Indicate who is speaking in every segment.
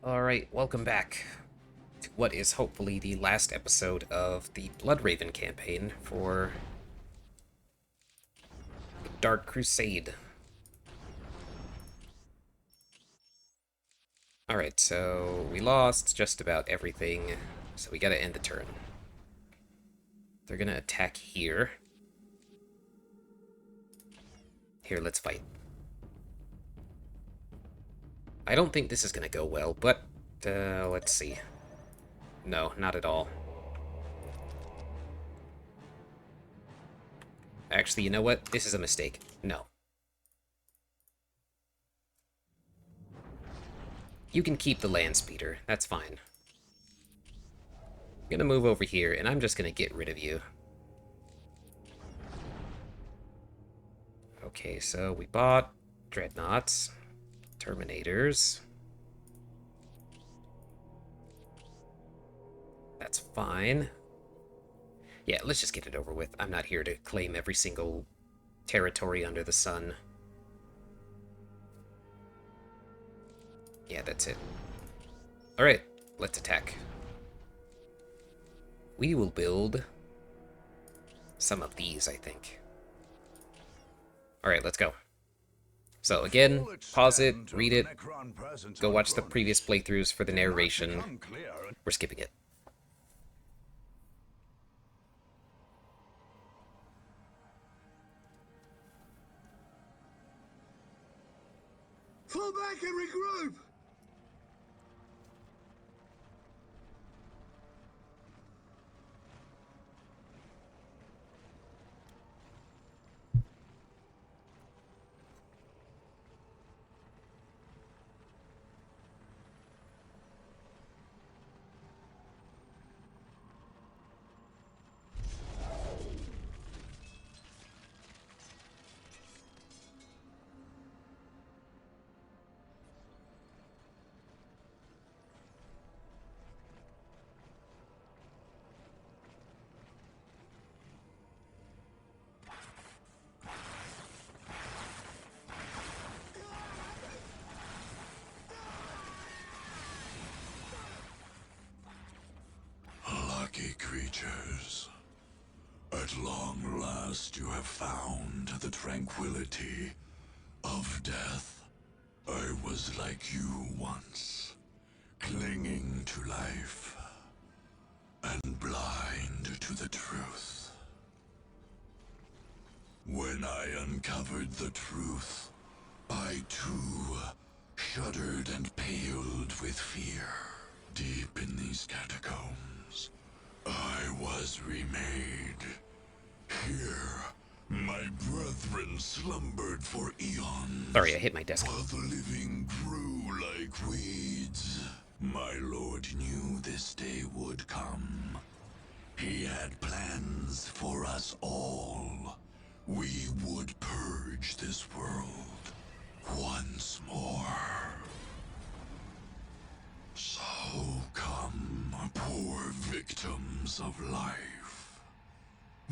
Speaker 1: Alright, welcome back to what is hopefully the last episode of the Bloodraven campaign for the Dark Crusade. Alright, so we lost just about everything, so we gotta end the turn. They're gonna attack here. Here, let's fight. I don't think this is gonna go well, but let's see. No, not at all. Actually, you know what? This is a mistake. No. You can keep the land speeder. That's fine. I'm gonna move over here, and I'm just gonna get rid of you. Okay, so we bought Dreadnoughts, Terminators. That's fine. Yeah, let's just get it over with. I'm not here to claim every single territory under the sun. Yeah, that's it. Alright, let's attack. We will build some of these, I think. Alright, let's go. So again, pause it, read it, go watch the previous playthroughs for the narration. We're skipping it.
Speaker 2: Fall back and regroup!
Speaker 3: Lucky creatures. At long last you have found the tranquility of death. I was like you once, clinging to life and blind to the truth. When I uncovered the truth, I too shuddered and paled with fear. Deep in these catacombs, I was remade. Here, my brethren slumbered for eons.
Speaker 1: Sorry, I hit my desk.
Speaker 3: While the living grew like weeds. My lord knew this day would come. He had plans for us all. We would purge this world once more. So come, poor victims of life.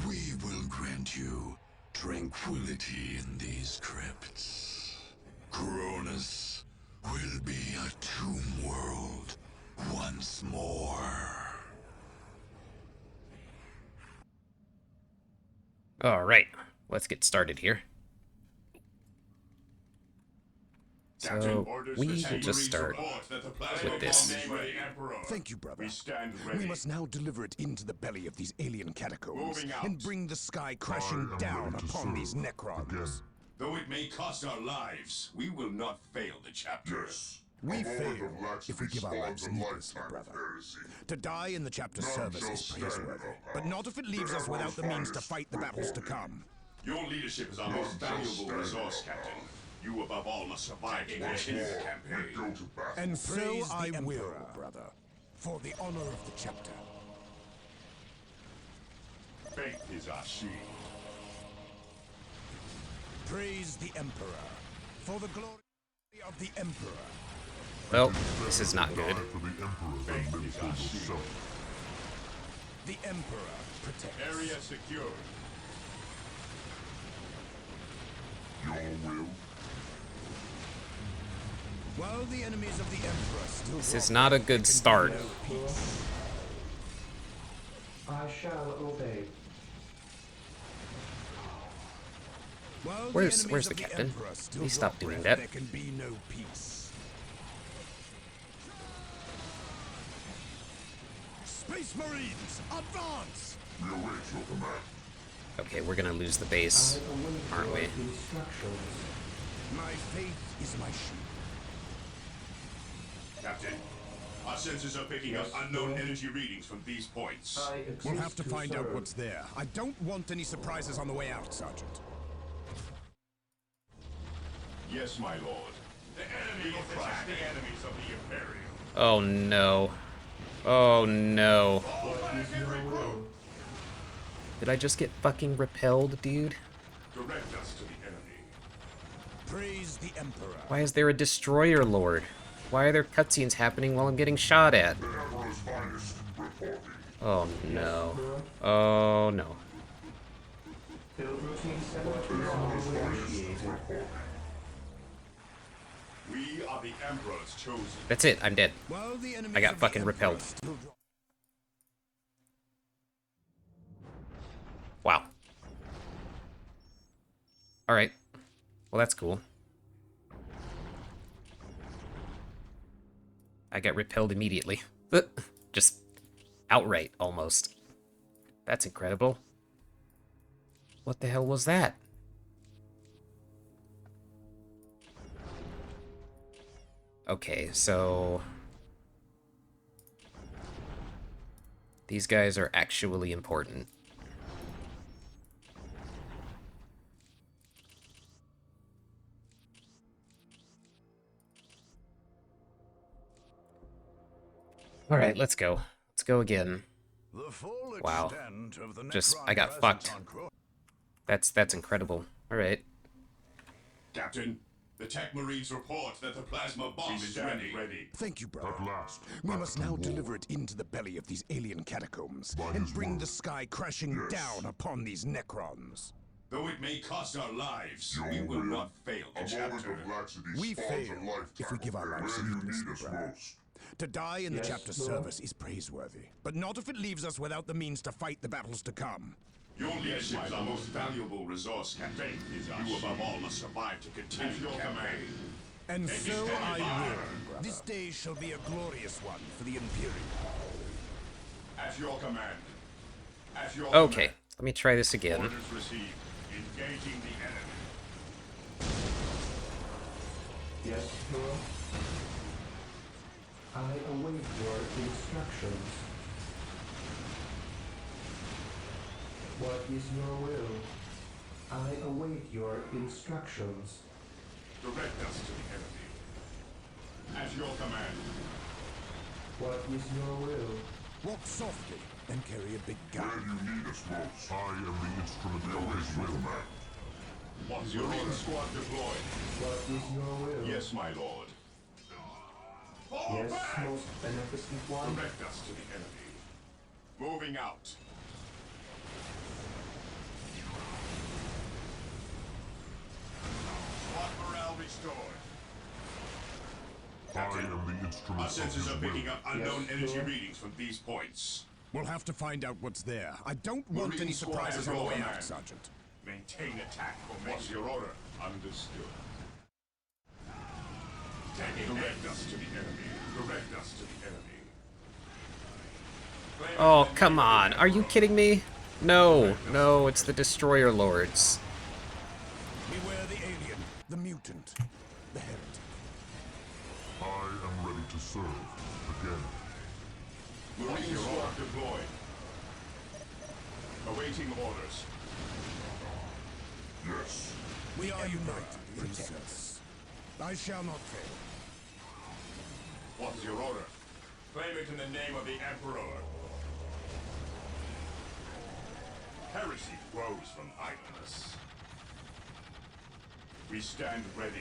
Speaker 3: We will grant you tranquility in these crypts. Cronus will be a tomb world once more.
Speaker 1: Alright, let's get started here. So, we will just start with this.
Speaker 2: Thank you, brother. We must now deliver it into the belly of these alien catacombs and bring the sky crashing down upon these Necrons.
Speaker 4: Though it may cost our lives, we will not fail the chapter.
Speaker 2: We fail if we give our lives needlessly, brother. To die in the chapter's service is praiseworthy, but not if it leaves us without the means to fight the battles to come.
Speaker 4: Your leadership is our most valuable resource, Captain. You, above all, must survive to continue the campaign.
Speaker 2: And so I will, brother, for the honor of the chapter.
Speaker 4: Faith is our shield.
Speaker 2: Praise the Emperor, for the glory of the Emperor.
Speaker 1: Well, this is not good.
Speaker 4: Faith is our shield.
Speaker 2: The Emperor protects.
Speaker 4: Area secure.
Speaker 3: Your will.
Speaker 2: While the enemies of the Emperor still
Speaker 1: This is not a good start.
Speaker 5: I shall obey.
Speaker 2: While
Speaker 1: Where's
Speaker 2: the
Speaker 1: the
Speaker 2: enemies of
Speaker 1: captain?
Speaker 2: Emperor still
Speaker 1: Please stop
Speaker 2: draw
Speaker 1: doing
Speaker 2: breath,
Speaker 1: that.
Speaker 2: There can be no peace. Space Marines, advance!
Speaker 3: We await your command.
Speaker 1: Okay, we're gonna lose the
Speaker 5: I
Speaker 1: base,
Speaker 5: await
Speaker 1: aren't we?
Speaker 5: your instructions.
Speaker 2: My faith is my shield.
Speaker 4: Captain, our sensors are picking up unknown energy readings from these points.
Speaker 5: I exist
Speaker 2: We'll have to find out
Speaker 5: serve.
Speaker 2: what's there. I don't want any surprises on the way out, Sergeant.
Speaker 4: Yes, my lord. The enemy is attacking the enemies of the Imperium.
Speaker 1: Oh no. Oh no.
Speaker 5: What is your will?
Speaker 1: Did I just get fucking repelled, dude?
Speaker 4: Direct us to the enemy.
Speaker 2: Praise the Emperor.
Speaker 1: Why is there a destroyer lord? Why are there cutscenes happening while I'm getting shot at?
Speaker 3: The Emperor's finest reporting.
Speaker 1: Oh no. Oh no.
Speaker 5: Build routine 7 is initiated.
Speaker 4: We are the Emperor's chosen.
Speaker 1: That's it, I'm dead.
Speaker 2: While the enemies
Speaker 1: I got
Speaker 2: of the
Speaker 1: fucking
Speaker 2: Emperor
Speaker 1: repelled.
Speaker 2: still draw-
Speaker 1: Wow. Alright. Well, that's cool. I got repelled immediately. Just outright, almost. That's incredible. What the hell was that? Okay, so... these guys are actually important. Alright, let's go. Let's go again.
Speaker 2: The full
Speaker 1: Wow.
Speaker 2: extent of the
Speaker 1: Just,
Speaker 2: Necron
Speaker 1: I got
Speaker 2: presence
Speaker 1: fucked.
Speaker 2: on Cru-
Speaker 1: That's incredible. Alright.
Speaker 4: Captain, the Tech Marines report that the plasma bomb is ready.
Speaker 2: Thank you, brother.
Speaker 3: At last,
Speaker 2: We
Speaker 3: back
Speaker 2: must
Speaker 3: to
Speaker 2: now
Speaker 3: war.
Speaker 2: deliver it into the belly of these alien catacombs
Speaker 3: By
Speaker 2: and
Speaker 3: his
Speaker 2: bring
Speaker 3: word.
Speaker 2: the sky crashing
Speaker 3: Yes.
Speaker 2: down upon these Necrons.
Speaker 4: Though it may cost our lives,
Speaker 3: Your
Speaker 4: we will
Speaker 3: will.
Speaker 4: not fail
Speaker 3: A
Speaker 4: the
Speaker 3: moment
Speaker 4: chapter.
Speaker 3: of laxity
Speaker 2: We
Speaker 3: spawns
Speaker 2: fail
Speaker 3: a lifetime
Speaker 2: if we give our
Speaker 3: where
Speaker 2: lives
Speaker 3: you
Speaker 2: needlessly,
Speaker 3: need us
Speaker 2: brother.
Speaker 3: most.
Speaker 2: To die in the
Speaker 5: Yes,
Speaker 2: chapter
Speaker 5: Lord.
Speaker 2: service is praiseworthy, but not if it leaves us without the means to fight the battles to come.
Speaker 4: Your leadership is our most valuable resource, Captain. You above all must survive to continue your command.
Speaker 2: And
Speaker 4: Take
Speaker 2: so
Speaker 4: it
Speaker 2: I
Speaker 4: steady, brother.
Speaker 2: will. This day shall be a glorious one for the Imperium.
Speaker 4: At your command. At your
Speaker 1: Okay,
Speaker 4: command.
Speaker 1: let me try this again.
Speaker 4: Orders received. Engaging the enemy.
Speaker 5: Yes, Lord. I await your instructions. What is your will? I await your instructions.
Speaker 4: Direct us to the enemy. At your command.
Speaker 5: What is your will?
Speaker 2: Walk softly and carry a big
Speaker 3: Where
Speaker 2: gun.
Speaker 3: you need us most. I am the instrument of his will.
Speaker 4: What is your order? Squad deployed.
Speaker 5: What is your will?
Speaker 4: Yes, my lord. Fall
Speaker 5: Yes,
Speaker 4: back!
Speaker 5: most beneficent one.
Speaker 4: Direct us to the enemy. Moving out. Squad morale restored.
Speaker 3: I am the instrument
Speaker 4: Our
Speaker 3: of his
Speaker 4: sensors are
Speaker 3: will.
Speaker 4: picking up unknown
Speaker 5: Yes,
Speaker 4: energy
Speaker 5: Lord.
Speaker 4: readings from these points.
Speaker 2: We'll have to find out what's there. I don't want
Speaker 4: Marine
Speaker 2: any
Speaker 4: squad
Speaker 2: surprises
Speaker 4: has
Speaker 2: on the
Speaker 4: your
Speaker 2: way out,
Speaker 4: command.
Speaker 2: Sergeant.
Speaker 4: Maintain attack formation. What's your order? Understood. Direct us to the enemy. Direct us to the enemy.
Speaker 1: Oh, come on. Are you kidding me? No, no, it's the destroyer lords.
Speaker 2: Beware the alien, the mutant, the heretic.
Speaker 3: I am ready to serve again.
Speaker 4: Marine squad deployed. Awaiting orders.
Speaker 3: Yes.
Speaker 2: We are united in sense. I shall not fail.
Speaker 4: What's your order? Claim it in the name of the Emperor. Heresy grows from idleness. We stand ready.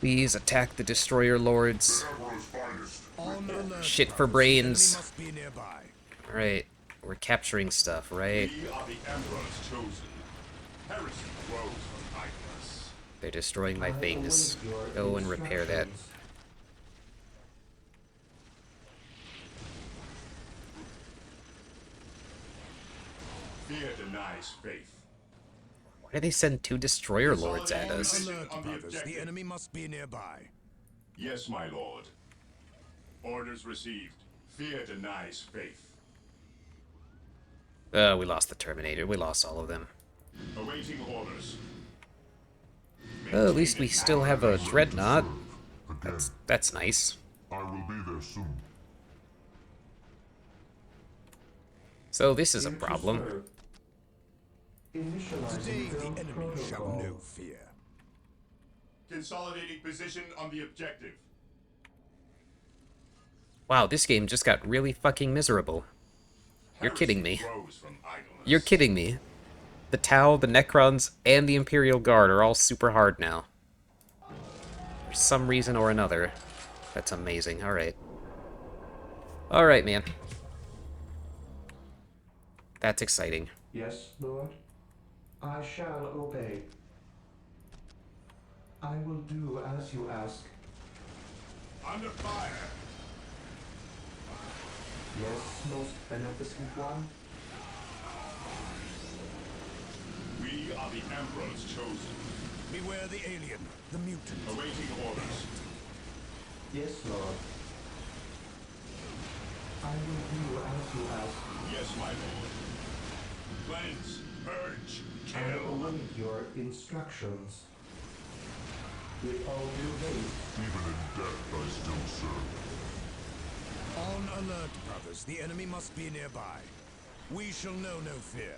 Speaker 1: Please attack the destroyer lords.
Speaker 3: Emperor's finest.
Speaker 2: On alert,
Speaker 1: Shit for
Speaker 2: brothers.
Speaker 1: brains.
Speaker 2: The enemy must be nearby.
Speaker 1: Alright, we're capturing stuff, right?
Speaker 4: We are the Emperor's chosen. Heresy grows from idleness.
Speaker 1: They're destroying my
Speaker 5: I
Speaker 1: things.
Speaker 5: await your
Speaker 1: Go and repair that.
Speaker 5: instructions.
Speaker 4: denies faith.
Speaker 1: Why do they send 2 destroyer lords at us?
Speaker 2: Alert,
Speaker 4: On the
Speaker 2: brothers. The
Speaker 4: objective.
Speaker 2: enemy must be nearby.
Speaker 4: Yes, my lord. Orders received. Fear denies faith.
Speaker 1: We lost the Terminator. We lost all of them.
Speaker 4: Awaiting orders.
Speaker 1: At least we still have a Dreadnought.
Speaker 6: Again,
Speaker 1: That's nice.
Speaker 6: I will be there soon.
Speaker 1: So this is a
Speaker 5: Here to
Speaker 1: problem.
Speaker 5: serve. Initializing
Speaker 2: Today, the
Speaker 5: build
Speaker 2: enemy shall
Speaker 5: protocol.
Speaker 2: know fear.
Speaker 4: Consolidating position on the objective.
Speaker 1: Wow, this game just got really fucking miserable. You're kidding me.
Speaker 4: Heresy grows from idleness.
Speaker 1: You're kidding me. The Tau, the Necrons, and the Imperial Guard are all super hard now. For some reason or another. That's amazing. Alright. Alright, man. That's exciting.
Speaker 5: Yes, Lord. I shall obey. I will do as you ask.
Speaker 4: Under fire.
Speaker 5: Yes, most beneficent one.
Speaker 4: We are the Emperor's chosen.
Speaker 2: Beware the alien, the mutant.
Speaker 4: Awaiting orders.
Speaker 5: Yes, Lord. I will do as you ask.
Speaker 4: Yes, my lord. Cleanse, purge,
Speaker 5: I
Speaker 4: kill.
Speaker 5: await your instructions. With all due haste.
Speaker 6: Even in death, I still serve.
Speaker 2: On alert, brothers. The enemy must be nearby. We shall know no fear.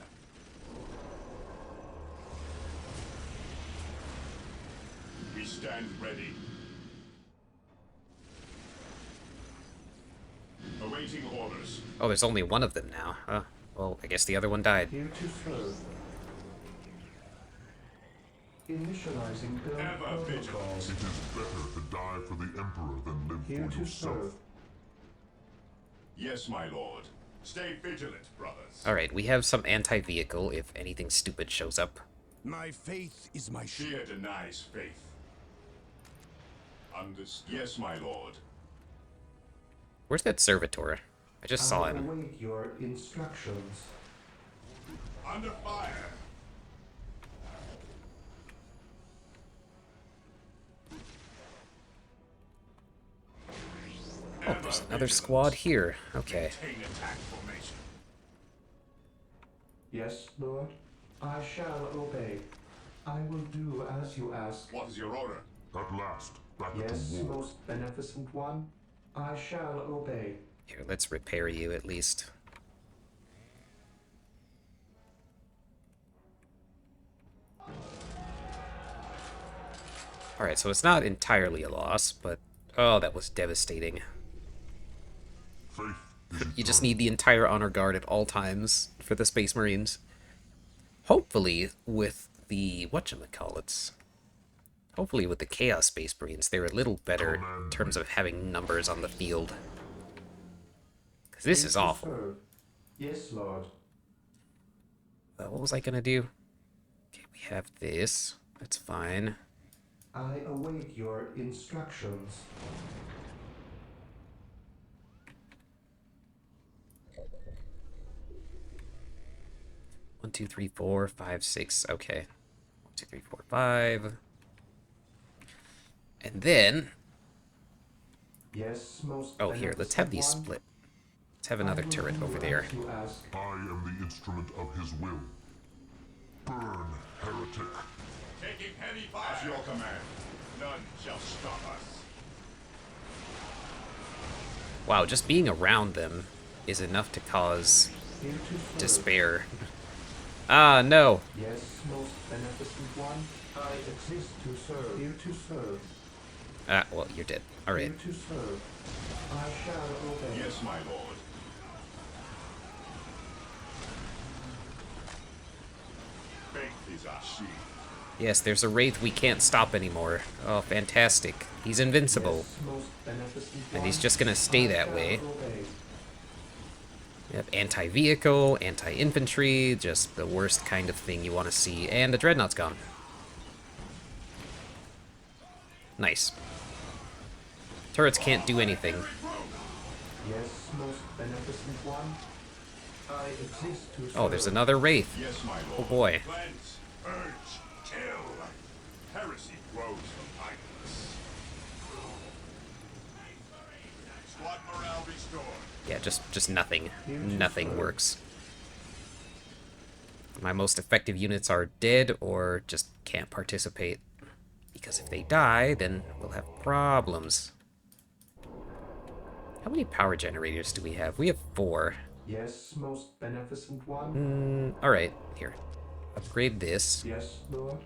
Speaker 4: We stand ready. Awaiting orders.
Speaker 1: Oh, there's only one of them now. Well, I guess the other one died.
Speaker 5: Here to serve. Initializing build
Speaker 4: Ever
Speaker 5: protocol.
Speaker 4: vigilant.
Speaker 6: It is better to die for the Emperor than live
Speaker 5: Here
Speaker 6: for
Speaker 5: to
Speaker 6: yourself.
Speaker 5: serve.
Speaker 4: Yes, my lord. Stay vigilant, brothers.
Speaker 1: Alright, we have some anti-vehicle if anything stupid shows up.
Speaker 2: My faith is my shield.
Speaker 4: Fear denies faith. Understood. Yes, my lord.
Speaker 1: Where's that servitor? I just saw
Speaker 5: I
Speaker 1: him.
Speaker 5: await your instructions.
Speaker 4: Under fire.
Speaker 1: Oh, there's another squad here. Okay.
Speaker 4: Maintain attack formation.
Speaker 5: Yes, Lord. I shall obey. I will do as you ask.
Speaker 4: What is your order?
Speaker 6: At last, back
Speaker 5: Yes,
Speaker 6: to war.
Speaker 5: most beneficent one. I shall obey.
Speaker 1: Here, let's repair you at least. Alright, so it's not entirely a loss, but... Oh, that was devastating.
Speaker 6: Faith is
Speaker 1: You just need the entire honor guard at all times for the Space Marines. Hopefully, with the whatchamacallits. Hopefully with the Chaos Space Marines, they're a little better in terms of having numbers on the field. Because this
Speaker 5: Here
Speaker 1: is
Speaker 5: to
Speaker 1: awful.
Speaker 5: serve. Yes, Lord.
Speaker 1: What was I gonna do? Okay, we have this. That's fine.
Speaker 5: I await your instructions.
Speaker 1: One, two, three, four, five, six. Okay. 1, 2, 3, 4, 5. And then...
Speaker 5: Yes, most
Speaker 1: Oh, here, let's have these
Speaker 5: beneficent one.
Speaker 1: split. Let's have another
Speaker 5: I will
Speaker 1: turret
Speaker 5: do
Speaker 1: over there.
Speaker 5: as you ask.
Speaker 6: I am the instrument of his will. Burn, heretic.
Speaker 4: Taking heavy fire. At your command. None shall stop us.
Speaker 1: Wow, just being around them is enough to cause
Speaker 5: Here to serve.
Speaker 1: despair. Ah, no.
Speaker 5: Yes, most beneficent one. I exist to serve. Here to serve.
Speaker 1: Ah, well, you're dead. Alright.
Speaker 5: Here to serve. I shall obey.
Speaker 4: Yes, my lord. Faith is our shield.
Speaker 1: Yes, there's a Wraith we can't stop anymore. Oh, fantastic. He's invincible.
Speaker 5: Yes, most beneficent
Speaker 1: And he's
Speaker 5: one.
Speaker 1: just gonna stay
Speaker 5: I
Speaker 1: that
Speaker 5: shall
Speaker 1: way.
Speaker 5: obey.
Speaker 1: Yep, anti-vehicle, anti-infantry, just the worst kind of thing you want to see. And the Dreadnought's gone. Nice. Turrets can't do anything.
Speaker 5: Yes, most beneficent one. I exist to serve.
Speaker 1: Oh, there's another wraith.
Speaker 4: Yes, my lord.
Speaker 1: Oh boy.
Speaker 4: Cleanse, purge, kill. Heresy grows from idleness. Squad morale restored.
Speaker 1: Yeah, just nothing. Nothing works. My most effective units are dead or just can't participate. Because if they die, then we'll have problems. How many power generators do we have? We have 4.
Speaker 5: Yes, most beneficent one.
Speaker 1: Alright, here. Upgrade this.
Speaker 5: Yes, Lord.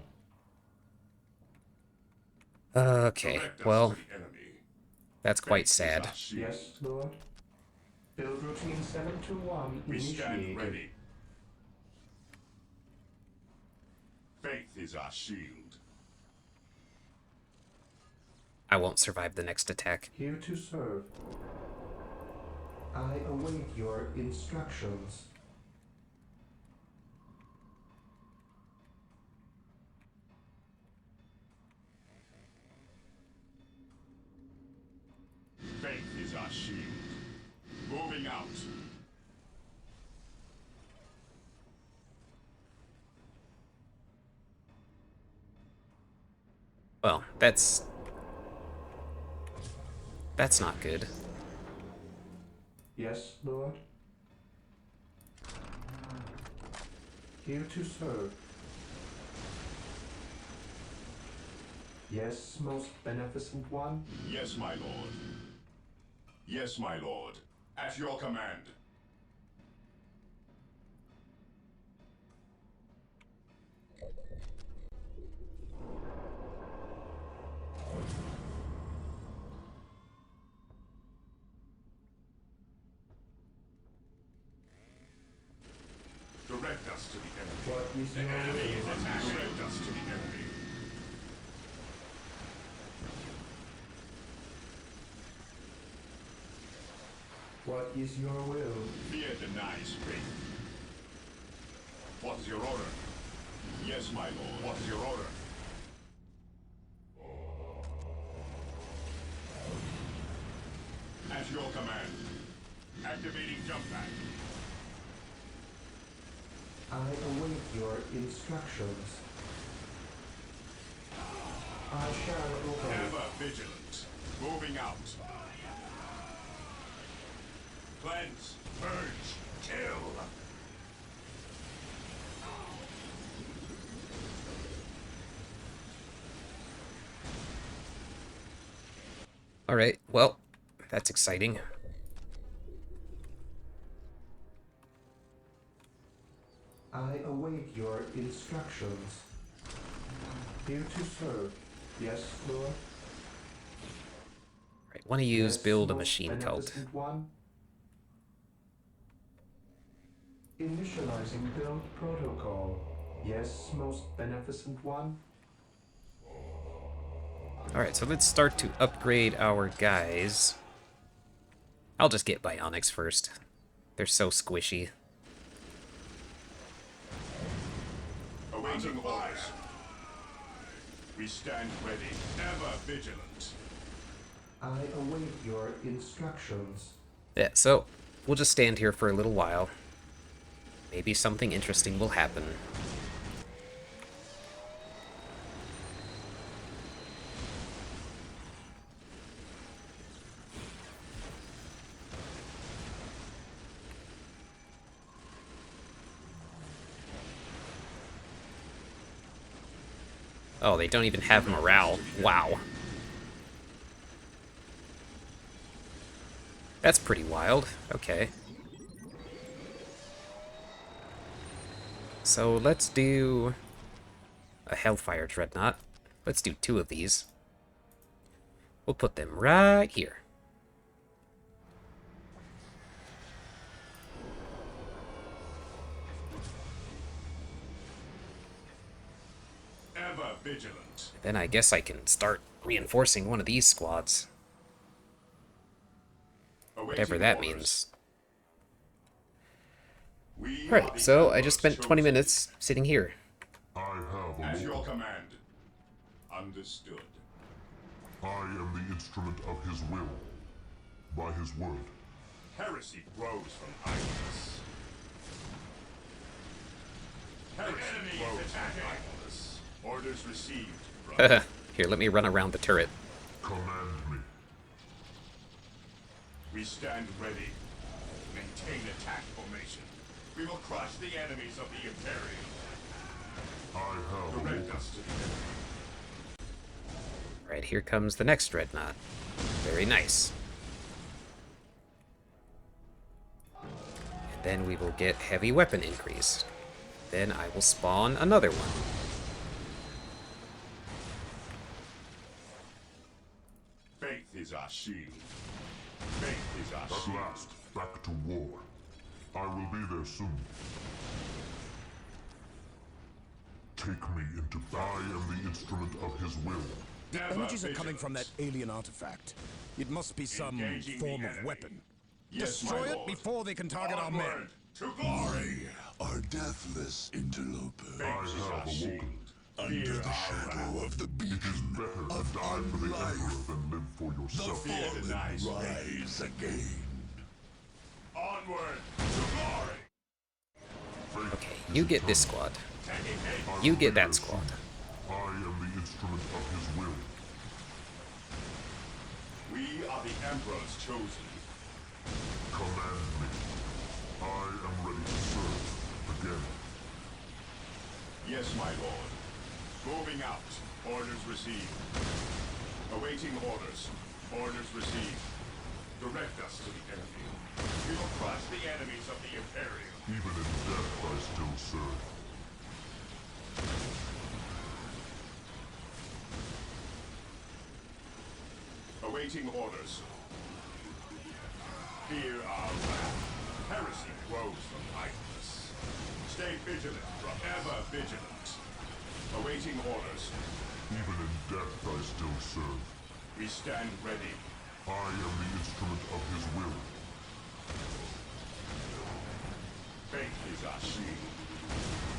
Speaker 1: Okay,
Speaker 4: Direct us
Speaker 1: well,
Speaker 4: to the enemy.
Speaker 1: that's quite
Speaker 4: Faith is
Speaker 1: sad.
Speaker 4: our shield.
Speaker 5: Yes, Lord. Build routine 721
Speaker 4: We stand
Speaker 5: initiated.
Speaker 4: ready. Faith is our shield.
Speaker 1: I won't survive the next attack.
Speaker 5: Here to serve. I await your instructions.
Speaker 4: Faith is our shield. Moving out.
Speaker 1: Well, that's not good.
Speaker 5: Yes, Lord. Here to serve. Yes, most beneficent one.
Speaker 4: Yes, my lord. Yes, my lord. At your command. Direct us to the enemy.
Speaker 5: What is
Speaker 4: The
Speaker 5: your
Speaker 4: enemy is
Speaker 5: will?
Speaker 4: attacking. Direct us to the enemy.
Speaker 5: What is your will?
Speaker 4: Fear denies faith. What is your order? Yes, my lord. What is your order? At your command. Activating jump pack.
Speaker 5: I await your instructions. I shall obey.
Speaker 4: Ever vigilant. Moving out. Cleanse. Purge. Kill.
Speaker 1: Alright, well, that's exciting.
Speaker 5: I await your instructions. Here to serve. Yes, Lord.
Speaker 1: Right, want to use
Speaker 5: Yes,
Speaker 1: build a
Speaker 5: most
Speaker 1: machine cult.
Speaker 5: beneficent one. Initializing build protocol. Yes, most beneficent one.
Speaker 1: Alright, so let's start to upgrade our guys. I'll just get bionics first. They're so squishy.
Speaker 4: Awaiting orders. We stand ready. Ever vigilant.
Speaker 5: I await your instructions.
Speaker 1: Yeah, so we'll just stand here for a little while. Maybe something interesting will happen. Oh, they don't even have morale. Wow. That's pretty wild. Okay. So let's do a Hellfire Dreadnought. Let's do 2 of these. We'll put them right here.
Speaker 4: Ever vigilant.
Speaker 1: Then I guess I can start reinforcing one of these squads. Whatever that means. Alright, so I just spent 20 minutes sitting here.
Speaker 6: I have a
Speaker 4: At your
Speaker 6: lord.
Speaker 4: command. Understood.
Speaker 6: I am the instrument of his will. By his word.
Speaker 4: Heresy grows from idleness. Heresy grows from idleness. Orders received, brother.
Speaker 1: Here, let me run around the turret.
Speaker 6: Command me.
Speaker 4: We stand ready. Maintain attack formation. We will crush the enemies of the Imperium.
Speaker 6: I have
Speaker 4: Direct
Speaker 6: awoken.
Speaker 4: us to the enemy.
Speaker 1: Right, here comes the next dreadnought. Very nice. And then we will get heavy weapon increase. Then I will spawn another one.
Speaker 4: Faith is our shield. Faith is our
Speaker 6: At
Speaker 4: shield.
Speaker 6: last, back to war. I will be there soon. Take me into battle. I am the instrument of his will.
Speaker 4: Never
Speaker 2: Energies are coming
Speaker 4: vigilance.
Speaker 2: from that alien artifact. It must be some
Speaker 4: Engaging
Speaker 2: form
Speaker 4: the
Speaker 2: of
Speaker 4: enemy.
Speaker 2: weapon.
Speaker 4: Yes, my
Speaker 2: Destroy it
Speaker 4: lord.
Speaker 2: before they can target our
Speaker 4: Onward
Speaker 2: men.
Speaker 4: to glory.
Speaker 3: Our deathless interloper.
Speaker 4: Faith is
Speaker 6: have
Speaker 4: our
Speaker 6: awoken.
Speaker 4: shield.
Speaker 3: Under
Speaker 4: Fear
Speaker 3: the
Speaker 4: our
Speaker 3: shadow
Speaker 4: wrath.
Speaker 3: of the
Speaker 6: It is
Speaker 3: beacon
Speaker 6: better to
Speaker 3: of
Speaker 6: die for the
Speaker 3: life,
Speaker 6: Emperor than live for
Speaker 3: the
Speaker 6: yourself.
Speaker 4: Fear
Speaker 3: fallen
Speaker 4: denies
Speaker 3: rise again.
Speaker 4: Onward to glory.
Speaker 1: Okay, you get this squad.
Speaker 4: Taking aim.
Speaker 6: I
Speaker 1: You
Speaker 6: will
Speaker 1: get
Speaker 6: be
Speaker 1: that
Speaker 6: there
Speaker 1: squad.
Speaker 6: soon. I am the instrument of his will.
Speaker 4: We are the Emperor's chosen.
Speaker 6: Command me. I am ready to serve again.
Speaker 4: Yes, my lord. Moving out. Orders received. Awaiting orders. Orders received. Direct us to the enemy. We will crush the enemies of the Imperium.
Speaker 6: Even in death, I still serve.
Speaker 4: Awaiting orders. Fear our wrath. Heresy grows from idleness. Stay vigilant, ever vigilant. Awaiting orders.
Speaker 6: Even in death, I still serve.
Speaker 4: We stand ready.
Speaker 6: I am the instrument of his will.
Speaker 4: Faith is our shield.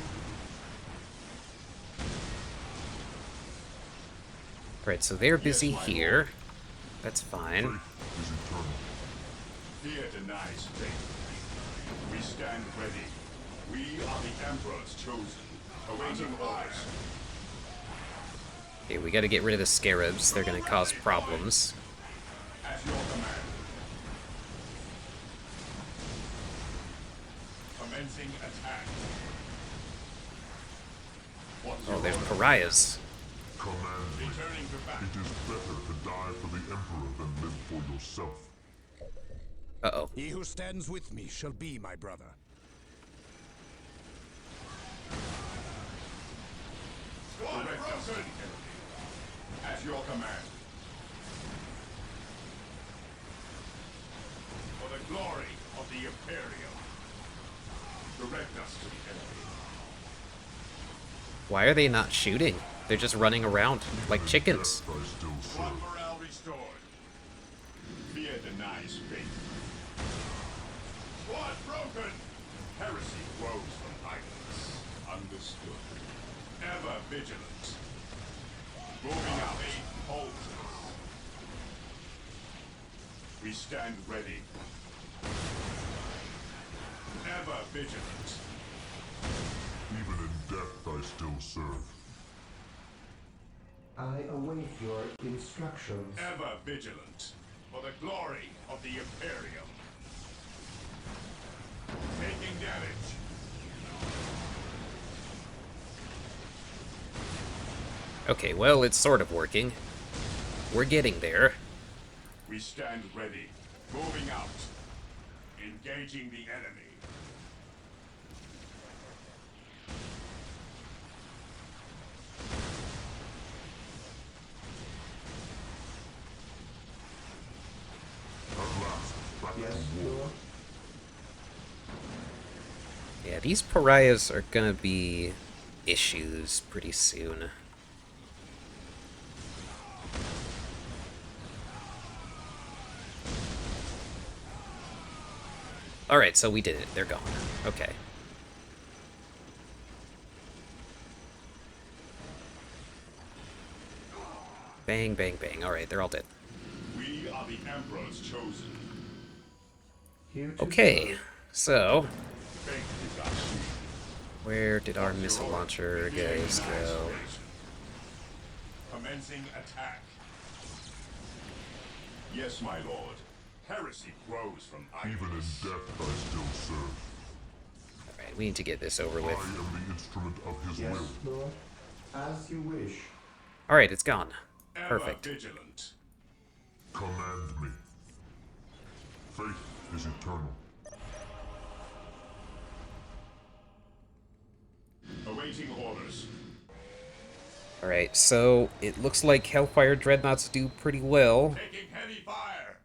Speaker 1: Alright, so they're busy
Speaker 4: my
Speaker 1: here. That's fine.
Speaker 6: Faith is eternal.
Speaker 4: Fear denies faith. We stand ready. We are the Emperor's chosen. Awaiting orders.
Speaker 1: Okay, we gotta get rid of the scarabs. They're gonna cause problems.
Speaker 4: At your command. Commencing attack. What's
Speaker 1: Oh,
Speaker 4: your
Speaker 1: there's
Speaker 4: order?
Speaker 1: pariahs.
Speaker 6: Command me.
Speaker 4: Returning to battle.
Speaker 6: It is better to die for the Emperor than live for yourself.
Speaker 1: Uh-oh.
Speaker 2: He who stands with me shall be my brother.
Speaker 4: Direct us to the enemy. At your command. For the glory of the Imperium. Direct us to the enemy.
Speaker 1: Why are they not shooting? They're just running around like chickens.
Speaker 6: Death, I still
Speaker 4: Squad
Speaker 6: serve.
Speaker 4: morale restored. Fear denies faith. Squad broken. Heresy grows from idleness. Understood. Ever vigilant. Moving out. Holds us. We stand ready. Ever vigilant.
Speaker 6: Even in death, I still serve.
Speaker 5: I await your instructions.
Speaker 4: Ever vigilant. For the glory of the Imperium. Taking damage.
Speaker 1: Okay, well, it's sort of working. We're getting there.
Speaker 4: We stand ready. Moving out. Engaging the enemy.
Speaker 6: At last, back
Speaker 5: Yes,
Speaker 6: to war.
Speaker 5: Lord.
Speaker 1: Yeah, these pariahs are gonna be issues pretty soon. Alright, so we did it. They're gone. Okay. Bang, bang, bang. Alright, they're all dead.
Speaker 4: We are the Emperor's chosen.
Speaker 5: Here to
Speaker 1: Okay,
Speaker 5: serve.
Speaker 1: so
Speaker 4: Faith is our shield.
Speaker 1: Where did our missile launcher guys go?
Speaker 4: Commencing attack. Yes, my lord. Heresy grows from
Speaker 6: Even in
Speaker 4: idleness.
Speaker 6: death I still serve.
Speaker 1: Alright, we need to get this over
Speaker 6: I
Speaker 1: with.
Speaker 6: am the instrument of his
Speaker 5: Yes,
Speaker 6: will.
Speaker 5: Lord. As you wish.
Speaker 1: Alright, it's gone.
Speaker 4: Ever
Speaker 1: Perfect.
Speaker 4: vigilant.
Speaker 6: Command me. Faith is eternal.
Speaker 4: Awaiting orders.
Speaker 1: Alright, so it looks like Hellfire Dreadnoughts do pretty well.
Speaker 4: Taking heavy fire.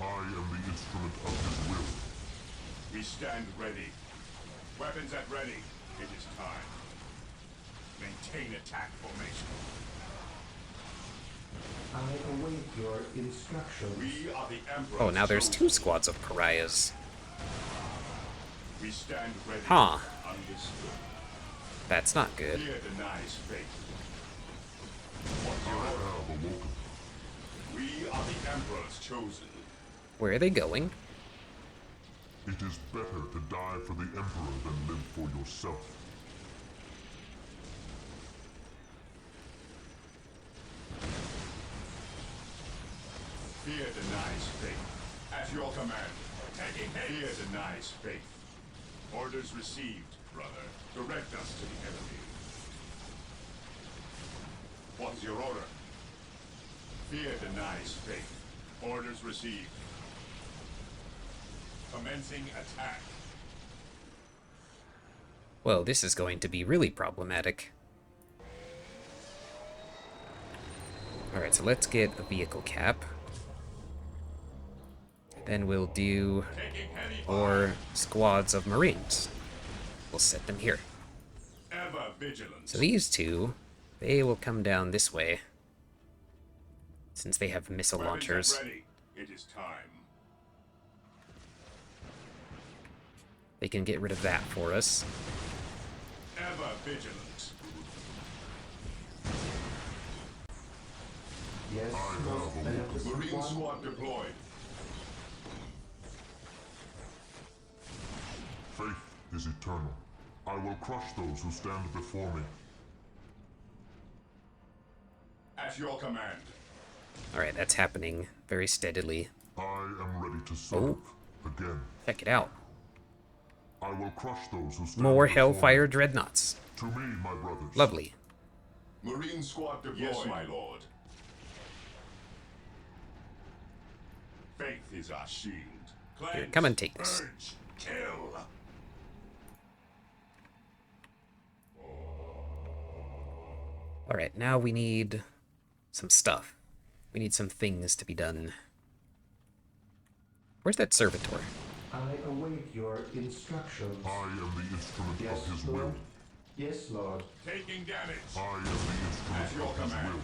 Speaker 6: I am the instrument of his will.
Speaker 4: We stand ready. Weapons at ready. It is time. Maintain attack formation.
Speaker 5: I await your instructions.
Speaker 4: We are the Emperor.
Speaker 1: Oh, now there's 2 squads of pariahs.
Speaker 4: We stand ready.
Speaker 1: Huh.
Speaker 4: Understood.
Speaker 1: That's not good.
Speaker 4: Fear denies faith.
Speaker 6: I have awoken.
Speaker 4: We are the Emperor's chosen.
Speaker 1: Where are they going?
Speaker 6: It is better to die for the Emperor than live for yourself.
Speaker 4: Fear denies faith. At your command. Taking fear denies faith. Orders received, brother. Direct us to the enemy. What's your order? Fear denies faith. Orders received. Commencing attack.
Speaker 1: Well, this is going to be really problematic. Alright, so let's get a vehicle cap. Then we'll do
Speaker 4: Taking heavy fire.
Speaker 1: 4 squads of Marines. We'll set them here.
Speaker 4: Ever vigilant.
Speaker 1: So these 2, they will come down this way. Since they have missile
Speaker 4: Weapons
Speaker 1: launchers.
Speaker 4: at ready. It is time.
Speaker 1: They can get rid of that for us.
Speaker 4: Ever vigilant.
Speaker 5: Yes, most beneficent
Speaker 4: Marine
Speaker 5: one.
Speaker 4: squad deployed.
Speaker 6: Faith is eternal. I will crush those who stand before me.
Speaker 4: At your command.
Speaker 1: Alright, that's happening very steadily.
Speaker 6: I am ready to serve. Again.
Speaker 1: Check it out.
Speaker 6: I will crush those who stand
Speaker 1: More
Speaker 6: before
Speaker 1: Hellfire
Speaker 6: me.
Speaker 1: Dreadnoughts.
Speaker 6: To me, my brothers.
Speaker 1: Lovely.
Speaker 4: Marine squad deployed. Yes, my lord. Faith is our shield.
Speaker 1: Here, come and take this.
Speaker 4: Purge, kill.
Speaker 1: Alright, now we need some stuff. We need some things to be done. Where's that servitor?
Speaker 5: I await your instructions.
Speaker 6: I am the instrument
Speaker 5: Yes,
Speaker 6: of his
Speaker 5: Lord.
Speaker 6: will.
Speaker 5: Yes, Lord.
Speaker 4: Taking damage.
Speaker 6: I am the instrument
Speaker 4: At your
Speaker 6: of his
Speaker 4: command.
Speaker 6: will.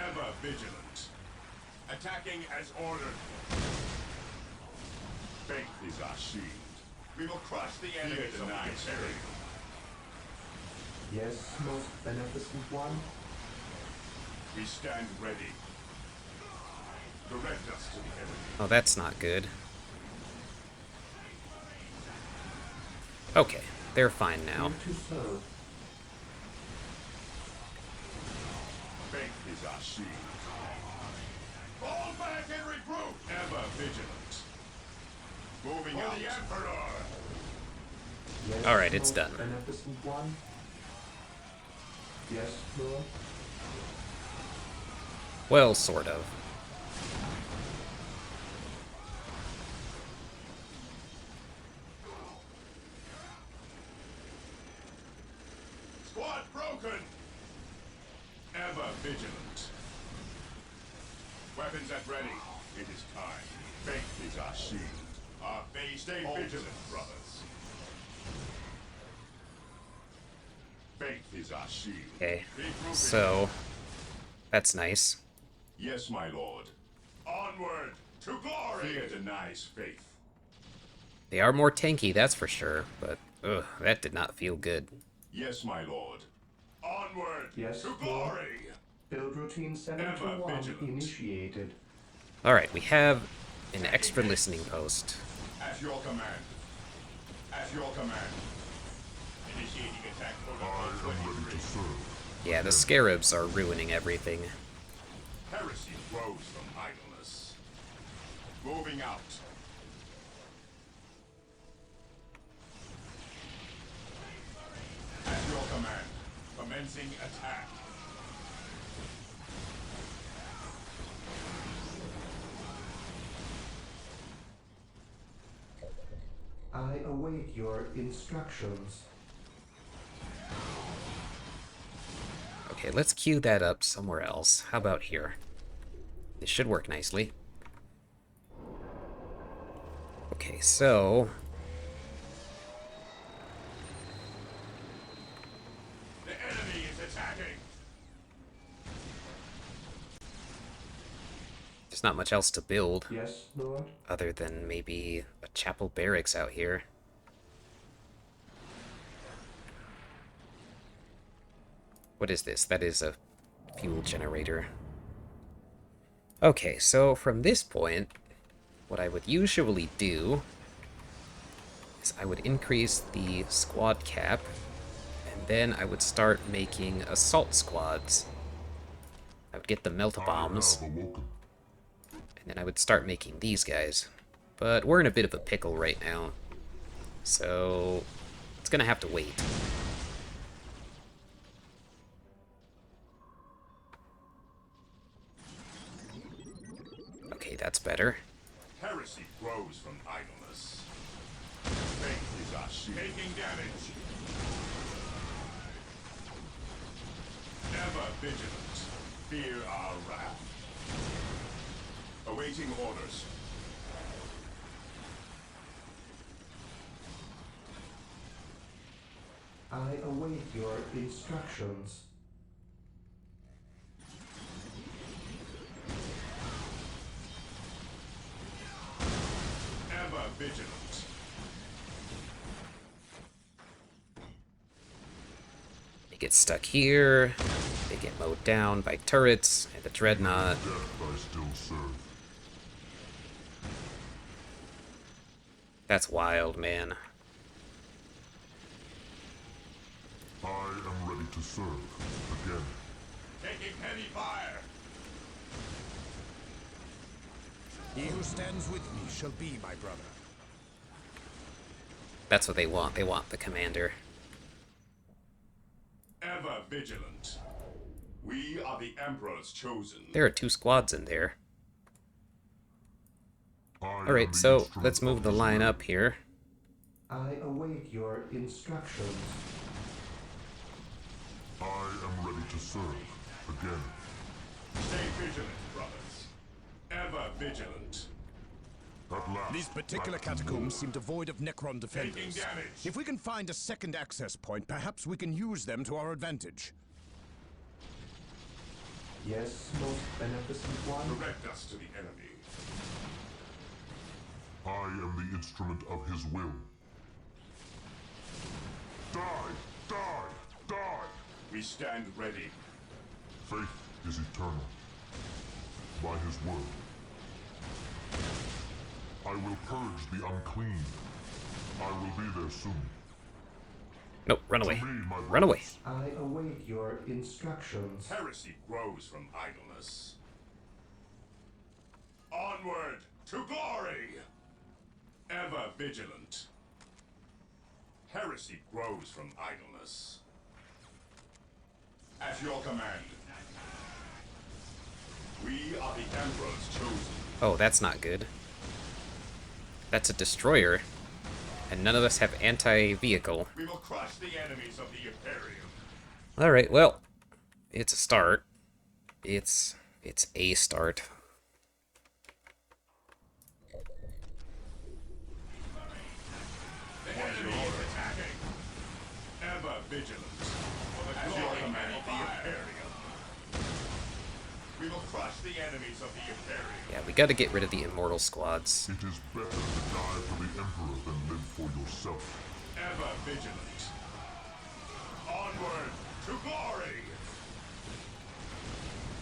Speaker 4: Ever vigilant. Attacking as ordered. Faith is our shield. We will crush the enemies of the Imperium.
Speaker 5: Yes, most beneficent one.
Speaker 4: We stand ready. Direct us to the enemy.
Speaker 1: Oh, that's not good. Okay, they're fine now.
Speaker 5: Here to serve.
Speaker 4: Faith is our shield. Fall back and regroup. Ever vigilant. Moving out. The Emperor.
Speaker 5: Yes,
Speaker 1: Alright, it's
Speaker 5: most
Speaker 1: done.
Speaker 5: Beneficent one. Yes, Lord.
Speaker 1: Well, sort of.
Speaker 4: Squad broken. Ever vigilant. Weapons at ready. It is time. Faith is our shield. Our faith. Stay vigilant, brothers. Faith is our shield.
Speaker 1: Okay,
Speaker 4: Regrouping.
Speaker 1: so that's nice.
Speaker 4: Yes, my lord. Onward to glory. Fear denies faith.
Speaker 1: They are more tanky, that's for sure, but ugh, that did not feel good.
Speaker 4: Yes, my lord. Onward
Speaker 5: Yes,
Speaker 4: to
Speaker 5: Lord.
Speaker 4: glory.
Speaker 5: Build routine 7 to
Speaker 4: Ever
Speaker 5: 1
Speaker 4: vigilant.
Speaker 5: initiated.
Speaker 1: Alright, we have an extra listening post.
Speaker 4: At your command. At your command. Initiating attack
Speaker 6: I
Speaker 4: protocol
Speaker 6: am ready
Speaker 4: 23.
Speaker 6: to serve.
Speaker 1: Yeah, the scarabs are ruining everything.
Speaker 4: Heresy grows from idleness. Moving out. At your command. Commencing attack.
Speaker 5: I await your instructions.
Speaker 1: Okay, let's queue that up somewhere else. How about here? This should work nicely. Okay, so...
Speaker 4: The enemy is attacking.
Speaker 1: there's not much else to build,
Speaker 5: Yes, Lord?
Speaker 1: other than maybe a chapel barracks out here. What is this? That is a fuel generator. Okay, so from this point, what I would usually do is I would increase the squad cap, and then I would start making assault squads. I would get the melt-a-bombs,
Speaker 6: I have awoken.
Speaker 1: and then I would start making these guys. But we're in a bit of a pickle right now, so it's gonna have to wait. Okay, that's better.
Speaker 4: Heresy grows from idleness. Faith is us taking damage. Ever vigilant. Fear our wrath. Awaiting orders.
Speaker 5: I await your instructions.
Speaker 4: Ever vigilant.
Speaker 1: They get stuck here, they get mowed down by turrets and the dreadnought.
Speaker 6: Death I still serve.
Speaker 1: That's wild, man.
Speaker 6: I am ready to serve. Again.
Speaker 4: Taking heavy fire.
Speaker 2: He who stands with me shall be my brother.
Speaker 1: That's what they want. They want the commander.
Speaker 4: Ever vigilant. We are the Emperor's chosen.
Speaker 1: There are 2 squads in there.
Speaker 6: I am
Speaker 1: Alright,
Speaker 6: the
Speaker 1: so
Speaker 6: instrument
Speaker 1: let's move
Speaker 6: of
Speaker 1: the
Speaker 6: his
Speaker 1: line
Speaker 6: will.
Speaker 1: up here.
Speaker 5: I await your instructions.
Speaker 6: I am ready to serve. Again.
Speaker 4: Stay vigilant, brothers. Ever vigilant.
Speaker 6: At last.
Speaker 2: These particular catacombs seem devoid of Necron defenders.
Speaker 4: Taking damage.
Speaker 2: If we can find a second access point, perhaps we can use them to our advantage.
Speaker 5: Yes, most beneficent one?
Speaker 4: Direct us to the enemy.
Speaker 6: I am the instrument of his will. Die! Die! Die!
Speaker 4: We stand ready.
Speaker 6: Faith is eternal. By his word. I will purge the unclean. I will be there soon.
Speaker 1: Nope, run away.
Speaker 6: To me, my
Speaker 1: Run away.
Speaker 6: brothers.
Speaker 5: I await your instructions.
Speaker 4: Heresy grows from idleness. Onward to glory! Ever vigilant. Heresy grows from idleness. At your command. We are the Emperor's chosen.
Speaker 1: Oh, that's not good. That's a destroyer. And none of us have anti-vehicle.
Speaker 4: We will crush the enemies of the Imperium.
Speaker 1: Alright, well, it's a start. It's a start.
Speaker 4: The enemy is attacking. Ever vigilant. At your command, the Imperium. We will crush the enemies of the Imperium.
Speaker 1: Yeah, we gotta get rid of the immortal squads.
Speaker 6: It is better to die for the Emperor than live for yourself.
Speaker 4: Ever vigilant. Onward to glory!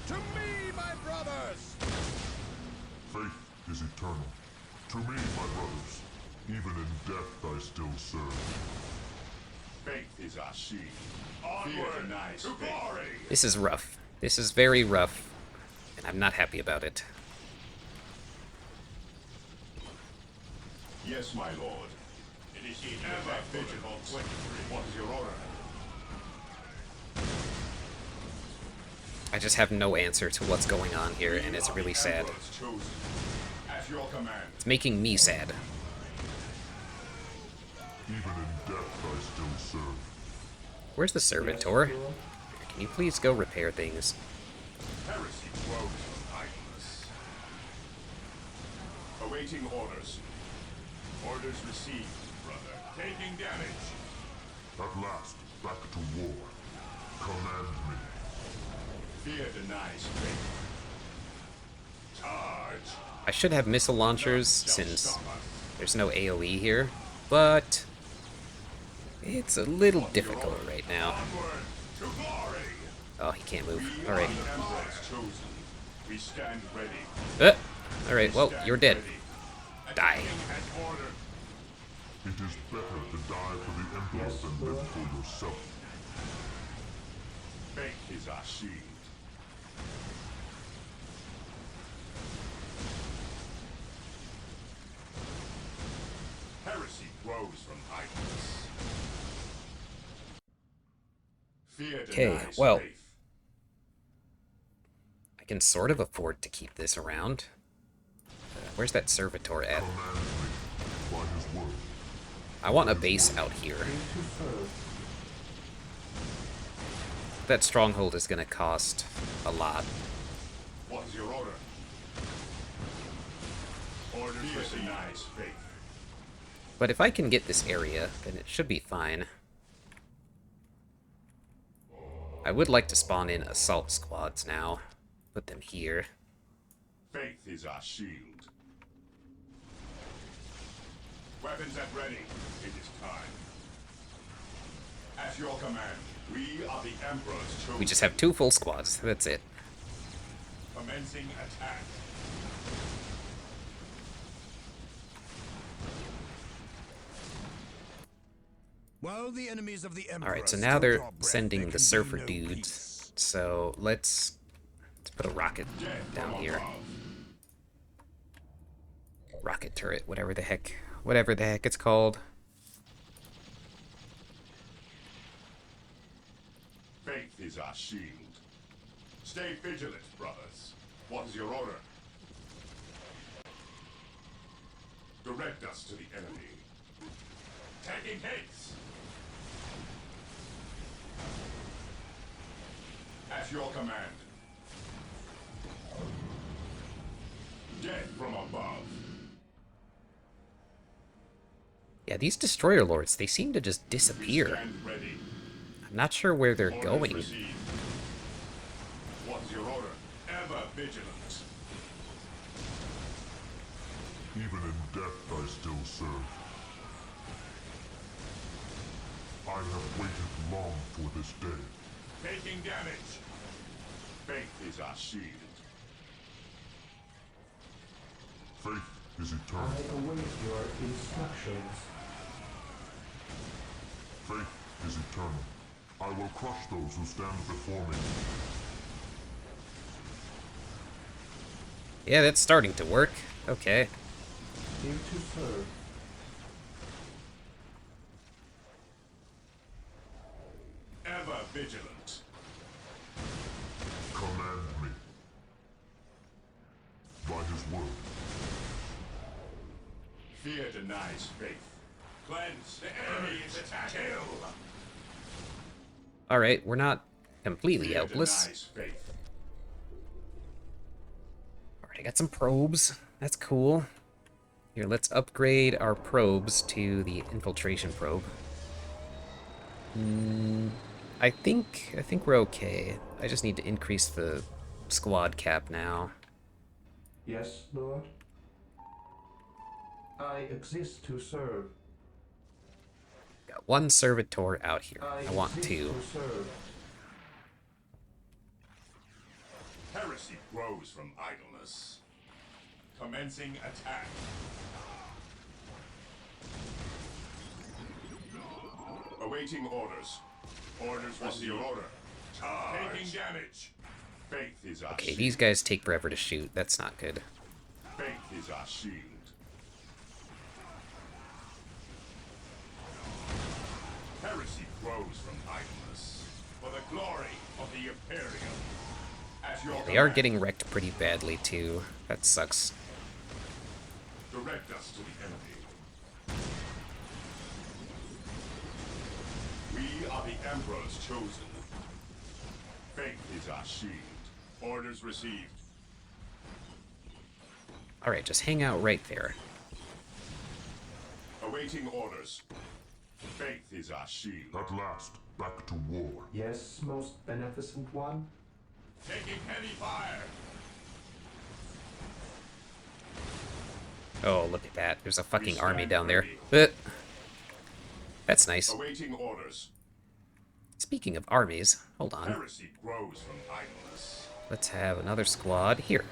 Speaker 2: To me, my brothers!
Speaker 6: Faith is eternal. To me, my brothers, even in death I still serve.
Speaker 4: Faith is our shield. Onward to glory!
Speaker 1: This is rough. This is very rough, and I'm not happy about it.
Speaker 4: Yes, my lord. Initiate ever vigilant 23. What is your order?
Speaker 1: I just have no answer to what's going on here, and it's really sad.
Speaker 4: At your command.
Speaker 1: It's making me sad.
Speaker 6: Even in death I still serve.
Speaker 1: Where's the servitor? Can you please go repair things?
Speaker 4: Heresy grows from idleness. Awaiting orders. Orders received, brother. Taking damage.
Speaker 6: At last, back to war. Command me.
Speaker 4: Fear denies faith. Charge.
Speaker 1: I should have missile launchers since there's no AoE here, but it's a little difficult right now.
Speaker 4: Onward to glory.
Speaker 1: Oh, he can't move.
Speaker 4: We
Speaker 1: Alright.
Speaker 4: are the Emperor's chosen. We stand ready.
Speaker 1: Alright, well, you're dead. Die.
Speaker 4: King has ordered.
Speaker 6: It is better to die for the Emperor
Speaker 5: Yes,
Speaker 6: than live
Speaker 5: Lord.
Speaker 6: for yourself.
Speaker 4: Faith is our shield. Heresy grows from idleness. Fear
Speaker 1: Okay,
Speaker 4: denies
Speaker 1: well.
Speaker 4: faith.
Speaker 1: I can sort of afford to keep this around. Where's that servitor at?
Speaker 6: Command me by his word.
Speaker 1: I want a base out here.
Speaker 5: Ready to serve.
Speaker 1: That stronghold is gonna cost a lot.
Speaker 4: What is your order? Orders fear denies faith.
Speaker 1: But if I can get this area, then it should be fine. I would like to spawn in assault squads now. Put them here.
Speaker 4: Faith is our shield. Weapons at ready. It is time. At your command, we are the Emperor's chosen.
Speaker 1: We just have 2 full squads. That's it.
Speaker 4: Commencing attack.
Speaker 2: While the enemies of the Emperor
Speaker 1: Alright, so
Speaker 2: still
Speaker 1: now they're
Speaker 2: draw breath,
Speaker 1: sending
Speaker 2: there
Speaker 1: the
Speaker 2: can be
Speaker 1: surfer
Speaker 2: no
Speaker 1: dudes.
Speaker 2: peace.
Speaker 1: So let's put a rocket
Speaker 4: Death
Speaker 1: down
Speaker 4: from
Speaker 1: here.
Speaker 4: above.
Speaker 1: Rocket turret, whatever the heck it's called.
Speaker 4: Faith is our shield. Stay vigilant, brothers. What is your order? Direct us to the enemy. Taking hits. At your command. Death from above.
Speaker 1: Yeah, these destroyer lords, they seem to just disappear.
Speaker 4: Stand ready.
Speaker 1: I'm not sure where they're
Speaker 4: Orders
Speaker 1: going.
Speaker 4: received. What is your order? Ever vigilant.
Speaker 6: Even in death I still serve. I have waited long for this day.
Speaker 4: Taking damage. Faith is our shield.
Speaker 6: Faith is
Speaker 5: I
Speaker 6: eternal.
Speaker 5: await your instructions.
Speaker 6: Faith is eternal. I will crush those who stand before me.
Speaker 1: Yeah, that's starting to work. Okay.
Speaker 5: Here to serve.
Speaker 4: Ever vigilant.
Speaker 6: Command me. By his word.
Speaker 4: Fear denies faith. Cleanse. The enemy is attacking. Kill.
Speaker 1: Alright, we're not completely
Speaker 4: Fear
Speaker 1: helpless.
Speaker 4: denies faith.
Speaker 1: Alright, I got some probes. That's cool. Here, let's upgrade our probes to the infiltration probe. I think we're okay. I just need to increase the squad cap now.
Speaker 5: Yes, Lord? I exist to serve.
Speaker 1: Got 1 servitor out here. I want
Speaker 5: exist
Speaker 1: 2.
Speaker 5: to serve.
Speaker 4: Heresy grows from idleness. Commencing attack. Awaiting orders. Orders received. Order. Taking damage. Faith is our
Speaker 1: Okay,
Speaker 4: shield.
Speaker 1: these guys take forever to shoot. That's not good.
Speaker 4: Faith is our shield. Heresy grows from idleness for the glory of the Imperium. At your
Speaker 1: They are
Speaker 4: command,
Speaker 1: getting wrecked pretty badly, too. That sucks.
Speaker 4: direct us to the enemy. We are the Emperor's chosen. Faith is our shield. Orders received.
Speaker 1: Alright, just hang out right there.
Speaker 4: Awaiting orders. Faith is our shield.
Speaker 6: At last, back to war.
Speaker 5: Yes, most beneficent one?
Speaker 4: Taking heavy fire.
Speaker 1: Oh, look at that. There's a fucking
Speaker 4: We
Speaker 1: army
Speaker 4: stand
Speaker 1: down there.
Speaker 4: ready.
Speaker 1: That's nice.
Speaker 4: Awaiting orders.
Speaker 1: Speaking of armies, hold on.
Speaker 4: Heresy grows from idleness.
Speaker 1: Let's have another squad here.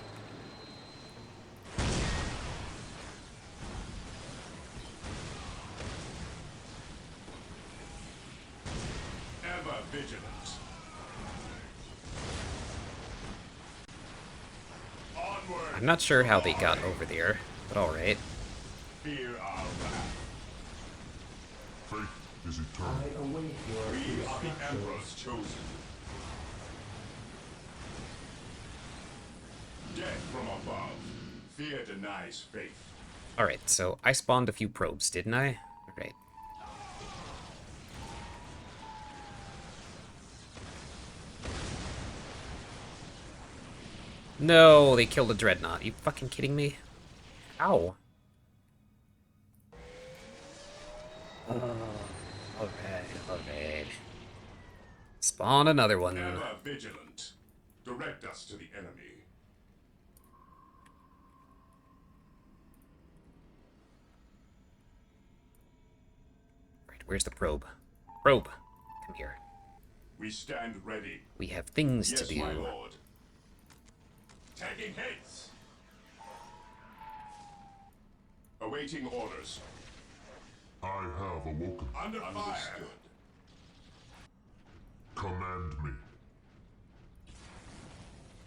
Speaker 4: Ever vigilant. Onward.
Speaker 1: I'm not sure how they got over there, but alright.
Speaker 4: Fear our wrath.
Speaker 6: Faith is
Speaker 5: I
Speaker 6: eternal.
Speaker 5: await your
Speaker 4: We are the
Speaker 5: instructions.
Speaker 4: Emperor's chosen. Death from above. Fear denies faith.
Speaker 1: Alright, so I spawned a few probes, didn't I? Alright. No, they killed a dreadnought. You fucking kidding me? Ow. Alright. Spawn another one.
Speaker 4: Ever vigilant. Direct us to the enemy.
Speaker 1: Right, where's the probe? Probe, come here.
Speaker 4: We stand ready.
Speaker 1: We have things
Speaker 4: Yes,
Speaker 1: to do.
Speaker 4: my lord. Taking hits. Awaiting orders.
Speaker 6: I have awoken.
Speaker 4: Under fire.
Speaker 6: Command me.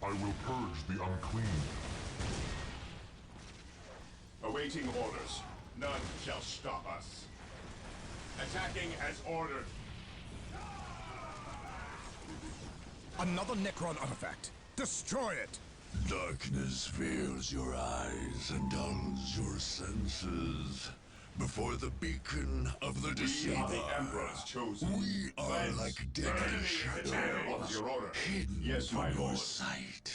Speaker 6: I will purge the unclean.
Speaker 4: Awaiting orders. None shall stop us. Attacking as ordered.
Speaker 2: Another Necron artifact. Destroy it!
Speaker 3: Darkness veils your eyes and dulls your senses. Before the beacon of the
Speaker 4: We are
Speaker 3: deceiver,
Speaker 4: the Emperor's chosen.
Speaker 3: we are
Speaker 4: Let's
Speaker 3: like deadly
Speaker 4: burn the
Speaker 3: shadows,
Speaker 4: attack. Your order.
Speaker 3: hidden
Speaker 4: Yes,
Speaker 3: from
Speaker 4: my
Speaker 3: your
Speaker 4: lord.
Speaker 3: sight.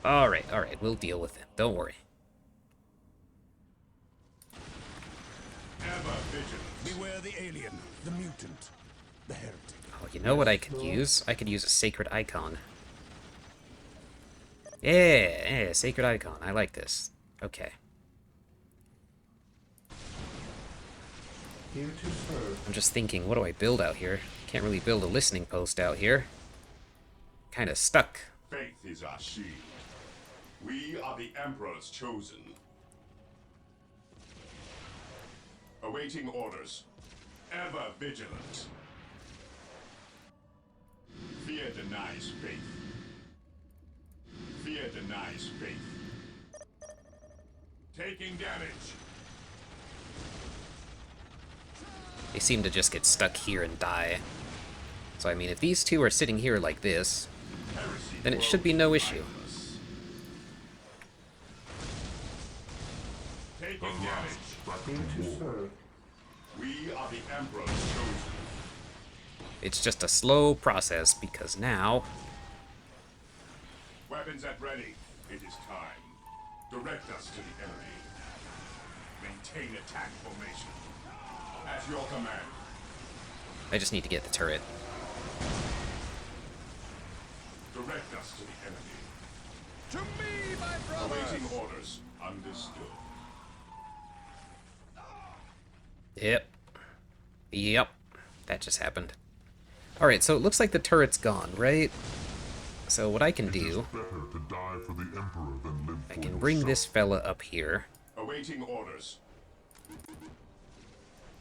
Speaker 1: Alright, we'll deal with it. Don't worry.
Speaker 4: Ever vigilant.
Speaker 2: Beware the alien, the mutant, the heretic.
Speaker 1: Oh, you know what I could use? I could use a sacred icon. Yeah, sacred icon. I like this. Okay.
Speaker 5: Here to serve.
Speaker 1: I'm just thinking, what do I build out here? Can't really build a listening post out here. Kinda stuck.
Speaker 4: Faith is our shield. We are the Emperor's chosen. Awaiting orders. Ever vigilant. Fear denies faith. Fear denies faith. Taking damage.
Speaker 1: They seem to just get stuck here and die. So, I mean, if these two are sitting here like this,
Speaker 4: Heresy
Speaker 1: then it should be no issue.
Speaker 4: grows. Taking
Speaker 6: At
Speaker 4: damage.
Speaker 6: last, back
Speaker 5: Here
Speaker 6: to
Speaker 5: to
Speaker 6: war.
Speaker 5: serve.
Speaker 4: We are the Emperor's chosen.
Speaker 1: It's just a slow process because now
Speaker 4: Weapons at ready. It is time. Direct us to the enemy. Maintain attack formation. At your command.
Speaker 1: I just need to get the turret.
Speaker 4: Direct us to the enemy.
Speaker 2: To me, my brother!
Speaker 4: Awaiting orders. Understood.
Speaker 1: Yep. That just happened. Alright, so it looks like the turret's gone, right? So what I can
Speaker 6: It is
Speaker 1: do
Speaker 6: better to die die for the Emperor than live
Speaker 1: I
Speaker 6: for
Speaker 1: can bring
Speaker 6: yourself.
Speaker 1: this fella up here.
Speaker 4: Awaiting orders.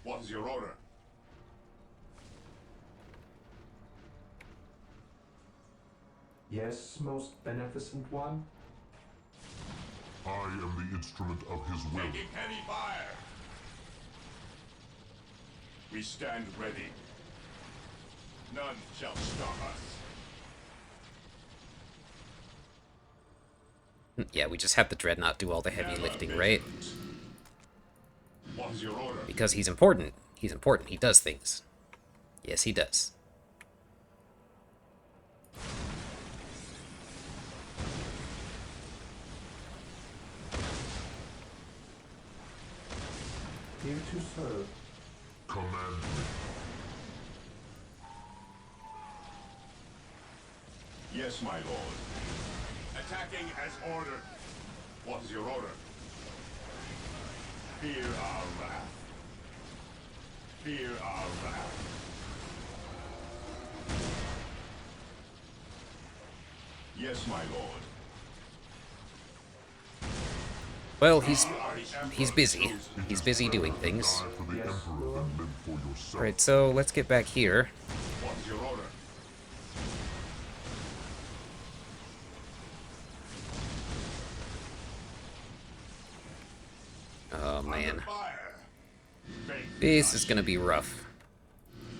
Speaker 4: What is your order?
Speaker 5: Yes, most beneficent one?
Speaker 6: I am the instrument of his will.
Speaker 4: Taking heavy fire. We stand ready. None shall stop us.
Speaker 1: Yeah, we just have the Dreadnought do all the heavy lifting, right?
Speaker 4: What is your order?
Speaker 1: Because he's important. He's important. He does things. Yes, he does.
Speaker 5: Here to serve.
Speaker 6: Command me.
Speaker 4: Yes, my lord. Attacking as ordered. What is your order? Fear our wrath. Fear our wrath. Yes, my lord.
Speaker 1: Well, he's busy. He's busy doing things.
Speaker 6: Die for the Emperor than live for yourself.
Speaker 1: Alright, so let's get back here.
Speaker 4: What is your order?
Speaker 1: Oh man.
Speaker 4: Fire. Faith.
Speaker 1: This is gonna be rough.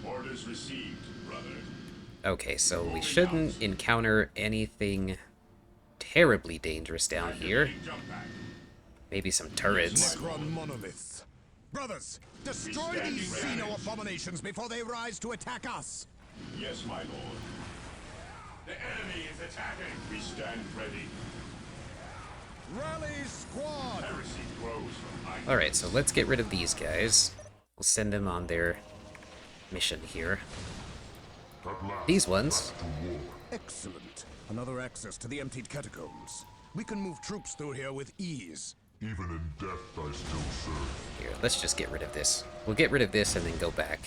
Speaker 4: Orders received, brother.
Speaker 1: Okay, so we shouldn't encounter anything terribly dangerous down here.
Speaker 4: Jump back.
Speaker 1: Maybe some turrets.
Speaker 2: Necron monoliths. Brothers, destroy these Xeno abominations before they rise to attack us.
Speaker 4: Yes, my lord. The enemy is attacking. We stand ready.
Speaker 2: Rally squad!
Speaker 4: Heresy grows from my...
Speaker 1: Alright, so let's get rid of these guys. We'll send them on their mission here.
Speaker 6: At last,
Speaker 1: These ones.
Speaker 6: back to war.
Speaker 2: Excellent. Another access to the emptied catacombs. We can move troops through here with ease.
Speaker 6: Even in death, I still serve.
Speaker 1: Here, let's just get rid of this. We'll get rid of this and then go back.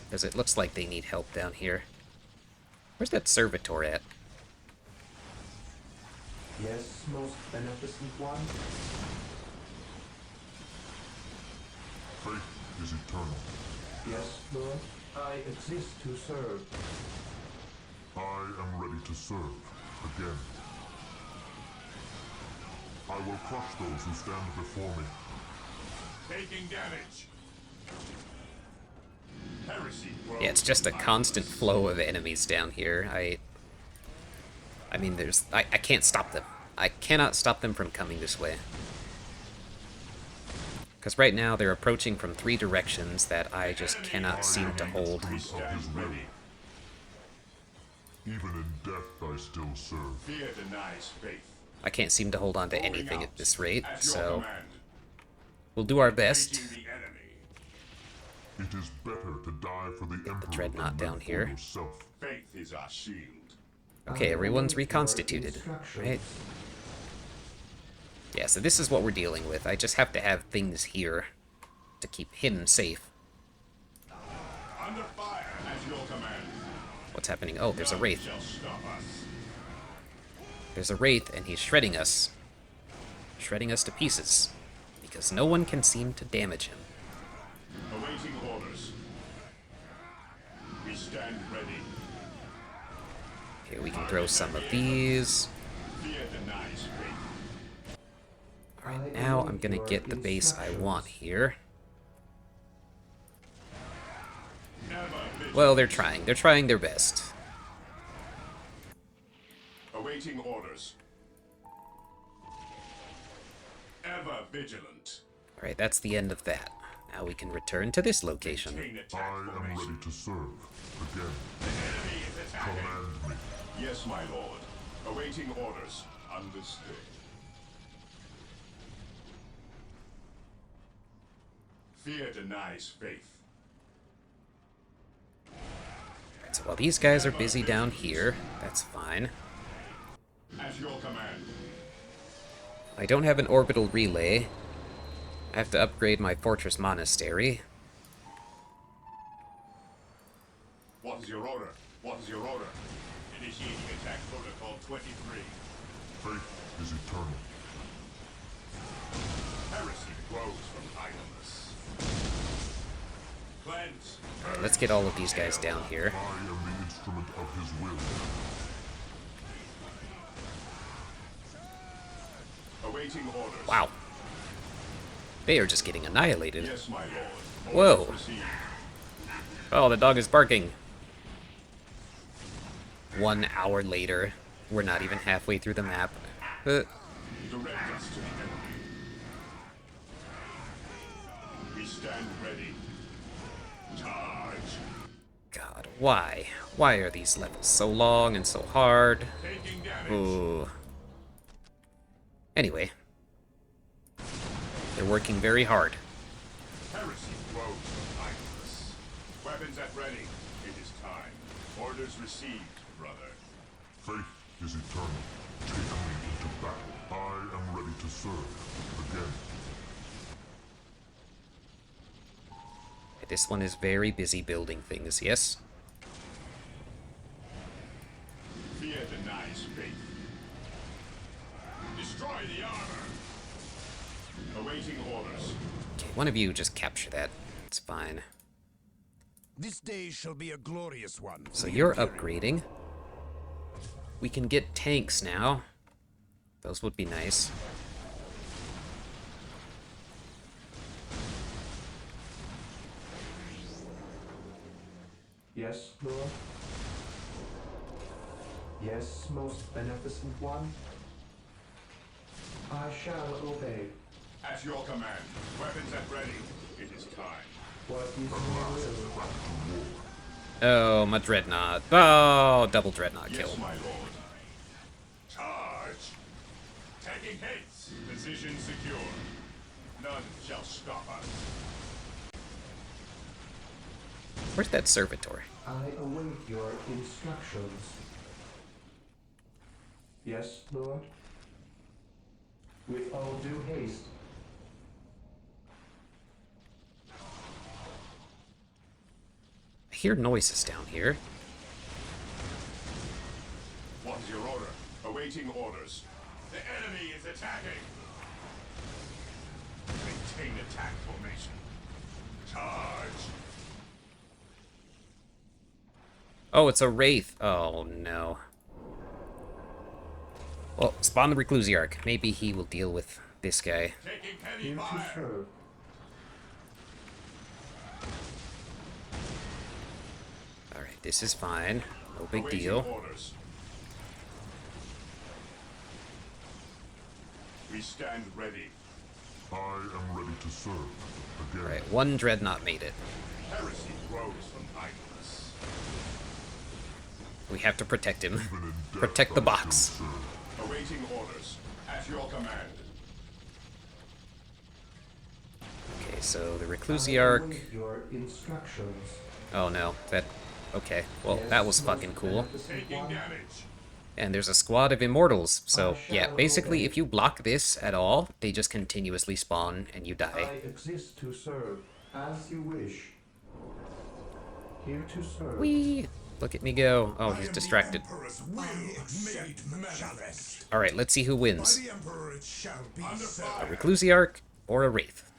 Speaker 1: Because it looks like they need help down here. Where's that servitor at?
Speaker 5: Yes, most beneficent one?
Speaker 6: Faith is eternal.
Speaker 5: Yes, Lord. I exist to serve.
Speaker 6: I am ready to serve again. I will crush those who stand before me.
Speaker 4: Taking damage. Heresy grows.
Speaker 1: Yeah, it's just a constant flow of enemies down here. I mean, I can't stop them. I cannot stop them from coming this way. Because right now they're approaching from 3 directions that I just cannot seem to hold.
Speaker 6: Of his will. Even in death, I still serve.
Speaker 4: Fear denies faith.
Speaker 1: I can't seem to hold on to anything at this rate,
Speaker 4: At your
Speaker 1: so
Speaker 4: command.
Speaker 1: we'll do our best.
Speaker 4: Facing the enemy.
Speaker 6: It is better to die for the Emperor
Speaker 1: Dreadnought
Speaker 6: than
Speaker 1: down
Speaker 6: live for
Speaker 1: here.
Speaker 6: yourself.
Speaker 4: Faith is our shield.
Speaker 1: Okay, everyone's reconstituted, right? Yeah, so this is what we're dealing with. I just have to have things here to keep him safe.
Speaker 4: Under fire at your command.
Speaker 1: What's happening? Oh, there's a Wraith.
Speaker 4: Shall stop us.
Speaker 1: There's a Wraith, and he's shredding us. Shredding us to pieces. Because no one can seem to damage him.
Speaker 4: Awaiting orders. We stand ready.
Speaker 1: Okay, we can throw some of these.
Speaker 4: Fear denies faith.
Speaker 1: Alright, now I'm gonna get the base I want here.
Speaker 4: Never vigilant.
Speaker 1: Well, they're trying. They're trying their best.
Speaker 4: Awaiting orders. Ever vigilant.
Speaker 1: Alright, that's the end of that. Now we can return to this location.
Speaker 4: Maintain
Speaker 6: I
Speaker 4: attack
Speaker 6: am
Speaker 4: formation.
Speaker 6: ready to serve again.
Speaker 4: The enemy is attacking.
Speaker 6: Command me.
Speaker 4: Yes, my lord. Awaiting orders. Understood. Fear denies faith.
Speaker 1: Alright, so while these guys are busy down here, that's fine.
Speaker 4: At your command.
Speaker 1: I don't have an orbital relay. I have to upgrade my fortress monastery.
Speaker 4: What is your order? What is your order? Initiating attack protocol 23.
Speaker 6: Faith is eternal.
Speaker 4: Heresy grows from idleness. Cleanse.
Speaker 1: Let's get all of these guys down here.
Speaker 6: I am the instrument of his will.
Speaker 4: Awaiting orders.
Speaker 1: Wow. They are just getting annihilated.
Speaker 4: Yes, my lord.
Speaker 1: Whoa.
Speaker 4: Orders received.
Speaker 1: Oh, the dog is barking. 1 hour later. We're not even halfway through the map.
Speaker 4: Direct us to the enemy. We stand ready. Charge.
Speaker 1: God, why? Why are these levels so long and so hard?
Speaker 4: Taking damage.
Speaker 1: Ooh. Anyway. They're working very hard.
Speaker 4: Heresy grows from idleness. Weapons at ready. It is time. Orders received, brother.
Speaker 6: Faith is eternal. Take me into battle. I am ready to serve again.
Speaker 1: This one is very busy building things, yes?
Speaker 4: Fear denies faith. Destroy the armor. Awaiting orders.
Speaker 1: Okay, one of you just capture that. It's fine.
Speaker 2: This day shall be a glorious one.
Speaker 1: So you're upgrading. We can get tanks now. Those would be nice.
Speaker 5: Yes, Lord? Yes, most beneficent one? I shall obey.
Speaker 4: At your command. Weapons at ready. It is time.
Speaker 5: What is your will?
Speaker 1: Oh, my dreadnought. Oh, double dreadnought kill.
Speaker 4: Yes, my lord. Charge. Taking hits. Position secure. None shall stop us.
Speaker 1: Where's that servitor?
Speaker 5: I await your instructions. Yes, Lord? With all due haste.
Speaker 1: I hear noises down here.
Speaker 4: What is your order? Awaiting orders. The enemy is attacking. Maintain attack formation. Charge.
Speaker 1: Oh, it's a wraith. Oh, no. Well, spawn the Reclusiarch. Maybe he will deal with this guy.
Speaker 4: Taking heavy
Speaker 5: Here to
Speaker 4: fire.
Speaker 5: serve.
Speaker 1: Alright, this is fine. No big
Speaker 4: Awaiting
Speaker 1: deal.
Speaker 4: orders. We stand ready.
Speaker 6: I am ready to serve again.
Speaker 1: Alright, one dreadnought made it.
Speaker 4: Heresy grows from idleness.
Speaker 1: We have to protect him.
Speaker 6: Even in death,
Speaker 1: Protect the
Speaker 6: I
Speaker 1: box.
Speaker 6: shall serve.
Speaker 4: Awaiting orders. At your command.
Speaker 1: Okay, so the
Speaker 5: I
Speaker 1: Reclusiarch...
Speaker 5: await your instructions.
Speaker 1: Oh no, that... Okay, well, that was fucking cool.
Speaker 4: Taking damage.
Speaker 1: And there's a squad of immortals, so yeah, basically if you block this at all, they just continuously spawn and you
Speaker 5: I
Speaker 1: die.
Speaker 5: exist to serve, as you wish. Here to serve.
Speaker 1: Whee! Look at me go. Oh, he's distracted.
Speaker 2: Emperor's will made manifest.
Speaker 1: Alright, let's see who
Speaker 2: By
Speaker 1: wins.
Speaker 2: the Emperor it shall be
Speaker 4: Under
Speaker 2: so.
Speaker 1: A
Speaker 4: fire.
Speaker 1: Reclusiarch or a Wraith.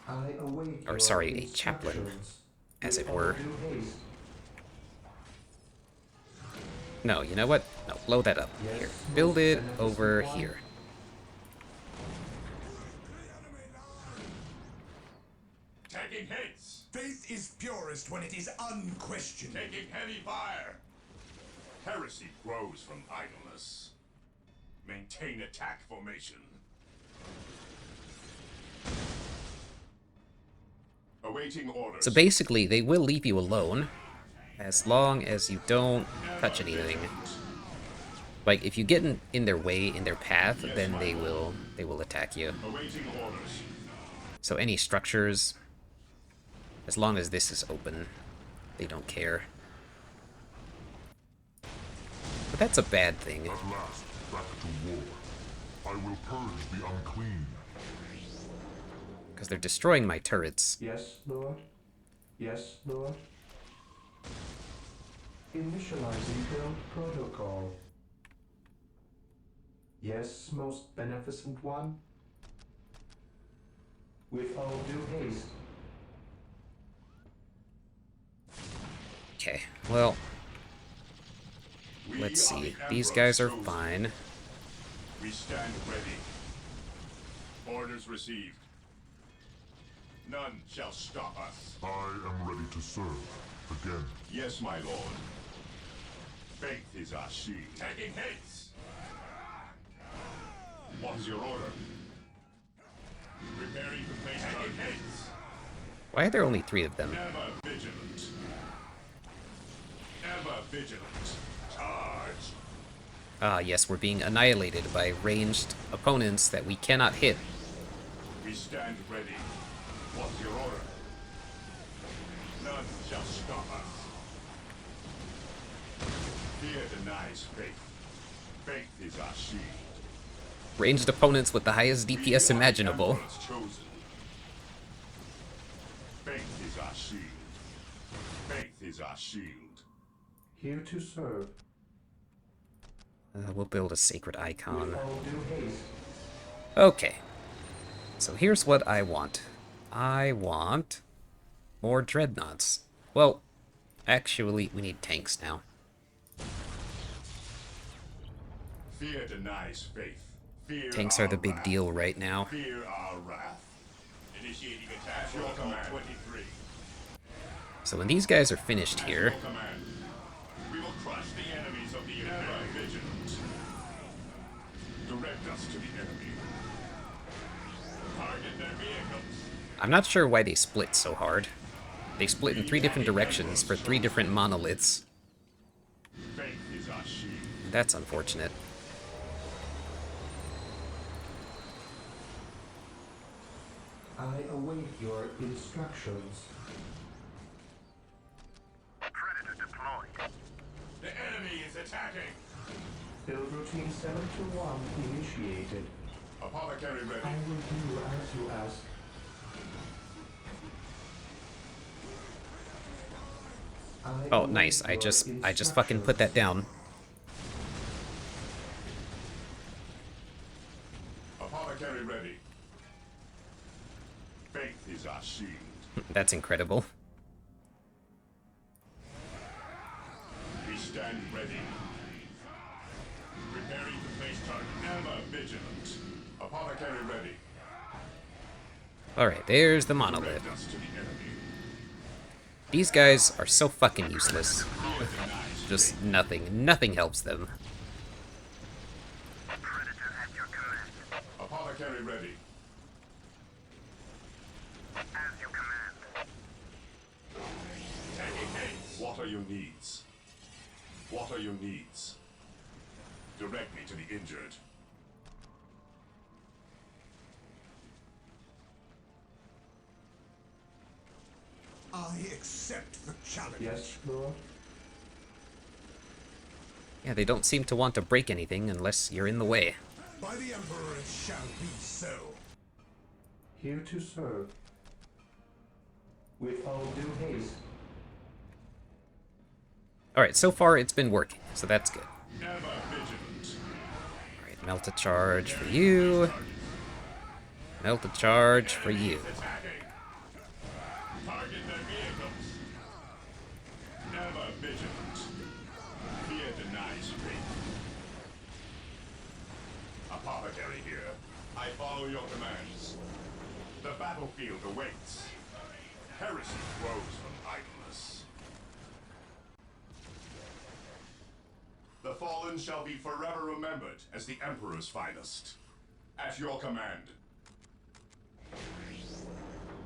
Speaker 5: I await
Speaker 1: Or,
Speaker 5: your
Speaker 1: sorry, a chaplain,
Speaker 5: instructions.
Speaker 1: as
Speaker 5: With
Speaker 1: it were.
Speaker 5: all due haste.
Speaker 1: No, you know what? No, blow that up.
Speaker 5: Yes,
Speaker 1: Here,
Speaker 5: most
Speaker 1: build it
Speaker 5: beneficent
Speaker 1: over
Speaker 5: one.
Speaker 1: here.
Speaker 4: Taking hits.
Speaker 2: Faith is purest when it is unquestioned.
Speaker 4: Taking heavy fire. Heresy grows from idleness. Maintain attack formation. Awaiting orders.
Speaker 1: So basically, they will leave you alone, as long as you don't touch anything. Like, if you get in their way, in their path, then they will attack you.
Speaker 4: Awaiting orders.
Speaker 1: So any structures, as long as this is open, they don't care. But that's a bad thing.
Speaker 6: At last, back to war. I will purge the unclean.
Speaker 1: Because they're destroying my turrets.
Speaker 5: Yes, Lord. Yes, Lord. Initializing build protocol. Yes, most beneficent one. With all due haste.
Speaker 1: Okay, well,
Speaker 4: We
Speaker 1: let's
Speaker 4: are
Speaker 1: see.
Speaker 4: the
Speaker 1: These
Speaker 4: Emperor's
Speaker 1: guys are
Speaker 4: chosen.
Speaker 1: fine.
Speaker 4: We stand ready. Orders received. None shall stop us.
Speaker 6: I am ready to serve. Again.
Speaker 4: Yes, my lord. Faith is our shield. Taking hits! What is your order? Preparing to place taking hits!
Speaker 1: Why are there only 3 of them?
Speaker 4: Ever vigilant. Ever vigilant. Charge!
Speaker 1: Ah, yes, we're being annihilated by ranged opponents that we cannot hit.
Speaker 4: We stand ready. What's your order? None shall stop us. Fear denies faith. Faith is our shield.
Speaker 1: Ranged opponents with the highest DPS imaginable.
Speaker 4: Emperor's chosen. Faith is our shield. Faith is our shield.
Speaker 5: Here to serve.
Speaker 1: We'll build a sacred icon.
Speaker 5: With all due haste.
Speaker 1: Okay. So here's what I want. I want more dreadnoughts. Well, actually, we need tanks now.
Speaker 4: Fear denies faith. Fear
Speaker 1: Tanks are the
Speaker 4: our
Speaker 1: big
Speaker 4: wrath.
Speaker 1: deal right now.
Speaker 4: Fear our wrath. Initiating attack. Your command. 23.
Speaker 1: So when these guys are finished here,
Speaker 4: Your command. We will crush the enemies of the ever vigilant. Direct us to the enemy. Target their vehicles.
Speaker 1: I'm not sure why they split so hard. They split in 3 different directions for 3 different monoliths.
Speaker 4: Faith is our shield.
Speaker 1: That's unfortunate.
Speaker 5: I await your instructions.
Speaker 4: Predator deployed. The enemy is attacking.
Speaker 5: Build routine 721 initiated.
Speaker 4: Apothecary ready.
Speaker 5: I will do as you ask.
Speaker 1: Oh, nice. I just fucking put that down.
Speaker 4: Apothecary ready. Faith is our shield.
Speaker 1: That's incredible.
Speaker 4: We stand ready. Preparing to face target. Ever vigilant. Apothecary ready.
Speaker 1: Alright, there's the monolith.
Speaker 4: Direct us to the enemy.
Speaker 1: These guys are so fucking useless.
Speaker 4: Fear denies
Speaker 1: Just nothing. Nothing helps them.
Speaker 4: Predator at your command. Apothecary ready. As you command. Taking hits. What are your needs? What are your needs? Direct me to the injured.
Speaker 2: I accept the challenge.
Speaker 5: Yes, Lord.
Speaker 1: Yeah, they don't seem to want to break anything unless you're in the way.
Speaker 2: By the Emperor it shall be so.
Speaker 5: Here to serve. With all due haste.
Speaker 1: Alright, so far it's been working, so that's good.
Speaker 4: Ever vigilant.
Speaker 1: Alright, melt a charge for you. Melt a charge for you.
Speaker 4: Attacking. Target their vehicles. Ever vigilant. Fear denies faith. Apothecary here. I follow your commands. The battlefield awaits. Heresy grows from idleness. The fallen shall be forever remembered as the Emperor's finest. At your command.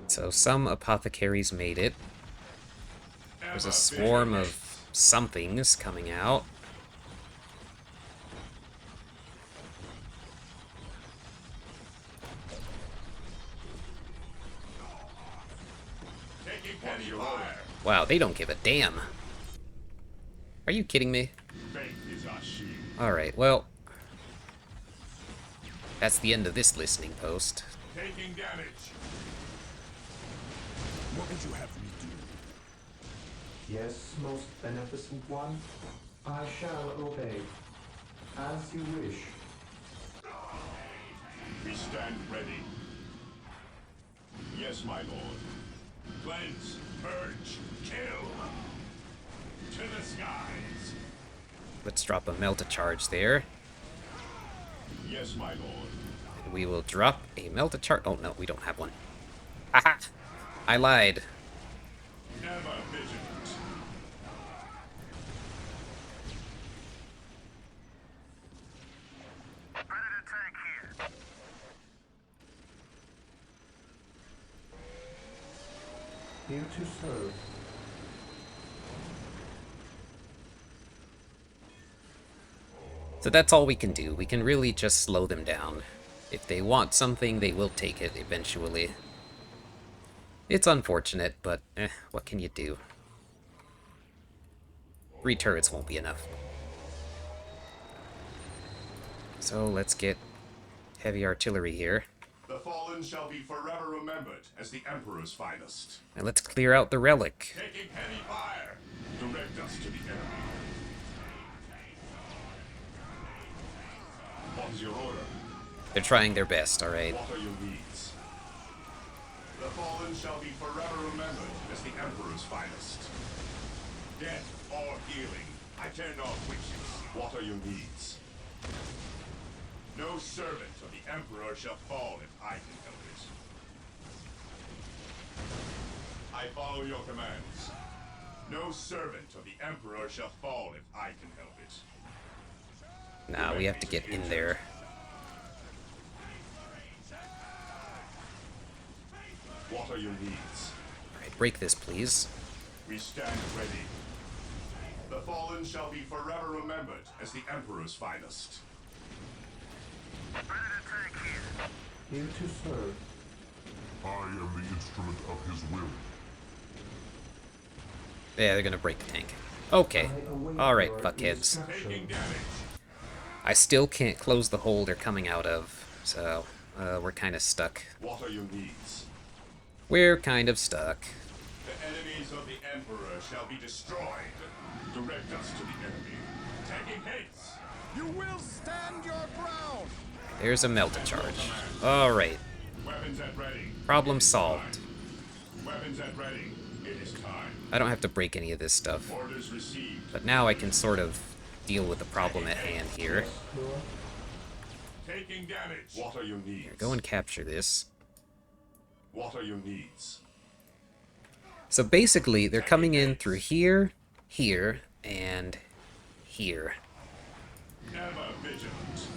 Speaker 1: So some apothecaries made it. There's a swarm of somethings coming out.
Speaker 4: Taking heavy fire.
Speaker 1: Wow, they don't give a damn. Are you kidding me?
Speaker 4: Faith is our shield.
Speaker 1: Alright, well... That's the end of this listening post.
Speaker 4: Taking damage.
Speaker 2: What would you have me do?
Speaker 5: Yes, most beneficent one. I shall obey. As you wish.
Speaker 4: We stand ready. Yes, my lord. Cleanse, purge, kill. To the skies.
Speaker 1: Let's drop a melt-a-charge there.
Speaker 4: Yes, my lord.
Speaker 1: And we will drop a melt-a-charge. Oh, no, we don't have one. Haha! I lied.
Speaker 4: Ever vigilant.
Speaker 7: Predator tank here.
Speaker 5: Here to serve.
Speaker 1: So that's all we can do. We can really just slow them down. If they want something, they will take it eventually. It's unfortunate, but what can you do? 3 turrets won't be enough. So let's get heavy artillery here.
Speaker 4: The fallen shall be forever remembered as the Emperor's finest.
Speaker 1: And let's clear out the relic.
Speaker 4: Taking heavy fire. Direct us to the enemy. What is your order?
Speaker 1: They're trying their best, alright.
Speaker 4: What are your needs? The fallen shall be forever remembered as the Emperor's finest. Death or healing, I care not which is. What are your needs? No servant of the Emperor shall fall if I can help it. I follow your commands. No servant of the Emperor shall fall if I can help it.
Speaker 1: Nah, we have to get in there.
Speaker 4: What are your needs?
Speaker 1: Alright, break this, please.
Speaker 4: We stand ready. The fallen shall be forever remembered as the Emperor's finest.
Speaker 7: Predator tank here.
Speaker 5: Here to serve.
Speaker 6: I am the instrument of his will.
Speaker 1: Yeah, they're gonna break the tank. Okay.
Speaker 5: I await
Speaker 1: Alright,
Speaker 5: your
Speaker 1: fuckheads.
Speaker 5: instructions.
Speaker 4: Taking damage.
Speaker 1: I still can't close the hole they're coming out of, so we're kind of stuck.
Speaker 4: What are your needs?
Speaker 1: We're kind of stuck.
Speaker 4: The enemies of the Emperor shall be destroyed. Direct us to the enemy. Taking hits.
Speaker 2: You will stand your ground!
Speaker 1: There's a melt-a-charge. Alright,
Speaker 4: Weapons at ready.
Speaker 1: problem solved.
Speaker 4: Weapons at ready. It is time.
Speaker 1: I don't have to break any of this stuff.
Speaker 4: Orders received.
Speaker 1: But now I can sort of deal with the problem at hand here.
Speaker 5: Lord.
Speaker 4: Taking damage. What are your needs?
Speaker 1: Here, go and capture this.
Speaker 4: What are your needs?
Speaker 1: So basically, they're coming in through here, here, and here.
Speaker 4: Ever vigilant.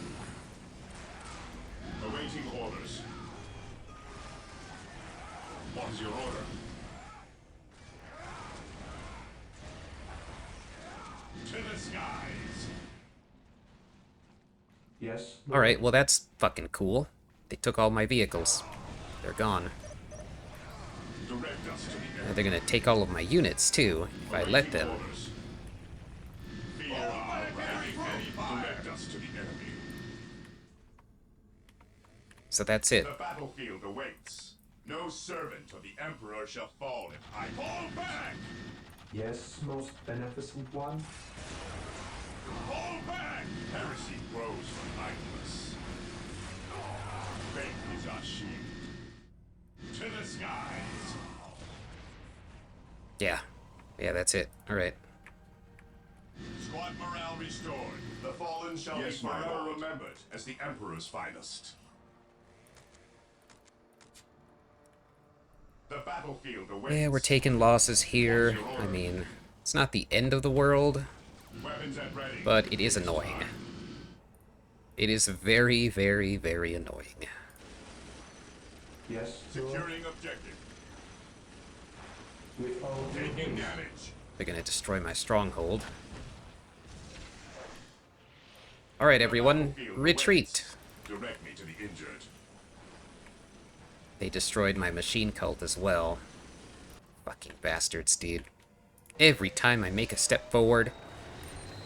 Speaker 4: Awaiting orders. What is your order? To the skies.
Speaker 5: Yes. Lord.
Speaker 1: Alright, well that's fucking cool. They took all my vehicles. They're gone.
Speaker 4: Direct us to the
Speaker 1: Now
Speaker 4: enemy.
Speaker 1: they're gonna take all of my units too, if I let them.
Speaker 4: Orders. Fear our heavy fire. Direct us to the enemy.
Speaker 1: So that's it.
Speaker 4: The battlefield awaits. No servant of the Emperor shall fall if I fall back.
Speaker 5: Yes, most beneficent one.
Speaker 4: Fall back. Heresy grows from idleness. Faith is our shield. To the skies.
Speaker 1: Yeah. Yeah, that's it. Alright.
Speaker 4: Squad morale restored. The fallen shall be forever remembered as the Emperor's finest. The battlefield awaits.
Speaker 1: Yeah, we're taking losses here. I mean, it's not the end of the world,
Speaker 4: Weapons at ready.
Speaker 1: but it is annoying. It is very, very, very annoying.
Speaker 5: Yes, Lord.
Speaker 4: Securing objective.
Speaker 5: With all due
Speaker 4: Taking
Speaker 5: haste.
Speaker 4: damage.
Speaker 1: They're gonna destroy my stronghold. Alright, everyone, retreat!
Speaker 4: Direct me to the injured.
Speaker 1: They destroyed my machine cult as well. Fucking bastards, dude. Every time I make a step forward,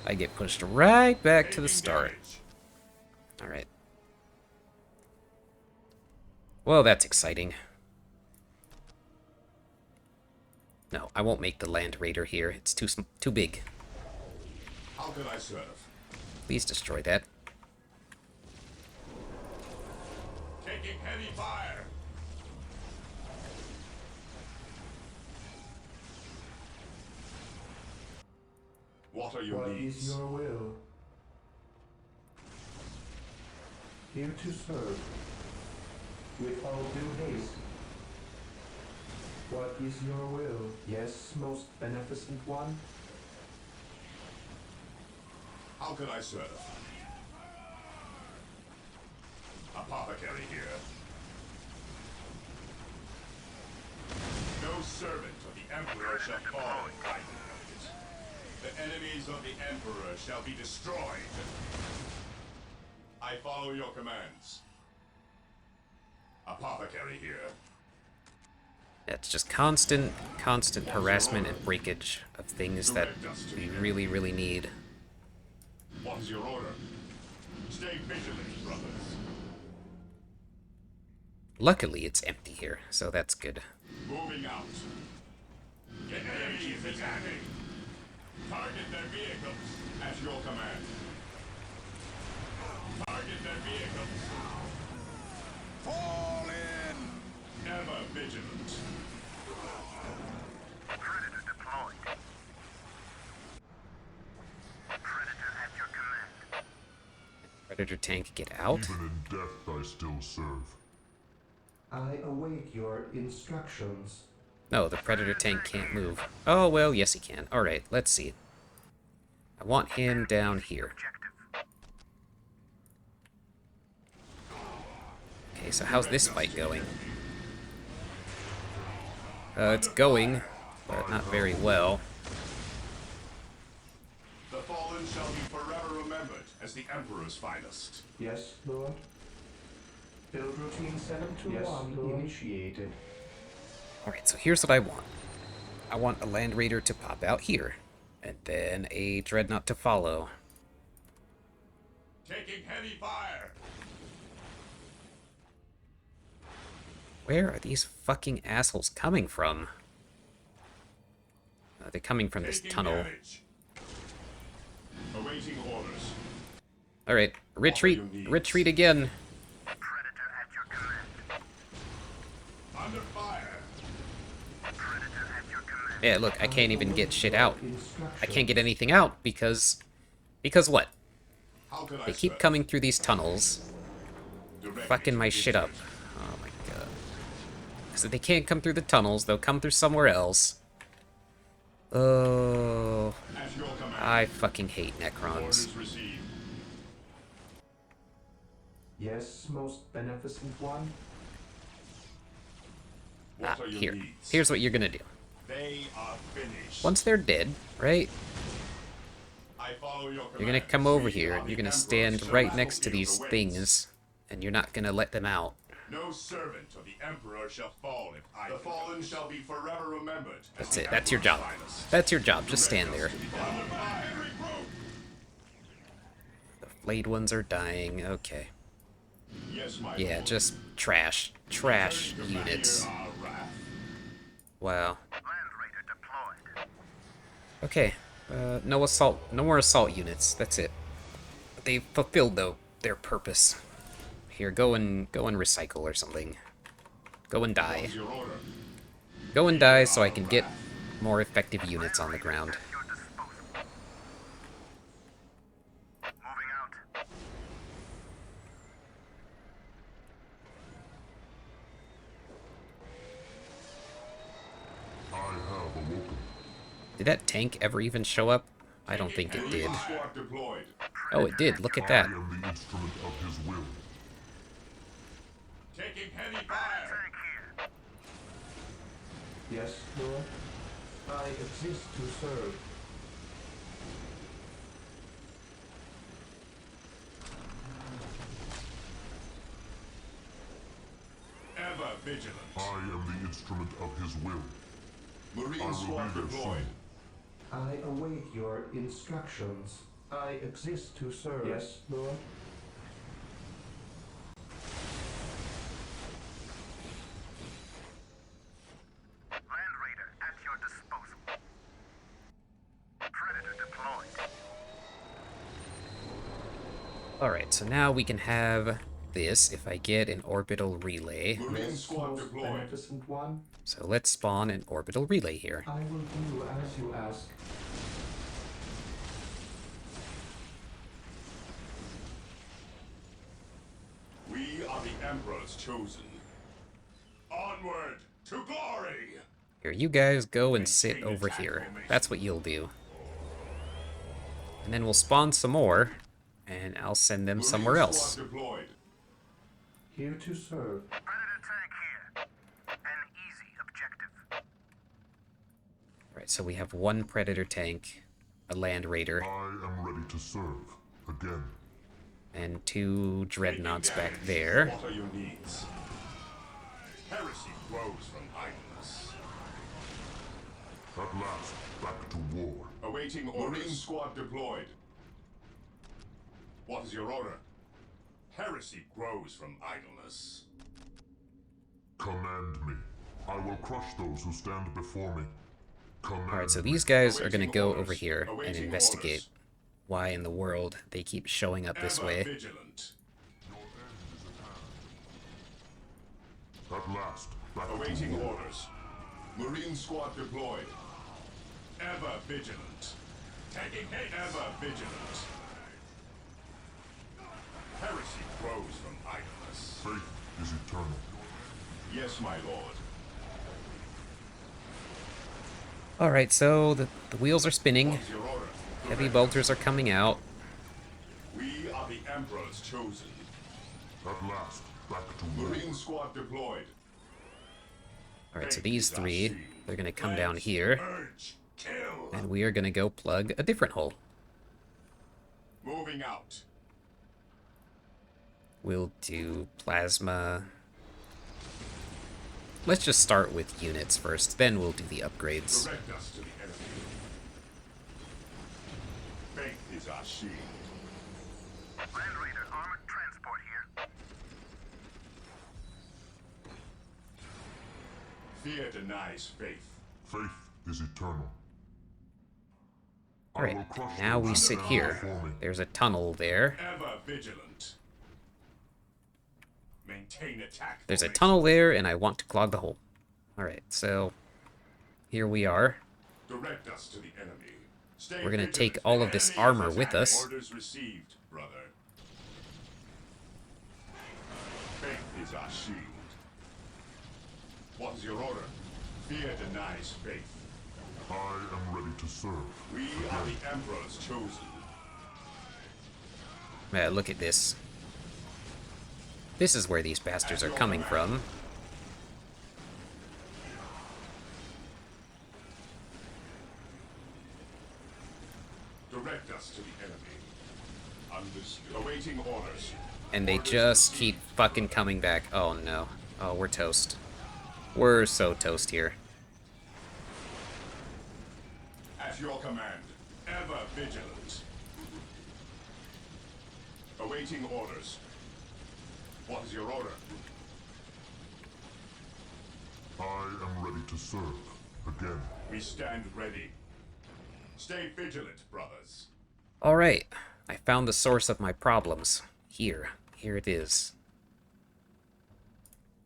Speaker 1: I get pushed right back to the
Speaker 4: Taking
Speaker 1: start.
Speaker 4: damage.
Speaker 1: Alright. Well, that's exciting. No, I won't make the Land Raider here. It's too big.
Speaker 4: How can I serve?
Speaker 1: Please destroy that.
Speaker 4: heavy fire. What are your
Speaker 5: What
Speaker 4: needs?
Speaker 5: is your will? Here to serve. With all due haste. What is your will? Yes, most beneficent one.
Speaker 4: How can I serve? Apothecary here. No servant of the Emperor shall fall in fight. The enemies of the Emperor shall be destroyed. I follow your commands. Apothecary here.
Speaker 1: It's just constant harassment and breakage of things that we really, really need.
Speaker 4: What is your order? Stay vigilant, brothers.
Speaker 1: Luckily, it's empty here, so that's good.
Speaker 4: Moving out. Get enemies attacking. Target their vehicles at your command. Target their vehicles.
Speaker 2: Fall in!
Speaker 4: Ever vigilant.
Speaker 7: Predator deployed. Predator at your command.
Speaker 1: Predator tank, get out.
Speaker 6: Even in death I still serve.
Speaker 5: I await your instructions.
Speaker 1: No, the Predator tank can't move. Oh, well, yes he can. Alright, let's see. I want him down here. Okay, so how's this fight going? It's going, but not very well.
Speaker 4: The fallen shall be forever remembered as the Emperor's finest.
Speaker 5: Yes, Lord. Build routine 721 initiated.
Speaker 1: Alright, so here's what I want. I want a Land Raider to pop out here, and then a Dreadnought to follow.
Speaker 4: Taking heavy fire.
Speaker 1: Where are these fucking assholes coming from? They're coming from this
Speaker 4: Taking
Speaker 1: tunnel.
Speaker 4: damage. Awaiting orders.
Speaker 1: Alright, retreat.
Speaker 4: All you need.
Speaker 1: Retreat again.
Speaker 7: Predator at your command.
Speaker 4: Under fire.
Speaker 7: Predator at your command.
Speaker 1: Yeah, look, I can't even get shit out. I can't get anything out because what?
Speaker 4: How can I
Speaker 1: They keep
Speaker 4: serve?
Speaker 1: coming through these tunnels,
Speaker 4: Direct
Speaker 1: fucking my
Speaker 4: me.
Speaker 1: shit up. Oh my god. So they can't come through the tunnels, they'll come through somewhere else. Oh,
Speaker 4: At your command.
Speaker 1: I fucking hate Necrons.
Speaker 4: Orders received.
Speaker 5: Yes, most beneficent one.
Speaker 4: What are your
Speaker 1: Here.
Speaker 4: needs?
Speaker 1: Here's what you're gonna do.
Speaker 4: They are finished.
Speaker 1: Once they're dead, right?
Speaker 4: I follow your
Speaker 1: You're gonna
Speaker 4: commands.
Speaker 1: come over
Speaker 4: We
Speaker 1: here
Speaker 4: are
Speaker 1: and
Speaker 4: the
Speaker 1: you're gonna
Speaker 4: Emperor's
Speaker 1: stand right
Speaker 4: servants.
Speaker 1: next to these
Speaker 4: Awaits.
Speaker 1: things, and you're not gonna let them out.
Speaker 4: No servant of the Emperor shall fall if I. The fallen shall be forever remembered. as
Speaker 1: That's
Speaker 4: the
Speaker 1: it. That's your
Speaker 4: Emperor's
Speaker 1: job.
Speaker 4: finest.
Speaker 1: That's your job. Just stand there.
Speaker 4: Under fire. Recruit.
Speaker 1: The flayed ones are dying. Okay.
Speaker 4: Yes, my
Speaker 1: Yeah,
Speaker 4: lord.
Speaker 1: just trash. Trash
Speaker 4: Return to
Speaker 1: units.
Speaker 4: hear our wrath.
Speaker 1: Wow.
Speaker 7: Land Raider deployed.
Speaker 1: Okay. No assault. No more assault units. That's it. They fulfilled their purpose. Here, go and recycle or something. Go and die.
Speaker 4: What's your order?
Speaker 1: Go and die so I can get more effective units on the ground.
Speaker 7: At your disposal. Moving out.
Speaker 6: I have awoken.
Speaker 1: Did that tank ever even show up? I don't think it did.
Speaker 4: Squad deployed.
Speaker 1: Oh, it did. Look at
Speaker 6: I
Speaker 1: that.
Speaker 6: am the instrument of his will.
Speaker 4: Taking heavy fire.
Speaker 7: Tank here.
Speaker 5: Yes, Lord. I exist to serve.
Speaker 4: Ever vigilant.
Speaker 6: I am the instrument of his will. I
Speaker 4: Marine
Speaker 6: will
Speaker 4: squad
Speaker 6: be there
Speaker 4: deployed.
Speaker 6: soon.
Speaker 5: I await your instructions. I exist to serve. Yes, Lord.
Speaker 7: Land Raider at your disposal. Predator deployed.
Speaker 1: Alright, so now we can have this if I get an orbital relay.
Speaker 4: Marine
Speaker 5: Yes,
Speaker 4: squad
Speaker 5: most
Speaker 4: deployed.
Speaker 5: beneficent one.
Speaker 1: So let's spawn an orbital relay here.
Speaker 5: I will do as you ask.
Speaker 4: We are the Emperor's chosen. Onward to glory!
Speaker 1: Here, you guys go and sit over here. That's what you'll do. And then we'll spawn some more, and I'll send them somewhere
Speaker 4: Marine
Speaker 1: else.
Speaker 4: squad deployed.
Speaker 5: Here to serve.
Speaker 7: Predator tank here. An easy objective.
Speaker 1: Alright, so we have one Predator tank, a Land Raider,
Speaker 6: I am ready to serve. Again.
Speaker 1: and 2 Dreadnoughts
Speaker 4: Taking
Speaker 1: back
Speaker 4: damage.
Speaker 1: there.
Speaker 4: What are your needs? Heresy grows from idleness.
Speaker 6: At last, back to war.
Speaker 4: Awaiting orders. Marine squad deployed. What is your order? Heresy grows from idleness.
Speaker 6: Command me. I will crush those who stand before me. Command
Speaker 1: Alright, so
Speaker 6: me.
Speaker 1: these guys are gonna
Speaker 4: Awaiting
Speaker 1: go
Speaker 4: orders.
Speaker 1: over here and
Speaker 4: Awaiting
Speaker 1: investigate
Speaker 4: orders.
Speaker 1: why in the world they keep showing up this
Speaker 4: Ever
Speaker 1: way.
Speaker 4: vigilant.
Speaker 6: At last, back to
Speaker 4: Awaiting
Speaker 6: war.
Speaker 4: orders. Marine squad deployed. Ever vigilant. Taking hit. Ever vigilant. Heresy grows from idleness.
Speaker 6: Faith is eternal.
Speaker 4: Yes, my lord.
Speaker 1: Alright, so the wheels are spinning.
Speaker 4: What is your order?
Speaker 1: Heavy bolters are coming out.
Speaker 4: We are the Emperor's chosen.
Speaker 6: At last, back to war.
Speaker 4: Marine squad deployed.
Speaker 1: Alright, so these 3, they're gonna come down here,
Speaker 4: Urge. Kill.
Speaker 1: and we are gonna go plug a different hole.
Speaker 4: Moving out.
Speaker 1: We'll do plasma. Let's just start with units first, then we'll do the upgrades.
Speaker 4: Direct us to the enemy. Faith is our shield.
Speaker 7: Land Raider armored transport here.
Speaker 4: Fear denies faith.
Speaker 6: Faith is eternal. I
Speaker 1: Alright,
Speaker 6: will crush
Speaker 1: now
Speaker 6: those
Speaker 1: we
Speaker 6: who
Speaker 1: sit
Speaker 6: stand
Speaker 1: here.
Speaker 6: before me.
Speaker 1: There's a tunnel there.
Speaker 4: Ever vigilant. Maintain attack.
Speaker 1: There's a
Speaker 4: formation.
Speaker 1: tunnel there, and I want to clog the hole. Alright, so here we are.
Speaker 4: Direct us to the enemy. Stay
Speaker 1: We're gonna
Speaker 4: vigilant.
Speaker 1: take all of
Speaker 4: The
Speaker 1: this
Speaker 4: enemy
Speaker 1: armor
Speaker 4: is
Speaker 1: with
Speaker 4: attacking.
Speaker 1: us.
Speaker 4: Orders received, brother. Faith is our shield. What is your order? Fear denies faith.
Speaker 6: I am ready to serve.
Speaker 4: We are the Emperor's chosen.
Speaker 1: Yeah, look at this. This is where these bastards are coming from.
Speaker 4: Direct us to the enemy. Understood. Awaiting orders.
Speaker 1: And they just keep fucking coming back. Oh no. Oh, we're toast. We're so toast here.
Speaker 4: At your command. Ever vigilant. Awaiting orders. What is your order?
Speaker 6: I am ready to serve. Again.
Speaker 4: We stand ready. Stay vigilant, brothers.
Speaker 1: Alright, I found the source of my problems. Here. Here it is.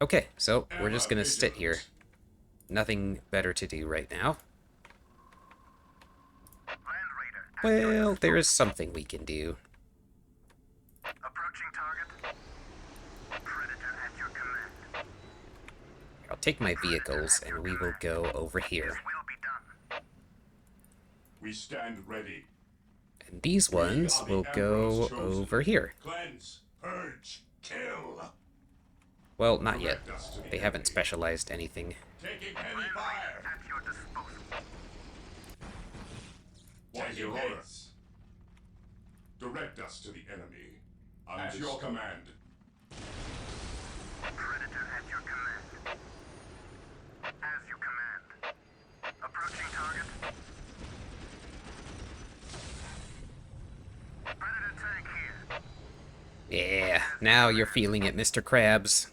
Speaker 1: Okay, so we're just gonna sit here. Nothing better to do right now.
Speaker 7: Land Raider.
Speaker 1: Well, there is something we can do.
Speaker 7: Approaching target. Predator at your command.
Speaker 1: I'll take my vehicles and we will go over here.
Speaker 7: Will be done.
Speaker 4: We stand ready.
Speaker 1: And these ones will go over here.
Speaker 4: Cleanse, purge, kill.
Speaker 1: Well, not yet. They haven't specialized anything.
Speaker 4: Taking heavy fire.
Speaker 7: At your disposal.
Speaker 4: What is your order? Direct us to the enemy. At your command.
Speaker 7: Predator at your command. As you command. Approaching target. Predator tank here.
Speaker 1: Yeah, now you're feeling it, Mr. Krabs.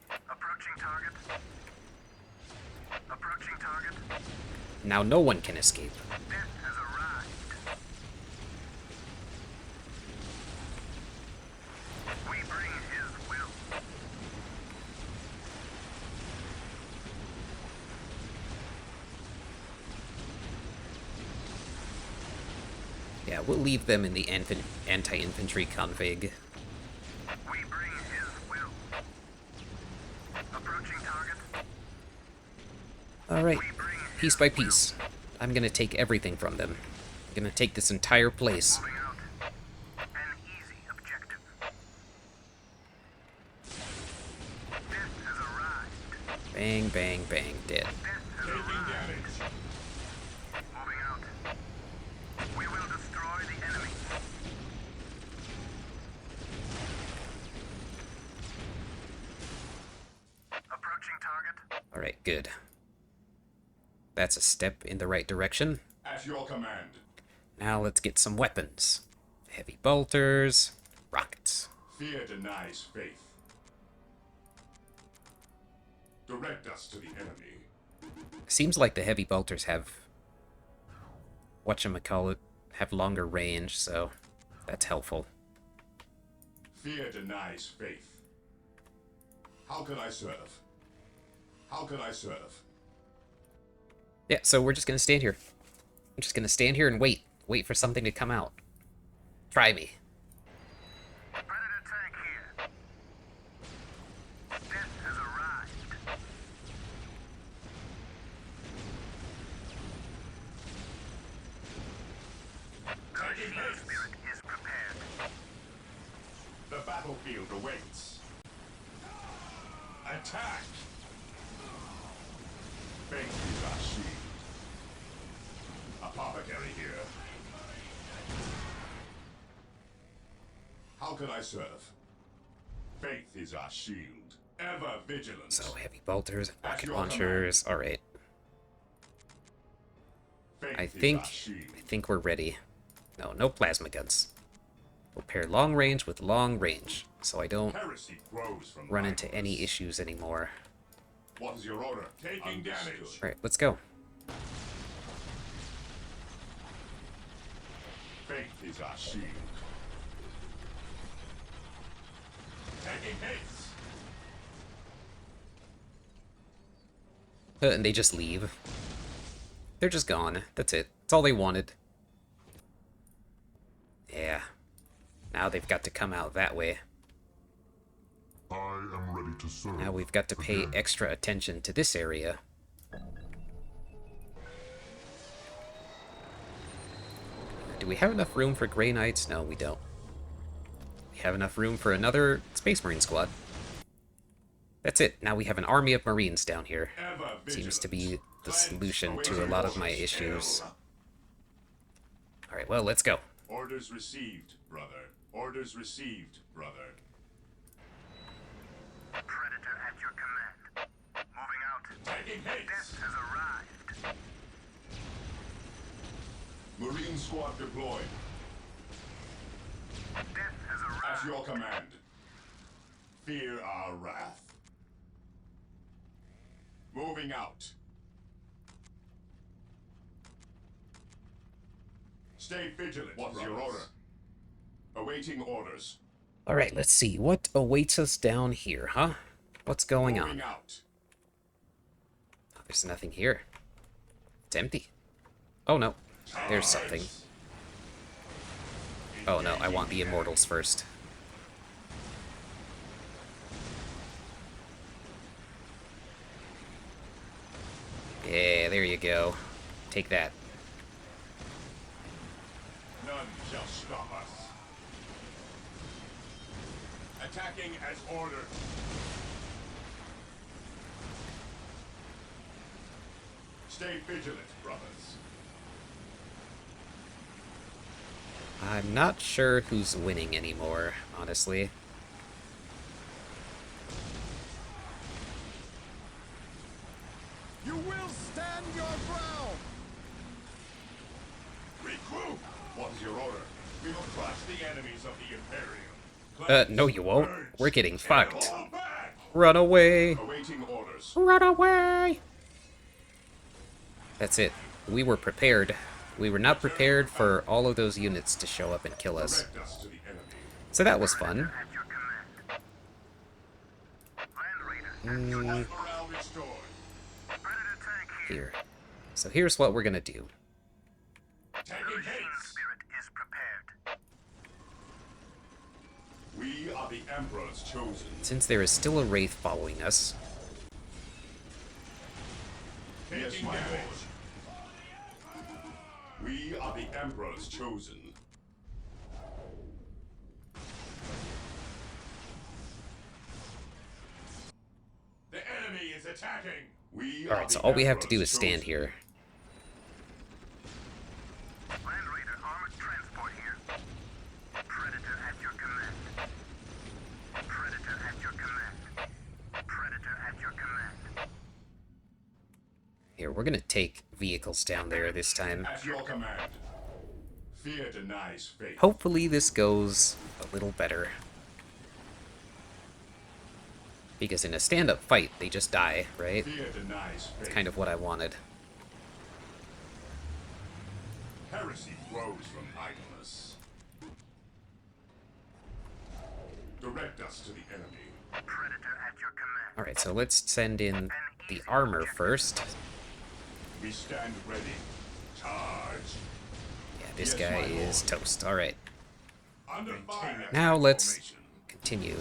Speaker 7: Approaching target. Approaching target.
Speaker 1: Now no one can escape.
Speaker 7: Death has arrived. We bring his
Speaker 1: We'll leave them in the anti-infantry config.
Speaker 7: We bring his will. Approaching target.
Speaker 1: Alright,
Speaker 7: We bring
Speaker 1: piece by piece. I'm gonna take everything from them. I'm gonna take this entire place.
Speaker 7: moving out. An easy objective. Death has arrived.
Speaker 1: Bang, bang, bang, dead.
Speaker 7: Death has
Speaker 4: Taking
Speaker 7: arrived.
Speaker 4: damage.
Speaker 7: Moving out. We will destroy the enemy. Approaching target.
Speaker 1: Alright, good. That's a step in the right direction.
Speaker 4: At your command.
Speaker 1: Now let's get some weapons. Heavy bolters, rockets.
Speaker 4: Fear denies faith. Direct us to the enemy.
Speaker 1: Seems like the heavy bolters have... whatchamacallit, have longer range, so that's helpful.
Speaker 4: Fear denies faith. How could I serve? How could I serve?
Speaker 1: Yeah, so we're just gonna stand here. I'm just gonna stand here and wait. Wait for something to come out. Try me.
Speaker 7: Predator tank here. Death has arrived. The shield spirit is prepared.
Speaker 4: The battlefield awaits. Attack! Faith is our shield. Apothecary here. How could I serve? Faith is our shield. Ever vigilant.
Speaker 1: So heavy bolters,
Speaker 4: At
Speaker 1: rocket
Speaker 4: your
Speaker 1: launchers. Alright.
Speaker 4: Faith
Speaker 1: I
Speaker 4: is
Speaker 1: think
Speaker 4: our shield.
Speaker 1: we're ready. No, no plasma guns. We'll pair long range with long range, so I don't
Speaker 4: Heresy grows from
Speaker 1: run into
Speaker 4: rivals.
Speaker 1: any issues anymore.
Speaker 4: What is your order? Taking damage.
Speaker 1: Alright, let's go.
Speaker 4: Faith is our shield. Taking hits.
Speaker 1: And they just leave. They're just gone. That's it. That's all they wanted. Yeah. Now they've got to come out that way.
Speaker 6: I am ready to serve.
Speaker 1: Now we've got to pay
Speaker 6: again.
Speaker 1: extra attention to this area. Do we have enough room for Grey Knights? No, we don't. We have enough room for another Space Marine squad. That's it. Now we have an army of Marines down here.
Speaker 4: Ever
Speaker 1: Seems to be
Speaker 4: vigilant.
Speaker 1: the
Speaker 4: Cleanse
Speaker 1: solution to a
Speaker 4: awaiting
Speaker 1: lot of my
Speaker 4: orders.
Speaker 1: issues.
Speaker 4: Kill.
Speaker 1: Alright, well, let's go.
Speaker 4: Orders received, brother. Orders received, brother.
Speaker 7: Predator at your command. Moving out.
Speaker 4: Taking hits.
Speaker 7: Death has arrived.
Speaker 4: Marine squad deployed.
Speaker 7: Death has
Speaker 4: At
Speaker 7: arrived.
Speaker 4: your command. Fear our wrath. Moving out. Stay vigilant. What's your order? Awaiting orders.
Speaker 1: Alright, let's see. What awaits us down here, huh? What's going
Speaker 4: Moving
Speaker 1: on?
Speaker 4: out.
Speaker 1: Oh, there's nothing here. It's empty. Oh, no. There's something. Oh, no. I want the Immortals first. Yeah, there you go. Take that.
Speaker 4: None shall stop us. Attacking as ordered. Stay vigilant, brothers.
Speaker 1: I'm not sure who's winning anymore, honestly.
Speaker 2: You will stand your ground!
Speaker 4: Regroup! What is your order? We will crush the enemies of the Imperium.
Speaker 1: No you won't. We're getting fucked.
Speaker 4: Fall back!
Speaker 1: Run away!
Speaker 4: Awaiting orders.
Speaker 1: Run away! That's it. We were prepared. We were not prepared for all of those units to show up and kill us.
Speaker 4: Direct us to the enemy.
Speaker 1: So that was fun.
Speaker 7: At your command. Land Raider.
Speaker 4: Morale restored.
Speaker 7: Predator tank here.
Speaker 1: Here. So here's what we're gonna do.
Speaker 4: Taking
Speaker 7: Shield
Speaker 4: hits.
Speaker 7: spirit is prepared.
Speaker 4: We are the Emperor's chosen.
Speaker 1: Since there is still a wraith following us,
Speaker 4: Taking damage. We are the Emperor's chosen. The enemy is attacking. We
Speaker 1: alright, so all we have to do is stand here.
Speaker 7: Land Raider armored transport here. Predator at your command. Predator at your command. Predator at your command.
Speaker 1: Here, we're gonna take vehicles down there this time.
Speaker 4: At your command. Fear denies faith.
Speaker 1: Hopefully this goes a little better. Because in a stand-up fight, they just die, right?
Speaker 4: Fear denies faith.
Speaker 1: It's kind of what I wanted.
Speaker 4: Heresy grows from idleness. Direct us to the enemy.
Speaker 7: Predator at your command.
Speaker 1: Alright, so let's send in the armor first.
Speaker 4: We stand ready. Charge.
Speaker 1: Yeah, this
Speaker 4: Yes,
Speaker 1: guy
Speaker 4: my
Speaker 1: is
Speaker 4: lord.
Speaker 1: toast. Alright,
Speaker 4: Under fire.
Speaker 1: now let's
Speaker 4: Formation.
Speaker 1: continue.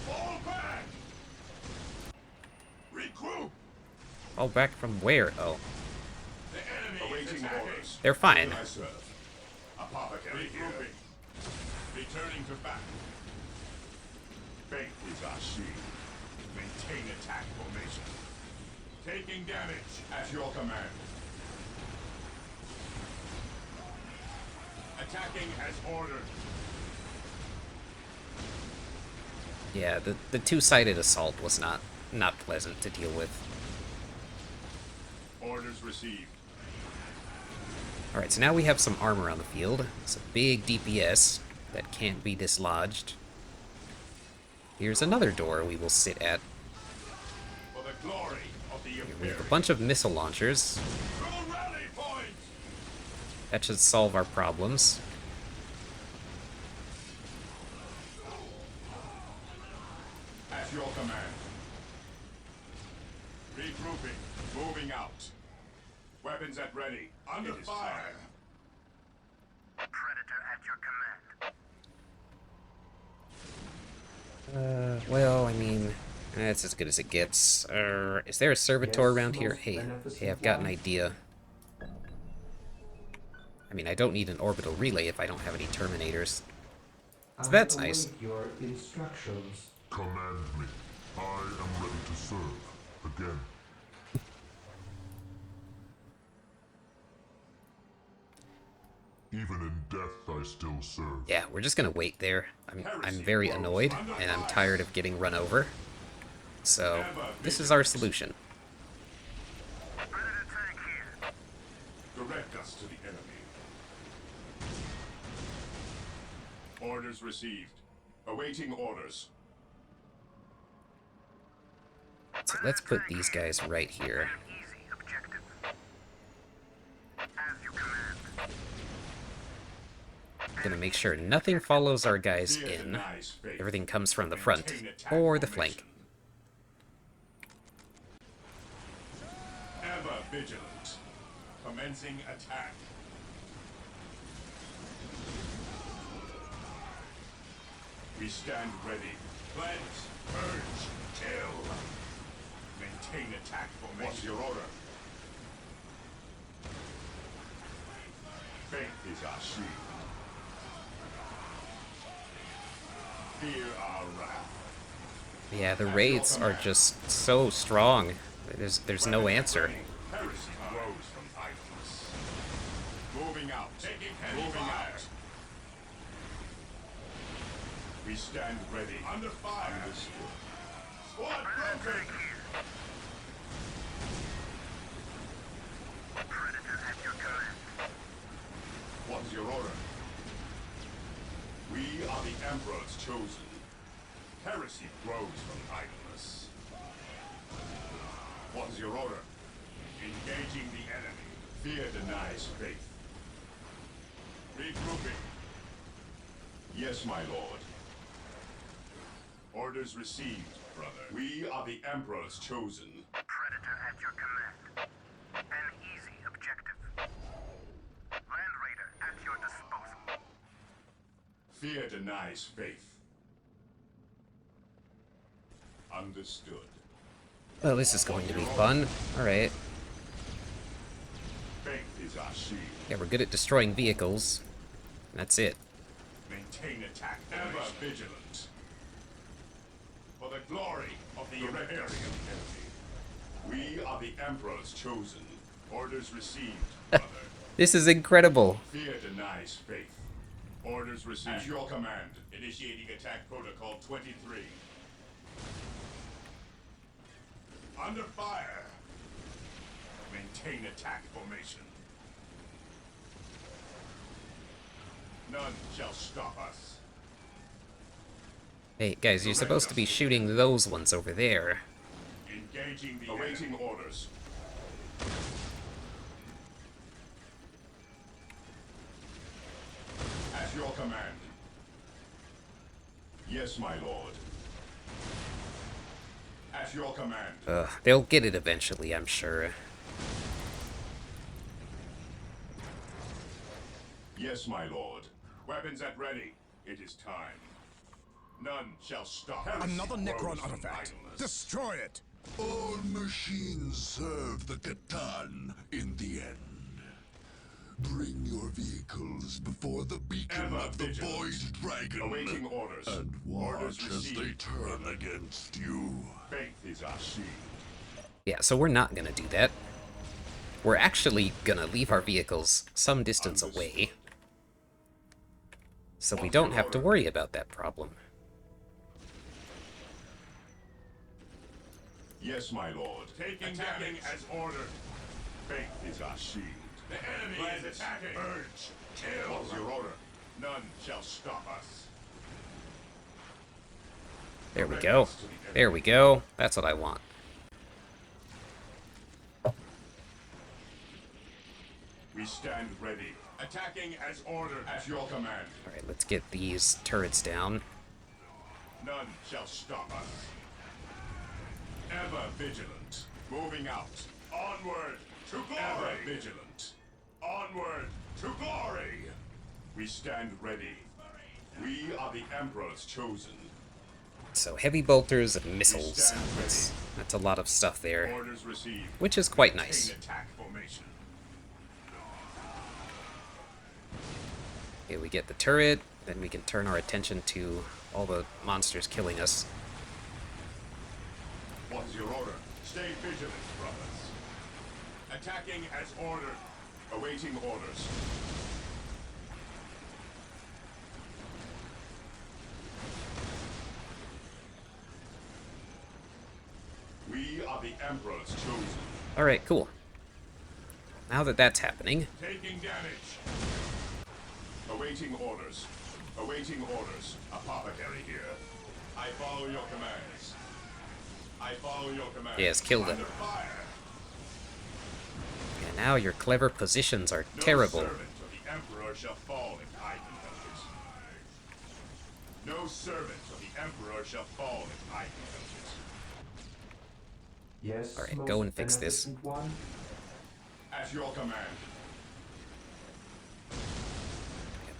Speaker 4: Fall back. Regroup.
Speaker 1: Fall back from where? Oh,
Speaker 4: The enemy awaiting orders.
Speaker 1: they're fine.
Speaker 4: I serve. Apothecary regrouping. Returning to battle. Faith is our shield. Maintain attack formation. Taking damage at your command. Attacking as ordered.
Speaker 1: Yeah, the two-sided assault was not pleasant to deal with.
Speaker 4: Orders received.
Speaker 1: Alright, so now we have some armor on the field. It's a big DPS that can't be dislodged. Here's another door we will sit at.
Speaker 4: For the glory of the
Speaker 1: We have a
Speaker 4: Imperium.
Speaker 1: bunch of missile launchers.
Speaker 4: To rally point.
Speaker 1: That should solve our problems.
Speaker 4: At your command. Regrouping. Moving out. Weapons at ready. Under fire.
Speaker 7: Predator at your command.
Speaker 1: Well, I mean, that's as good as it gets. Is there a servitor around here? Hey, I've got an idea. I mean, I don't need an orbital relay if I don't have any terminators. So that's
Speaker 5: I
Speaker 1: nice.
Speaker 5: await your instructions.
Speaker 6: Command me. I am ready to serve. Again. Even in death, I still serve.
Speaker 1: Yeah, we're just gonna wait there. I'm very annoyed, and I'm tired of getting run over. So, this is our solution.
Speaker 7: Predator tank here.
Speaker 4: Direct us to the enemy. Orders received. Awaiting orders.
Speaker 1: So let's put these guys right here.
Speaker 7: Easy objective. As you command.
Speaker 1: Gonna make sure nothing follows our guys
Speaker 4: Fear
Speaker 1: in.
Speaker 4: denies faith.
Speaker 1: Everything comes from the front
Speaker 4: Maintain attack
Speaker 1: or the
Speaker 4: formation.
Speaker 1: flank.
Speaker 4: Ever vigilant. Commencing attack. We stand ready. Cleanse, purge, kill. Maintain attack formation. What's your order? Faith is our shield. Fear our wrath.
Speaker 1: Yeah, the raids are just so strong. There's no answer.
Speaker 4: Heresy grows from idleness. Moving out. Taking heavy fire. We stand ready. Under fire. Understood. Squad broken.
Speaker 7: Predator at your command.
Speaker 4: What's your order? We are the Emperor's chosen. Heresy grows from idleness. What's your order? Engaging the enemy. Fear denies faith. Regrouping. Yes, my lord. Orders received, brother. We are the Emperor's chosen.
Speaker 7: Predator at your command. An easy objective. Land Raider at your disposal.
Speaker 4: Fear denies faith. Understood.
Speaker 1: Well, this is going to be fun. Alright.
Speaker 4: Faith is our shield.
Speaker 1: Yeah, we're good at destroying vehicles. That's it.
Speaker 4: Maintain attack. Ever vigilant. For the glory of the Imperium. We are the Emperor's chosen. Orders received, brother.
Speaker 1: This is incredible.
Speaker 4: Fear denies faith. Orders received. At your command. Initiating attack protocol 23. Under fire. Maintain attack formation. None shall stop us.
Speaker 1: Hey, guys, you're supposed to be shooting those ones over there.
Speaker 4: Engaging the awaiting orders. At your command. Yes, my lord. At your command.
Speaker 1: They'll get it eventually, I'm sure.
Speaker 4: Yes, my lord. Weapons at ready. It is time. None shall stop.
Speaker 2: Another Necron
Speaker 4: Rose from
Speaker 2: artifact.
Speaker 4: idleness.
Speaker 2: Destroy it!
Speaker 3: All machines serve the Catan in the end. Bring your vehicles before the beacon
Speaker 4: Ever
Speaker 3: of the
Speaker 4: vigilant.
Speaker 3: Void Dragon.
Speaker 4: Awaiting orders.
Speaker 3: And
Speaker 4: Orders
Speaker 3: watch as they
Speaker 4: received.
Speaker 3: turn against you.
Speaker 4: Faith is our shield.
Speaker 1: Yeah, so we're not gonna do that. We're actually gonna leave our vehicles some distance away, so we don't have to worry about that problem.
Speaker 4: Yes, my lord. Attacking as ordered. Faith is our shield. The enemy is attacking. Urge. Kill. What's your order? None shall stop us.
Speaker 1: There we go. There we go. That's what I want.
Speaker 4: We stand ready. Attacking as ordered. At your command.
Speaker 1: Alright, let's get these turrets down.
Speaker 4: None shall stop us. Ever vigilant. Moving out. Onward to glory. Ever vigilant. Onward to glory. We stand ready. We are the Emperor's chosen.
Speaker 1: So, heavy bolters and missiles. That's a lot of stuff there,
Speaker 4: Orders received.
Speaker 1: which is quite nice.
Speaker 4: Maintain attack formation.
Speaker 1: Okay, we get the turret, then we can turn our attention to all the monsters killing us.
Speaker 4: What is your order? Stay vigilant, brothers. Attacking as ordered. Awaiting orders. We are the Emperor's chosen.
Speaker 1: Alright, cool. Now that that's happening,
Speaker 4: Taking damage. Awaiting orders. Awaiting orders. Apothecary here. I follow your commands. I follow your commands.
Speaker 1: yes, kill them.
Speaker 4: Under fire.
Speaker 1: And now your clever positions are terrible.
Speaker 4: No servant of the Emperor shall fall if I can help it. No servant of the Emperor shall fall if I can help
Speaker 5: Yes,
Speaker 1: Alright,
Speaker 5: most
Speaker 1: go and fix this.
Speaker 5: beneficent one.
Speaker 4: it. At your command.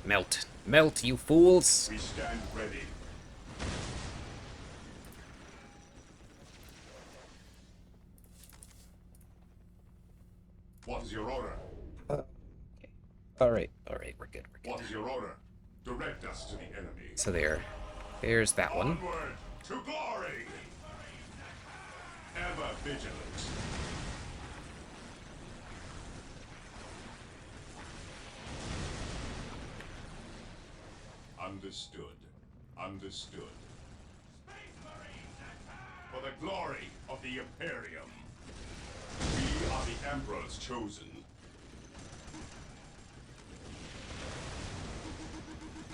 Speaker 1: Melt. Melt, you fools!
Speaker 4: We stand ready. What is your order?
Speaker 1: Alright, we're good, we're
Speaker 4: What
Speaker 1: good.
Speaker 4: is your order? Direct us to the enemy.
Speaker 1: So there's that one.
Speaker 4: Onward to glory. Ever vigilant. Understood. Understood. For the glory of the Imperium. We are the Emperor's chosen.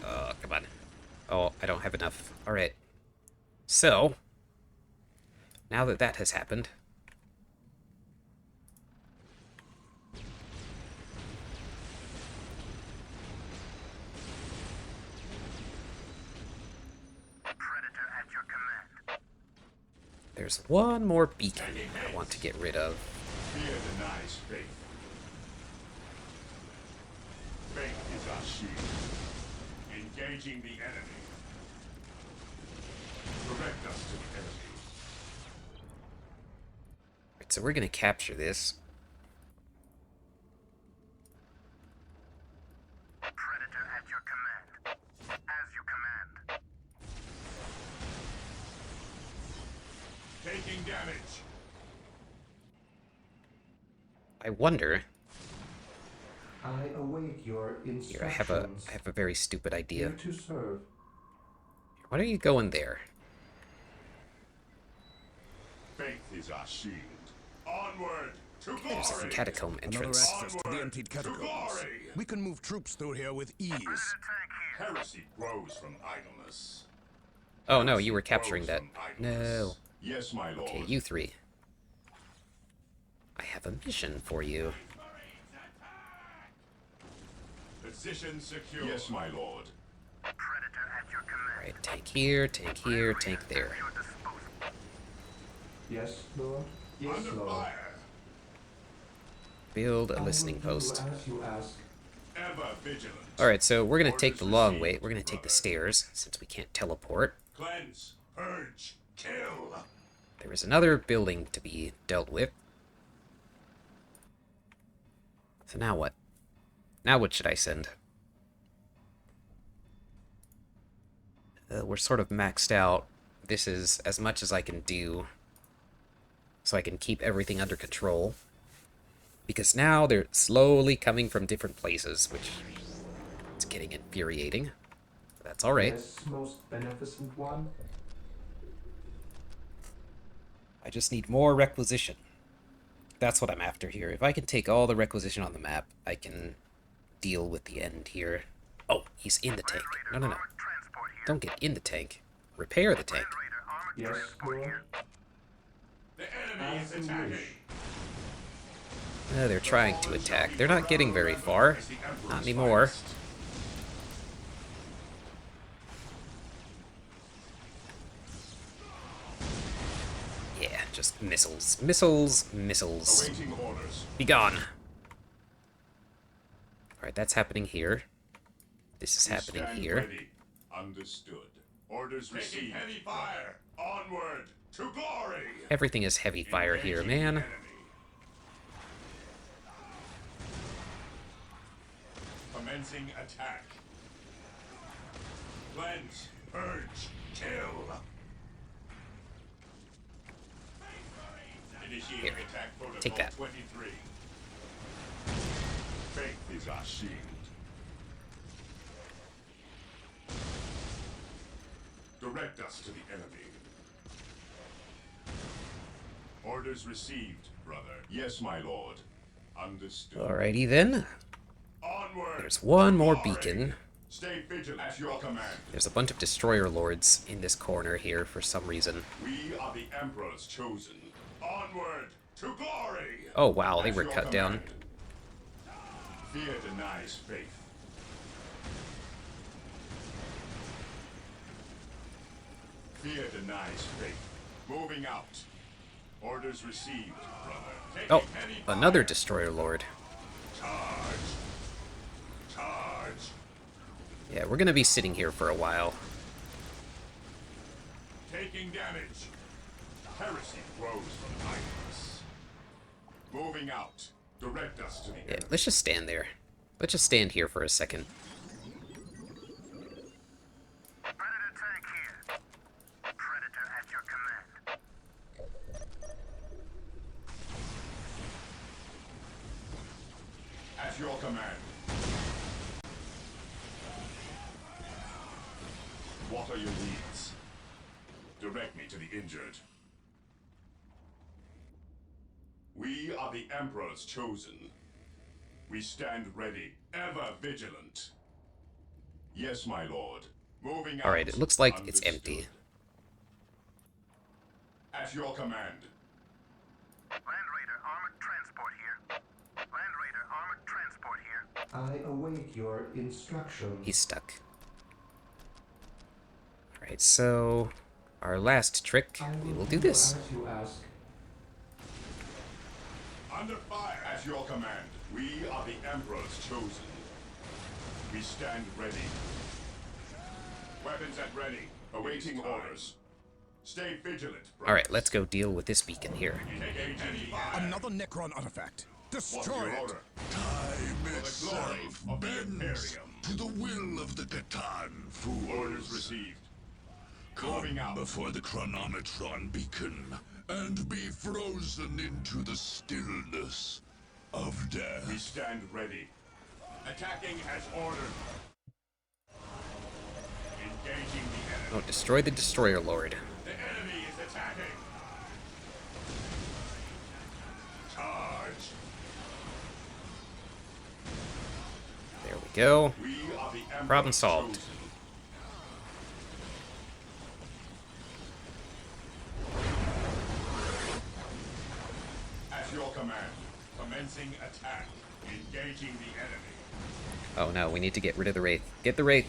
Speaker 1: Oh, come on. Oh, I don't have enough. Alright. So, now that that has happened,
Speaker 7: Predator at your command.
Speaker 1: there's one more beacon I want to get rid of.
Speaker 4: Fear denies faith. Faith is our shield. Awaiting the enemy. Direct us to the enemy.
Speaker 1: Right, so we're gonna capture this.
Speaker 7: Predator at your command. As you command.
Speaker 4: Taking damage.
Speaker 1: I wonder.
Speaker 5: I await your instructions.
Speaker 1: Here, I have a very stupid idea.
Speaker 5: Here to serve.
Speaker 1: Why don't you go in there?
Speaker 4: Faith is our shield. Onward to
Speaker 1: There's the
Speaker 4: glory.
Speaker 1: catacomb
Speaker 2: Another
Speaker 1: entrance.
Speaker 2: access to the emptied catacombs.
Speaker 4: glory.
Speaker 2: We can move troops through here with ease.
Speaker 7: Tank here.
Speaker 4: Heresy grows from idleness.
Speaker 1: Oh no, you were
Speaker 4: Heresy
Speaker 1: capturing
Speaker 4: grows
Speaker 1: that.
Speaker 4: from idleness.
Speaker 1: No.
Speaker 4: Yes, my lord.
Speaker 1: Okay, you three. I have a mission for you.
Speaker 4: Position secure. Yes, my lord.
Speaker 7: Predator at your command.
Speaker 1: Alright, tank here, tank there.
Speaker 7: At your disposal.
Speaker 5: Yes, Lord. Yes,
Speaker 4: Under
Speaker 5: Lord.
Speaker 4: fire.
Speaker 1: Build a
Speaker 5: I will
Speaker 1: listening
Speaker 5: do
Speaker 1: post.
Speaker 5: as you ask.
Speaker 4: Ever vigilant.
Speaker 1: Alright, so we're gonna take
Speaker 4: Orders
Speaker 1: the long
Speaker 4: received,
Speaker 1: way. We're gonna take the
Speaker 4: brother.
Speaker 1: stairs, since we can't teleport.
Speaker 4: Cleanse. Purge. Kill.
Speaker 1: There is another building to be dealt with. So now what? Now what should I send? We're sort of maxed out. This is as much as I can do, so I can keep everything under control. Because now they're slowly coming from different places, which is getting infuriating. That's alright.
Speaker 5: Yes, most beneficent one.
Speaker 1: I just need more requisition. That's what I'm after here. If I can take all the requisition on the map, I can deal with the end here. Oh, he's in the tank. No, no, no.
Speaker 7: Transport here.
Speaker 1: Don't get in the tank. Repair the tank.
Speaker 7: Raider armored
Speaker 5: Yes,
Speaker 7: transport
Speaker 5: Lord.
Speaker 7: here.
Speaker 4: The enemy
Speaker 5: As
Speaker 4: is
Speaker 5: you
Speaker 4: attacking.
Speaker 5: wish.
Speaker 1: They're trying to attack. They're not getting very far.
Speaker 4: As the Emperor's
Speaker 1: Not anymore.
Speaker 4: finest.
Speaker 1: Yeah, just missiles. Missiles, missiles.
Speaker 4: Awaiting orders.
Speaker 1: Be gone. Alright, that's happening here. This is happening
Speaker 4: Stand
Speaker 1: here.
Speaker 4: ready. Understood. Orders received. Heavy fire. Onward to glory.
Speaker 1: Everything is heavy fire here,
Speaker 4: Engaging the
Speaker 1: man.
Speaker 4: enemy. Commencing attack. Cleanse. Purge. Kill. Initiating
Speaker 1: Here.
Speaker 4: attack protocol
Speaker 1: Take that.
Speaker 4: 23. Faith is our shield. Direct us to the enemy. Orders received, brother. Yes, my lord. Understood.
Speaker 1: Alrighty then.
Speaker 4: Onward.
Speaker 1: There's one more
Speaker 4: Glory.
Speaker 1: beacon.
Speaker 4: Stay vigilant at your command.
Speaker 1: There's a bunch of destroyer lords in this corner here for some reason.
Speaker 4: We are the Emperor's chosen. Onward to glory.
Speaker 1: Oh wow, they
Speaker 4: At
Speaker 1: were
Speaker 4: your
Speaker 1: cut down.
Speaker 4: command. Fear denies faith. Fear denies faith. Moving out. Orders received, brother. Taking
Speaker 1: Oh,
Speaker 4: heavy fire.
Speaker 1: another destroyer lord.
Speaker 4: Charge. Charge.
Speaker 1: Yeah, we're gonna be sitting here for a while.
Speaker 4: Taking damage. Heresy grows from idleness. Moving out. Direct us to the
Speaker 1: Yeah,
Speaker 4: enemy.
Speaker 1: let's just stand there. Let's just stand here for a second.
Speaker 7: Predator tank here. Predator at your command.
Speaker 4: At your command. What are your needs? Direct me to the injured. We are the Emperor's chosen. We stand ready, ever vigilant. Yes, my lord. Moving out.
Speaker 1: Alright, it looks like it's
Speaker 4: Understood.
Speaker 1: empty.
Speaker 4: At your command.
Speaker 7: Land Raider armored transport here. Land Raider armored transport here.
Speaker 5: I await your instructions.
Speaker 1: He's stuck. Alright, so our last trick,
Speaker 5: I
Speaker 1: we will do this.
Speaker 5: As you ask.
Speaker 4: Under fire. At your command. We are the Emperor's chosen. We stand ready. Weapons at ready. Awaiting orders. Stay vigilant, brothers.
Speaker 1: Alright, let's go deal with this beacon here.
Speaker 4: Engaging fire.
Speaker 2: Another Necron artifact.
Speaker 4: What's
Speaker 2: Destroy
Speaker 4: your
Speaker 2: it.
Speaker 4: order?
Speaker 3: Time
Speaker 4: glory
Speaker 3: itself
Speaker 4: of the
Speaker 3: bends
Speaker 4: Imperium.
Speaker 3: to the will of the Catan fools.
Speaker 4: Orders received.
Speaker 3: Come
Speaker 4: Moving out.
Speaker 3: before the chronometron beacon and be frozen into the stillness of
Speaker 4: We
Speaker 3: death.
Speaker 4: stand ready. Attacking as ordered. Engaging the enemy.
Speaker 1: Oh, destroy the Destroyer Lord.
Speaker 4: The enemy is attacking. Charge.
Speaker 1: There we go.
Speaker 4: We are the Emperor's
Speaker 1: Problem solved.
Speaker 4: chosen. At your command. Commencing attack. Engaging the enemy.
Speaker 1: Oh no, we need to get rid of the Wraith. Get the Wraith.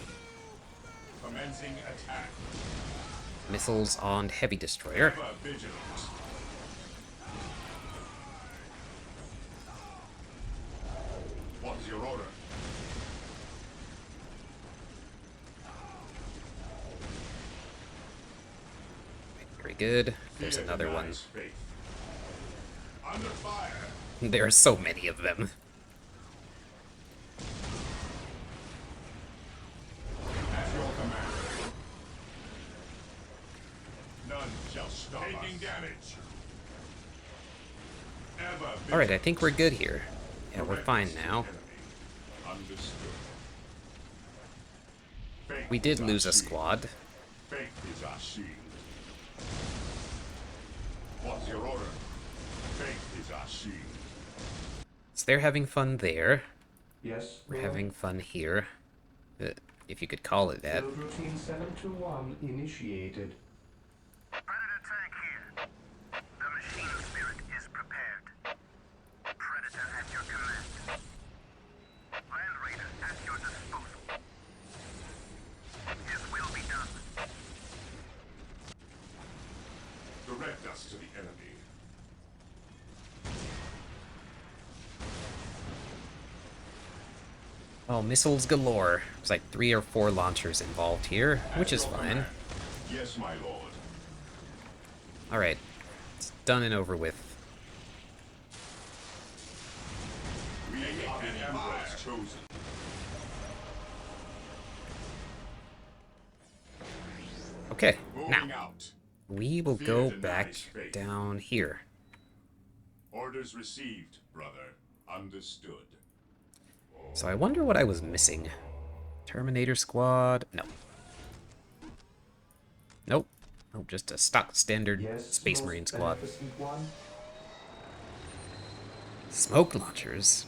Speaker 4: Commencing attack.
Speaker 1: Missiles on Heavy Destroyer.
Speaker 4: Ever vigilant. What is your order?
Speaker 1: Very good. There's
Speaker 4: Fear
Speaker 1: another one.
Speaker 4: denies faith. Under fire.
Speaker 1: There are so many of them.
Speaker 4: At your command. None shall stop Taking damage. Ever
Speaker 1: Alright, I think we're good here. Yeah, we're fine now.
Speaker 4: Understood. Faith
Speaker 1: We did
Speaker 4: is our
Speaker 1: lose a
Speaker 4: shield.
Speaker 1: squad.
Speaker 4: Faith is our shield. What's your order? Faith is our shield.
Speaker 1: So they're having fun there.
Speaker 5: Yes,
Speaker 1: We're
Speaker 5: Lord.
Speaker 1: having fun here. If you could call it that.
Speaker 5: Build routine 721 initiated.
Speaker 7: Predator tank here. The machine spirit is prepared. Predator at your command. Land Raider at your disposal. His will be done.
Speaker 4: Direct us to the enemy.
Speaker 1: Oh, missiles galore. There's like 3 or 4 launchers involved here, which is fine.
Speaker 4: Yes, my lord.
Speaker 1: Alright. It's done and over with.
Speaker 4: We are the Emperor's chosen.
Speaker 1: Okay,
Speaker 4: Moving
Speaker 1: now
Speaker 4: out.
Speaker 1: we will
Speaker 4: Fear
Speaker 1: go
Speaker 4: denies
Speaker 1: back
Speaker 4: faith.
Speaker 1: down here.
Speaker 4: Orders received, brother. Understood.
Speaker 1: So I wonder what I was missing. Terminator Squad? No. Nope. Nope, just a stock standard
Speaker 5: Yes,
Speaker 1: Space
Speaker 5: most
Speaker 1: Marine squad.
Speaker 5: beneficent one.
Speaker 1: Smoke launchers?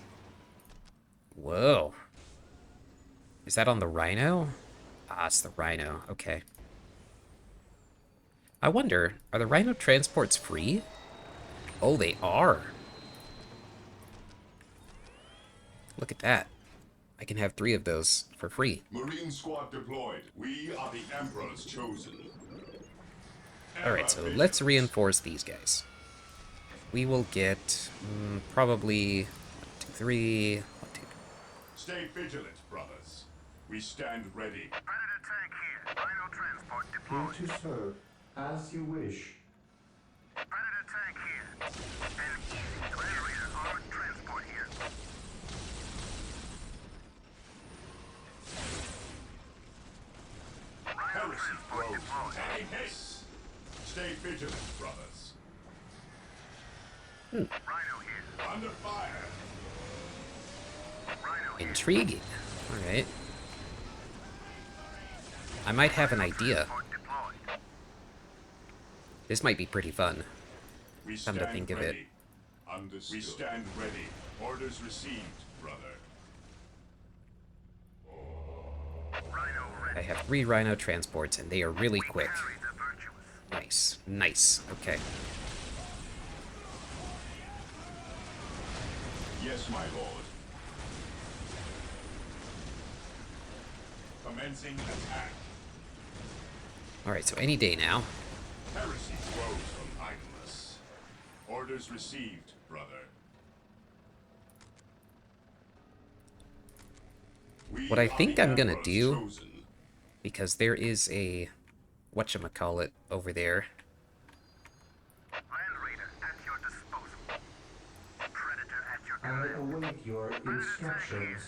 Speaker 1: Whoa. Is that on the Rhino? Ah, it's the Rhino. Okay. I wonder, are the Rhino transports free? Oh, they are. Look at that. I can have 3 of those for free.
Speaker 4: Marine squad deployed. We are the Emperor's chosen.
Speaker 1: Alright, so let's reinforce these guys. We will get probably 1, 2, 3. 1, 2.
Speaker 4: Stay vigilant, brothers. We stand ready.
Speaker 7: Predator tank here. Rhino transport deployed.
Speaker 5: Here to serve, as you wish.
Speaker 7: Predator tank here. An easy Land Raider armored transport here. Rhino
Speaker 4: Heresy
Speaker 7: transport
Speaker 4: grows.
Speaker 7: deployed.
Speaker 4: Taking haste. Stay vigilant, brothers.
Speaker 7: Rhino here.
Speaker 4: Under fire.
Speaker 7: Rhino here.
Speaker 1: Intriguing. Alright. I might have an idea.
Speaker 7: Transport deployed.
Speaker 1: This might be pretty fun.
Speaker 4: We
Speaker 1: Come
Speaker 4: stand
Speaker 1: to think of it.
Speaker 4: ready. Understood. We stand ready. Orders received, brother.
Speaker 7: Rhino ready.
Speaker 1: I have 3 Rhino transports, and they are really quick.
Speaker 7: Carry the virtuous.
Speaker 1: Nice. Nice. Okay.
Speaker 4: Yes, my lord. Commencing attack.
Speaker 1: Alright, so any day now.
Speaker 4: Heresy grows from idleness. Orders received, brother. We
Speaker 1: What I
Speaker 4: are
Speaker 1: think
Speaker 4: the
Speaker 1: I'm gonna
Speaker 4: Emperor's
Speaker 1: do
Speaker 4: chosen.
Speaker 1: Because there is a whatchamacallit over there.
Speaker 7: Land Raider at your disposal. Predator at your
Speaker 5: I
Speaker 7: command.
Speaker 5: await your instructions.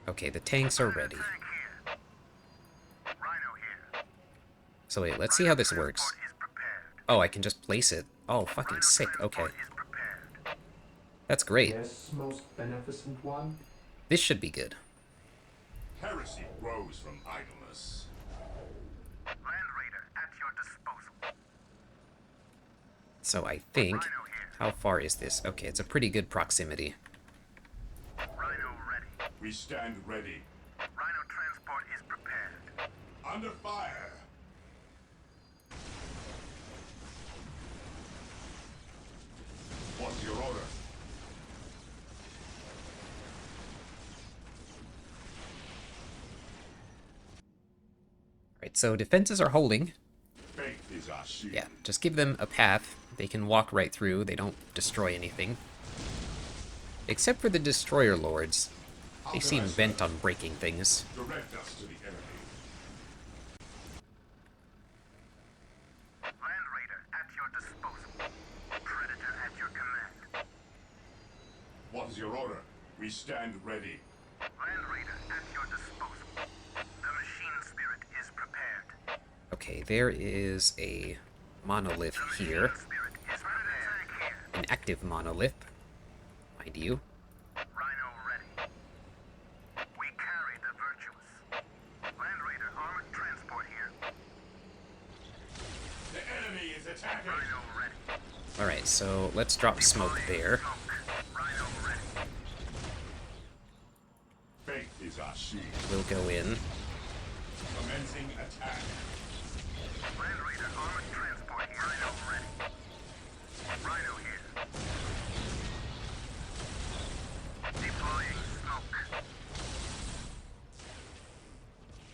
Speaker 1: Okay, the tanks are ready.
Speaker 7: Tank here. Rhino here.
Speaker 1: So wait, let's see how this works.
Speaker 7: Transport is prepared.
Speaker 1: Oh, I can just place it. Oh, fucking sick. Okay.
Speaker 7: Transport is prepared.
Speaker 1: That's great.
Speaker 5: Yes, most beneficent one.
Speaker 1: This should be good.
Speaker 4: Heresy grows from idleness.
Speaker 7: Land Raider at your disposal.
Speaker 1: So I think... How far is this? Okay, it's a pretty good proximity.
Speaker 7: Rhino ready.
Speaker 4: We stand ready.
Speaker 7: Rhino transport is prepared.
Speaker 4: Under fire. What's your order?
Speaker 1: Alright, so defenses are holding.
Speaker 4: Faith is our shield.
Speaker 1: Yeah, just give them a path. They can walk right through. They don't destroy anything. Except for the Destroyer Lords. They seem bent on breaking things.
Speaker 4: Direct us to the enemy.
Speaker 7: Land Raider at your disposal. Predator at your command.
Speaker 4: What is your order? We stand ready.
Speaker 7: Land Raider at your disposal. The machine spirit is prepared.
Speaker 1: Okay, there is a monolith here.
Speaker 7: Spirit is prepared. Here.
Speaker 1: An active monolith, mind you.
Speaker 7: Rhino ready. We carry the virtuous. Land Raider armored transport here.
Speaker 4: The enemy is attacking.
Speaker 7: Rhino ready.
Speaker 1: Alright, so let's drop smoke there.
Speaker 7: Smoke. Rhino ready.
Speaker 4: Faith is our shield.
Speaker 1: We'll go in.
Speaker 4: Commencing attack.
Speaker 7: Land Raider armored transport here. Rhino ready. Rhino here. Deploying smoke.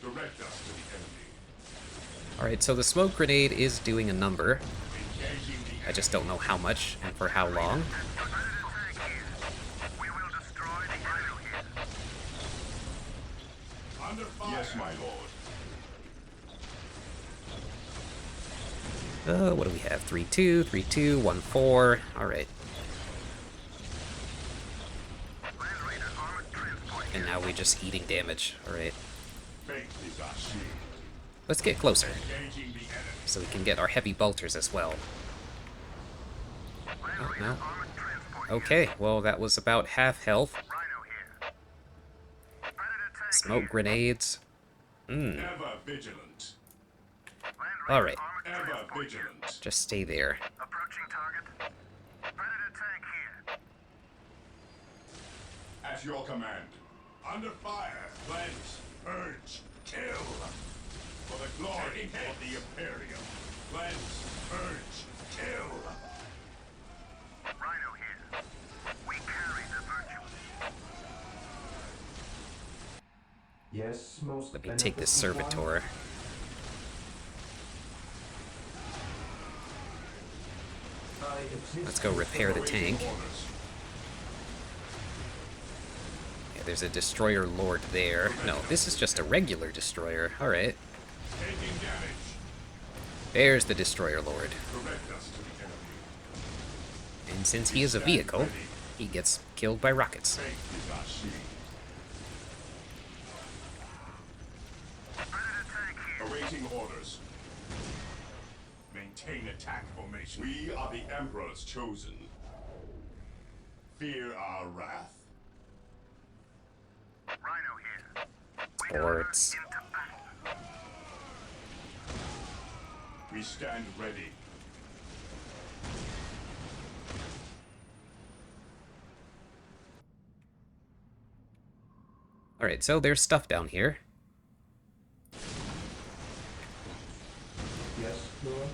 Speaker 4: Direct us to the enemy.
Speaker 1: Alright, so the smoke grenade is doing a number.
Speaker 4: Engaging the
Speaker 1: I just don't know how much and for how long.
Speaker 7: Predator tank here. We will destroy the Rhino here.
Speaker 4: under fire. Yes, my lord.
Speaker 1: What do we have? 3-2, 3-2, 1-4. Alright.
Speaker 7: Land Raider armored transport here.
Speaker 1: And now we're just eating damage. Alright.
Speaker 4: Faith is our shield.
Speaker 1: Let's get closer,
Speaker 4: Engaging the enemy.
Speaker 1: so we can get our heavy bolters as well.
Speaker 7: Land
Speaker 1: Oh,
Speaker 7: Raider
Speaker 1: no.
Speaker 7: armored transport here.
Speaker 1: Okay, well that was about half health.
Speaker 7: Rhino here. Predator tank
Speaker 1: Smoke
Speaker 7: here.
Speaker 1: grenades.
Speaker 4: Ever vigilant.
Speaker 7: Land Raider
Speaker 1: Alright,
Speaker 7: armored
Speaker 4: Ever
Speaker 7: transport here.
Speaker 4: vigilant.
Speaker 1: just stay there.
Speaker 7: Approaching target. Predator tank here.
Speaker 4: At your command. Under fire. Cleanse. Purge. Kill. For the glory of the Imperium. Cleanse. Purge. Kill.
Speaker 7: Rhino here. We carry the virtuous.
Speaker 5: Yes, most
Speaker 1: Let me take this
Speaker 5: beneficent one.
Speaker 1: servitor.
Speaker 5: I exist.
Speaker 1: Let's go repair the
Speaker 4: Awaiting
Speaker 1: tank.
Speaker 4: orders.
Speaker 1: Yeah, there's a destroyer lord there. No, this is just a regular destroyer. Alright.
Speaker 4: Taking damage.
Speaker 1: There's the destroyer lord.
Speaker 4: Direct us to the enemy.
Speaker 1: And since he is a vehicle, he gets killed by rockets.
Speaker 4: Faith is our shield.
Speaker 7: Predator tank here.
Speaker 4: Awaiting orders. Maintain attack formation. We are the Emperor's chosen. Fear our wrath.
Speaker 7: Rhino here. We
Speaker 1: Sports.
Speaker 7: deliver into battle.
Speaker 4: We stand ready.
Speaker 1: Alright, so there's stuff down here.
Speaker 5: Yes, Lord.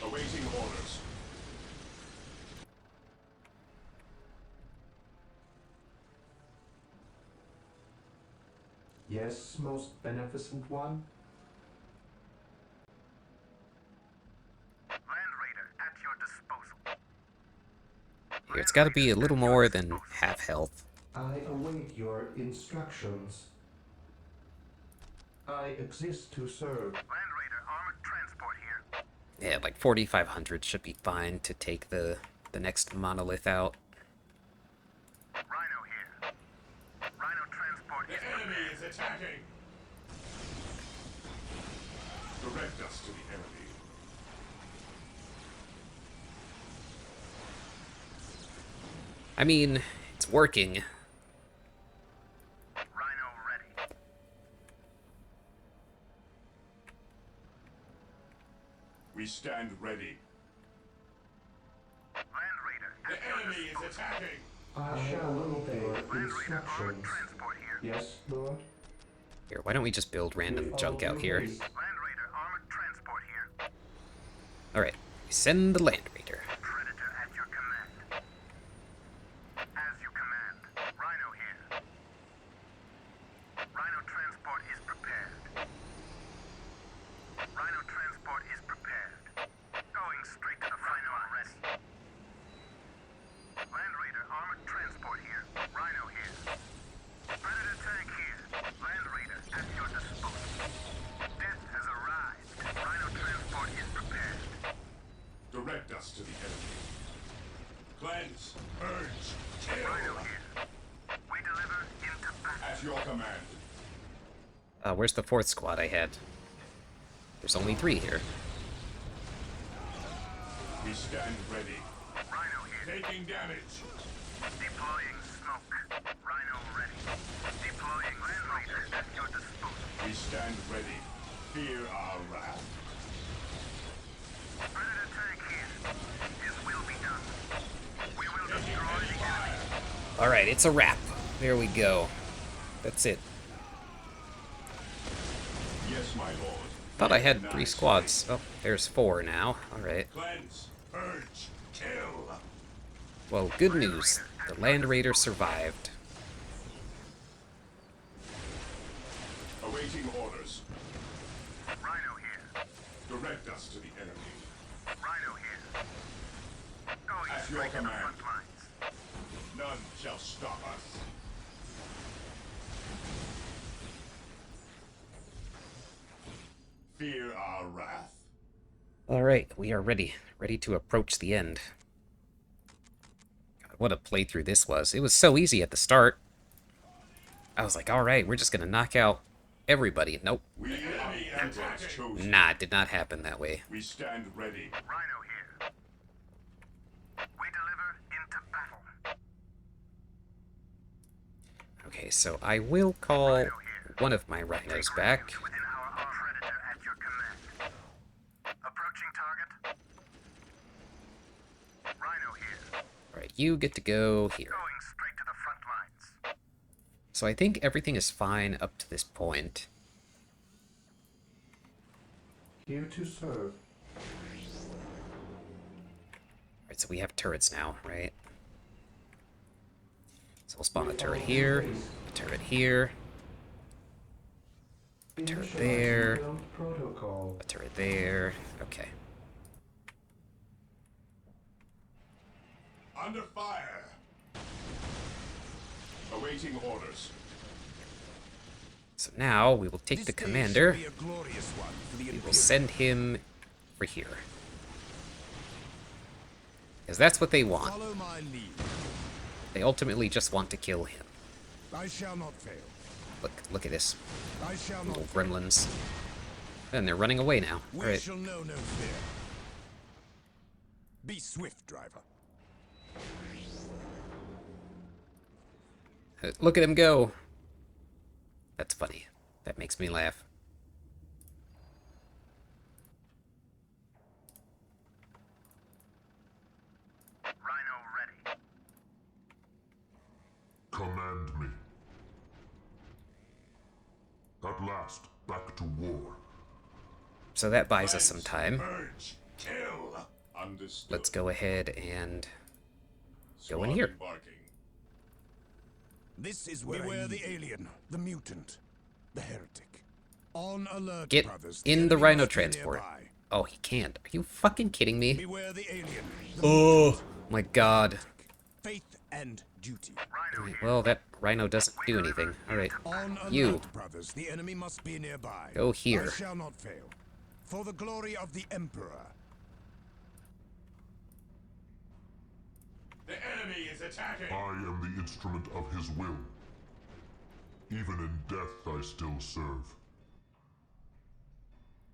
Speaker 4: Awaiting orders.
Speaker 5: Yes, most beneficent one.
Speaker 7: Land Raider at your disposal.
Speaker 1: Here, it's gotta be a little more than half health.
Speaker 5: I await your instructions. I exist to serve.
Speaker 7: Land Raider armored transport here.
Speaker 1: Yeah, like 4,500 should be fine to take the next monolith out.
Speaker 7: Rhino here. Rhino transport
Speaker 4: The
Speaker 7: is
Speaker 4: enemy
Speaker 7: prepared.
Speaker 4: is attacking. Direct us to the enemy.
Speaker 1: I mean, it's working.
Speaker 7: Rhino ready.
Speaker 4: We stand ready.
Speaker 7: Land Raider
Speaker 4: The
Speaker 7: at your
Speaker 4: enemy is attacking.
Speaker 5: I shall obey
Speaker 7: Land Raider armored
Speaker 5: instructions.
Speaker 7: transport here.
Speaker 5: Yes, Lord.
Speaker 1: Here, why don't we just build random
Speaker 5: With
Speaker 1: junk
Speaker 5: all
Speaker 1: out
Speaker 5: due
Speaker 1: here?
Speaker 5: haste.
Speaker 7: Land Raider armored transport here.
Speaker 1: Alright, we send the Land Raider.
Speaker 7: Predator at your command. As you command. Rhino here. Rhino transport is prepared. Rhino transport is prepared. Going straight to the final ready. Land Raider armored transport here. Rhino here. Predator tank here. Land Raider at your disposal. Death has arrived. Rhino transport is prepared.
Speaker 4: Direct us to the enemy. Cleanse, purge,
Speaker 7: Rhino
Speaker 4: kill.
Speaker 7: here. We deliver into battle.
Speaker 4: At your command.
Speaker 1: Where's the 4th squad I had? There's only 3 here.
Speaker 4: We stand ready.
Speaker 7: Rhino here.
Speaker 4: Taking damage.
Speaker 7: Deploying smoke. Rhino ready. Deploying Land Raider at your disposal.
Speaker 4: We stand ready. Fear our wrath.
Speaker 7: Predator tank here. His will be done. We will destroy the enemy.
Speaker 1: Alright, it's a wrap. There we go. That's it.
Speaker 4: Yes, my lord.
Speaker 1: Thought I had 3 squads. Oh, there's 4 now. Alright.
Speaker 4: Cleanse, purge, kill.
Speaker 1: Well, good news. The Land Raider survived.
Speaker 4: Awaiting orders.
Speaker 7: Rhino here.
Speaker 4: Direct us to the enemy.
Speaker 7: Rhino here. Going
Speaker 4: At your
Speaker 7: straight to the
Speaker 4: command.
Speaker 7: front lines.
Speaker 4: None shall stop us. Fear our wrath.
Speaker 1: Alright, we are ready. Ready to approach the end. God, what a playthrough this was. It was so easy at the start. I was like, alright, we're just gonna knock out everybody. Nope.
Speaker 4: We are the Emperor's chosen.
Speaker 1: Nah, it did not happen that way.
Speaker 4: We stand ready.
Speaker 7: Rhino here. We deliver into battle.
Speaker 1: Okay, so I will call one of my rhinos back.
Speaker 7: Within our Predator at your command. Approaching target. Rhino here.
Speaker 1: Alright, you get to go here.
Speaker 7: Going straight to the front lines.
Speaker 1: So I think everything is fine up to this point.
Speaker 5: Here to serve.
Speaker 1: Alright, so we have turrets now, right? So we'll spawn a turret here, a turret here, a turret there,
Speaker 5: Build protocol.
Speaker 1: a turret there. Okay.
Speaker 4: Under fire. Awaiting orders.
Speaker 1: So now we will take
Speaker 2: This
Speaker 1: the
Speaker 2: day
Speaker 1: commander.
Speaker 2: shall be a glorious one for the
Speaker 1: We will
Speaker 2: Imperium.
Speaker 1: send him over here. Because that's what they want.
Speaker 2: Follow my lead.
Speaker 1: They ultimately just want to kill him.
Speaker 2: I shall not fail.
Speaker 1: Look at this.
Speaker 2: I shall
Speaker 1: Little
Speaker 2: not fail.
Speaker 1: gremlins. And they're running away now.
Speaker 2: We
Speaker 1: Alright.
Speaker 2: shall know no fear. Be swift, driver.
Speaker 1: Look at him go. That's funny. That makes me laugh.
Speaker 7: Rhino ready.
Speaker 6: Command me. At last, back to war.
Speaker 1: So that buys us some time.
Speaker 4: Purge, kill. Understood.
Speaker 1: Let's go ahead and go in
Speaker 4: Squad
Speaker 1: here.
Speaker 4: embarking.
Speaker 2: This is where beware the alien, the mutant, the heretic. On alert,
Speaker 1: Get
Speaker 2: brothers.
Speaker 1: in the
Speaker 2: enemy
Speaker 1: rhino
Speaker 2: must be
Speaker 1: transport.
Speaker 2: nearby.
Speaker 1: Oh, he can't. Are you fucking kidding me?
Speaker 2: Beware the alien. The
Speaker 1: Oh
Speaker 2: mutant,
Speaker 1: my god.
Speaker 2: faith and duty.
Speaker 1: Well, that rhino doesn't do anything. Alright,
Speaker 2: On
Speaker 1: you,
Speaker 2: alert, brothers. The enemy must be nearby.
Speaker 1: go here.
Speaker 2: I shall not fail. For the glory of the Emperor.
Speaker 4: The enemy is attacking!
Speaker 6: I am the instrument of his will. Even in death I still serve.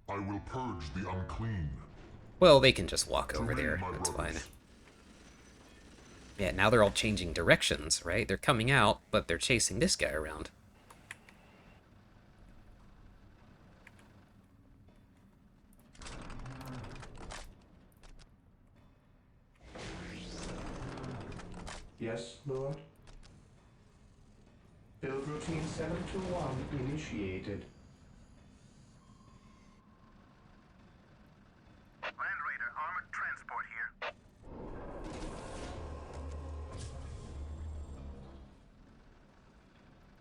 Speaker 6: I will purge the unclean.
Speaker 1: Well, they can just walk
Speaker 6: To
Speaker 1: over
Speaker 6: me,
Speaker 1: there.
Speaker 6: my
Speaker 1: That's fine.
Speaker 6: brothers.
Speaker 1: Yeah, now they're all changing directions, right? They're coming out, but they're chasing this guy around.
Speaker 5: Yes, Lord? Build routine 721 initiated.
Speaker 7: Land Raider armored transport here.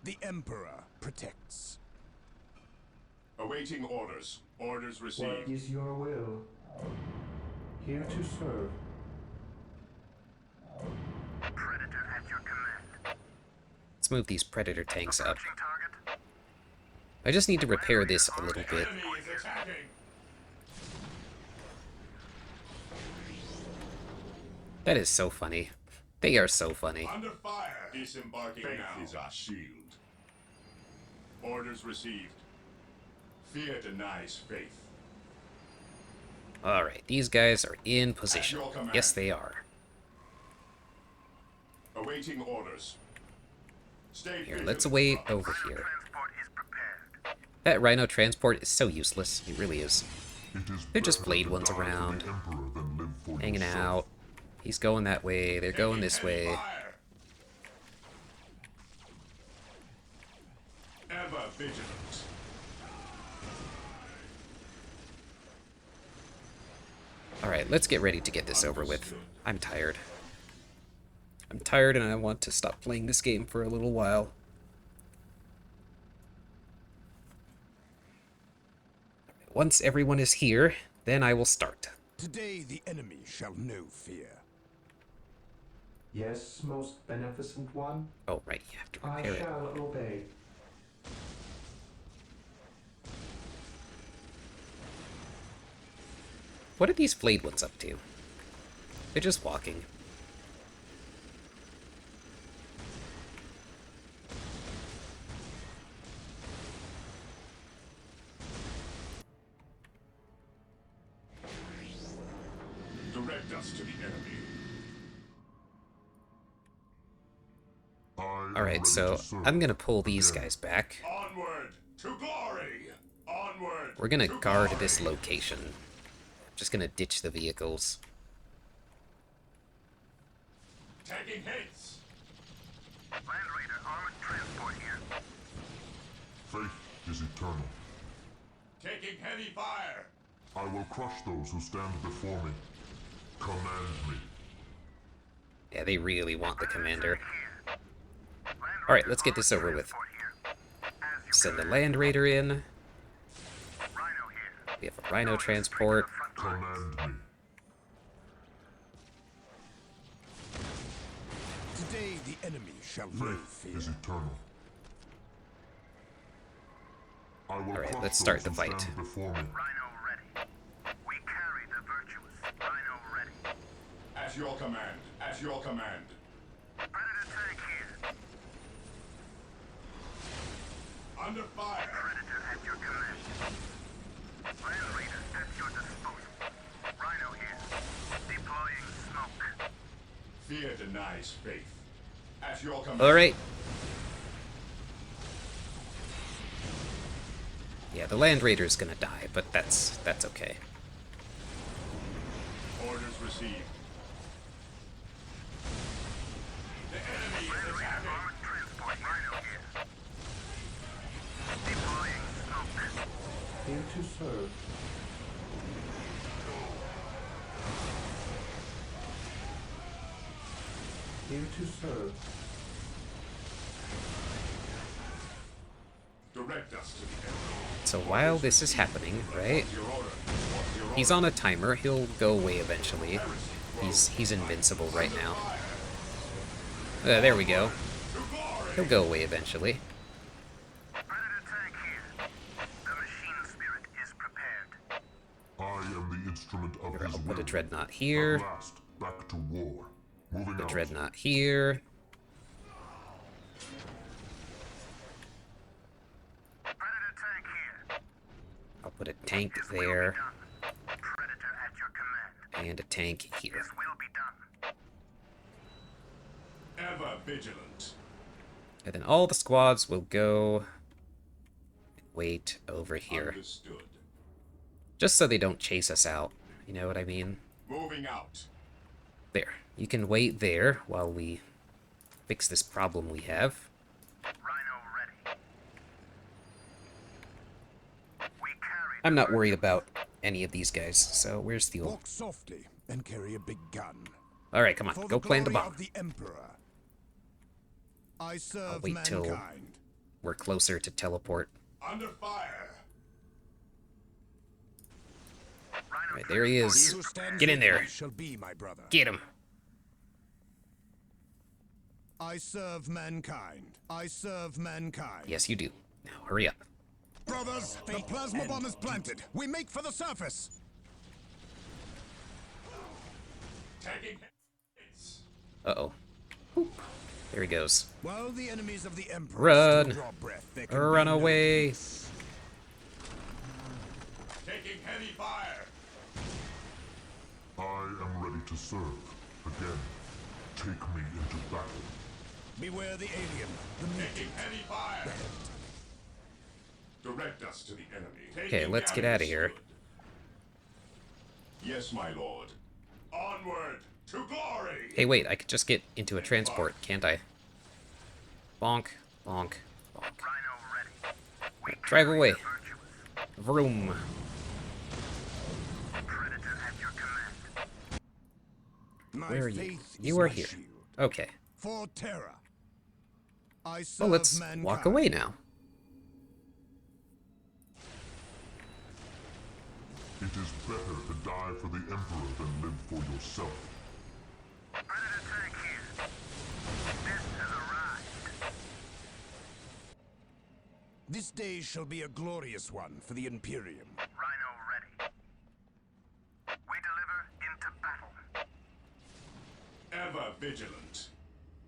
Speaker 2: The Emperor protects.
Speaker 4: Awaiting orders. Orders
Speaker 5: What
Speaker 4: received.
Speaker 5: is your will? Here to serve.
Speaker 7: Predator at your command.
Speaker 1: Let's move these Predator tanks up.
Speaker 7: Approaching target.
Speaker 1: I just need to repair this a little bit.
Speaker 4: Enemy is attacking!
Speaker 1: That is so funny. They are so funny.
Speaker 4: Under fire! Disembarking now. Faith is our shield. Orders received. Fear denies faith.
Speaker 1: Alright, these guys are in position. Yes, they are.
Speaker 4: Awaiting orders. Stay
Speaker 1: Here,
Speaker 4: vigilant.
Speaker 1: let's wait over here.
Speaker 7: Transport is prepared.
Speaker 1: That Rhino transport is so useless. It really is.
Speaker 6: It is
Speaker 1: They're just
Speaker 6: better
Speaker 1: blade
Speaker 6: to
Speaker 1: ones
Speaker 6: die for the
Speaker 1: around.
Speaker 6: Emperor than live for
Speaker 1: Hanging
Speaker 6: yourself.
Speaker 1: out. He's going that way. They're going this
Speaker 4: Taking
Speaker 1: way.
Speaker 4: fire. Ever vigilant.
Speaker 1: Alright, let's get ready to get this over with. I'm tired. I'm tired and I want to stop playing this game for a little while. Once everyone is here, then I will start.
Speaker 2: Today the enemy shall know fear.
Speaker 5: Yes, most beneficent one?
Speaker 1: Oh, right, you have to
Speaker 5: I
Speaker 1: repair it.
Speaker 5: shall obey.
Speaker 1: What are these flayed ones up to? They're just walking.
Speaker 4: Direct us to the enemy.
Speaker 6: I am
Speaker 1: Alright,
Speaker 6: ready
Speaker 1: so
Speaker 6: to serve.
Speaker 1: I'm gonna pull these guys back.
Speaker 4: Onward to glory. Onward.
Speaker 1: We're gonna
Speaker 4: to
Speaker 1: guard
Speaker 4: glory.
Speaker 1: this location. Just gonna ditch the vehicles.
Speaker 4: Taking hits.
Speaker 7: Land Raider armored transport here.
Speaker 6: Faith is eternal.
Speaker 4: Taking heavy fire.
Speaker 6: I will crush those who stand before me. Command me.
Speaker 1: Yeah, they really want the commander.
Speaker 7: Land
Speaker 1: Alright, let's get this
Speaker 7: armored
Speaker 1: over with.
Speaker 7: transport here. As you
Speaker 1: Send the Land Raider in.
Speaker 7: Rhino here.
Speaker 1: We have a Rhino transport.
Speaker 6: Command me.
Speaker 2: Today the enemy shall know
Speaker 6: Faith is
Speaker 2: fear.
Speaker 6: eternal. I will
Speaker 1: Alright,
Speaker 6: crush
Speaker 1: let's start
Speaker 6: those
Speaker 1: the
Speaker 6: who
Speaker 1: fight.
Speaker 6: stand before me.
Speaker 7: Rhino ready. We carry the virtuous. Rhino ready.
Speaker 4: At your command. At your command.
Speaker 7: Predator tank here.
Speaker 4: Under fire.
Speaker 7: Predator at your command. Land Raider at your disposal. Rhino here. Deploying smoke.
Speaker 4: Fear denies faith. At your command.
Speaker 1: Alright. Yeah, the Land Raider's gonna die, but that's okay.
Speaker 4: Orders received. The enemy is attacking.
Speaker 7: Armored transport. Rhino here. Deploying smoke.
Speaker 5: Here to serve. Here to serve.
Speaker 4: Direct us to the enemy.
Speaker 1: So while this is happening, right?
Speaker 4: Your order. What's your order?
Speaker 1: He's on a timer. He'll go away eventually. He's invincible right now. There we go. He'll go away eventually.
Speaker 7: Predator tank here. The machine spirit is prepared.
Speaker 6: I am the instrument of
Speaker 1: Here,
Speaker 6: his
Speaker 1: I'll
Speaker 6: will.
Speaker 1: put a dreadnought here.
Speaker 6: At last, back to war. Moving
Speaker 1: The
Speaker 6: out.
Speaker 1: dreadnought here.
Speaker 7: Predator tank here.
Speaker 1: I'll put a tank
Speaker 7: His will
Speaker 1: there.
Speaker 7: be done. Predator at your command.
Speaker 1: And a tank here.
Speaker 7: His will be done.
Speaker 4: Ever vigilant.
Speaker 1: And then all the squads will go wait over here.
Speaker 4: Understood.
Speaker 1: Just so they don't chase us out. You know what I mean?
Speaker 4: Moving out.
Speaker 1: There. You can wait there while we fix this problem we have.
Speaker 7: Rhino ready. We carry
Speaker 1: I'm not worried about any of these guys, so where's Fuel?
Speaker 2: Walk softly and carry a big gun.
Speaker 1: Alright, come on,
Speaker 2: For
Speaker 1: go
Speaker 2: the
Speaker 1: plant the
Speaker 2: glory
Speaker 1: bomb.
Speaker 2: of the Emperor. I serve
Speaker 1: wait till-
Speaker 2: mankind.
Speaker 1: We're closer to teleport.
Speaker 4: Under fire.
Speaker 7: Rhino
Speaker 1: Alright, there he is.
Speaker 2: He who stands
Speaker 1: Get in
Speaker 2: with
Speaker 1: there.
Speaker 2: me shall be my brother.
Speaker 1: Get him.
Speaker 2: I serve mankind. I serve mankind.
Speaker 1: Yes, you do. Now, hurry up.
Speaker 2: Brothers, the plasma bomb is planted. We make for the surface.
Speaker 4: Tagging hits.
Speaker 1: Uh-oh. Whoop. There he goes.
Speaker 2: While the enemies of the Emperor
Speaker 1: Run.
Speaker 2: still draw breath, there can
Speaker 1: Run
Speaker 2: be no
Speaker 1: away.
Speaker 2: peace.
Speaker 4: Taking heavy fire.
Speaker 6: I am ready to serve. Again, take me into battle.
Speaker 2: Beware the alien, the mutant.
Speaker 4: Taking heavy fire. Direct us to the enemy.
Speaker 1: Okay,
Speaker 4: Taking
Speaker 1: let's get out of here.
Speaker 4: understood. Yes, my lord. Onward to glory.
Speaker 1: Hey, wait, I could just get into a transport, can't I? Bonk, bonk, bonk.
Speaker 7: Rhino ready. We
Speaker 1: Drive away.
Speaker 7: virtuous.
Speaker 1: Vroom.
Speaker 7: Predator at your command.
Speaker 2: My
Speaker 1: Where are you?
Speaker 2: faith
Speaker 1: You
Speaker 2: is
Speaker 1: are
Speaker 2: my
Speaker 1: here.
Speaker 2: shield.
Speaker 1: Okay.
Speaker 2: For terror. I serve
Speaker 1: Well, let's
Speaker 2: mankind.
Speaker 1: walk away now.
Speaker 6: It is better to die for the Emperor than live for yourself.
Speaker 7: Predator tank here. This has arrived.
Speaker 2: This day shall be a glorious one for the Imperium.
Speaker 7: Rhino ready. We deliver into battle.
Speaker 4: Ever vigilant.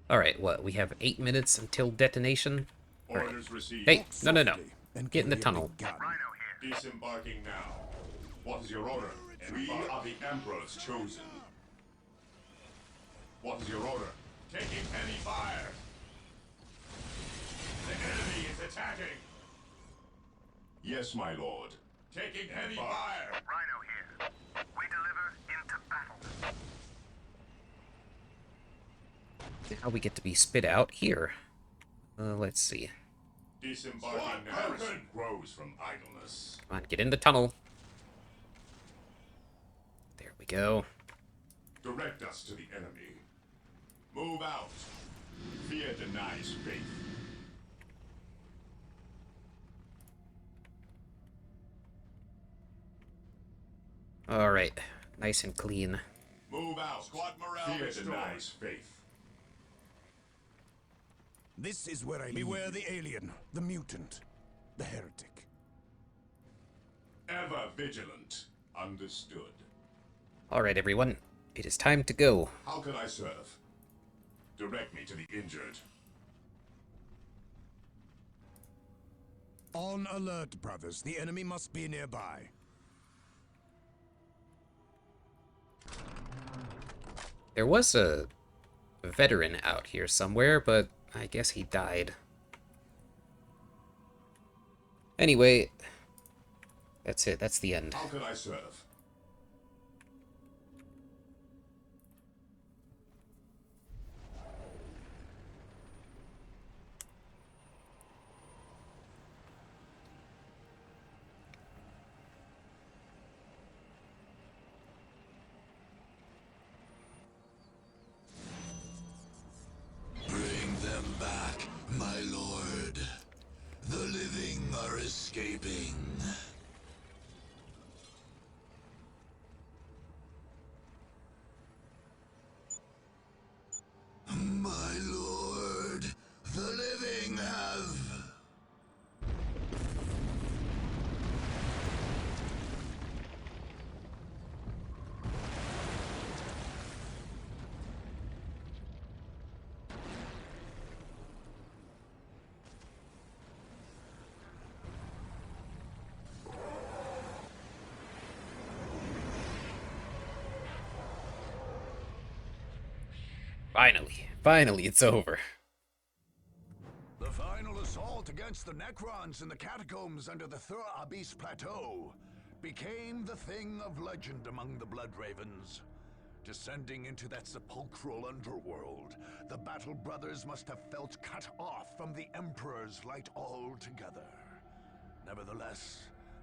Speaker 1: Alright, what? We have 8 minutes until detonation? Alright.
Speaker 4: Orders received.
Speaker 1: Hey, no, no, no.
Speaker 2: Softly and
Speaker 1: Get in the
Speaker 2: carry a
Speaker 1: tunnel.
Speaker 2: big gun.
Speaker 7: Rhino here.
Speaker 4: Disembarking now. What is your order? We are the Emperor's chosen. What is your order? Taking heavy fire. The enemy is attacking. Yes, my lord. Taking heavy fire.
Speaker 7: Rhino here. We deliver into battle.
Speaker 1: Now we get to be spit out here. Let's see.
Speaker 4: Disembarking now. Heresy grows from idleness.
Speaker 1: Come on, get in the tunnel. There we go.
Speaker 4: Direct us to the enemy. Move out. Fear denies faith.
Speaker 1: Alright, nice and clean.
Speaker 4: Move out. Squad morale Fear denies faith.
Speaker 2: This is where I beware the alien, the mutant, the heretic.
Speaker 4: Ever vigilant. Understood.
Speaker 1: Alright, everyone. It is time to go.
Speaker 4: How can I serve? Direct me to the injured.
Speaker 2: On alert, brothers. The enemy must be nearby.
Speaker 1: There was a veteran out here somewhere, but I guess he died. Anyway, that's it. That's the end.
Speaker 4: How can I serve?
Speaker 3: Bring them back, my lord. The living are escaping.
Speaker 1: Finally, it's over.
Speaker 2: The final assault against the Necrons in the catacombs under the Thur Abyss Plateau became the thing of legend among the Blood Ravens. Descending into that sepulchral underworld, the Battle Brothers must have felt cut off from the Emperor's light altogether. Nevertheless,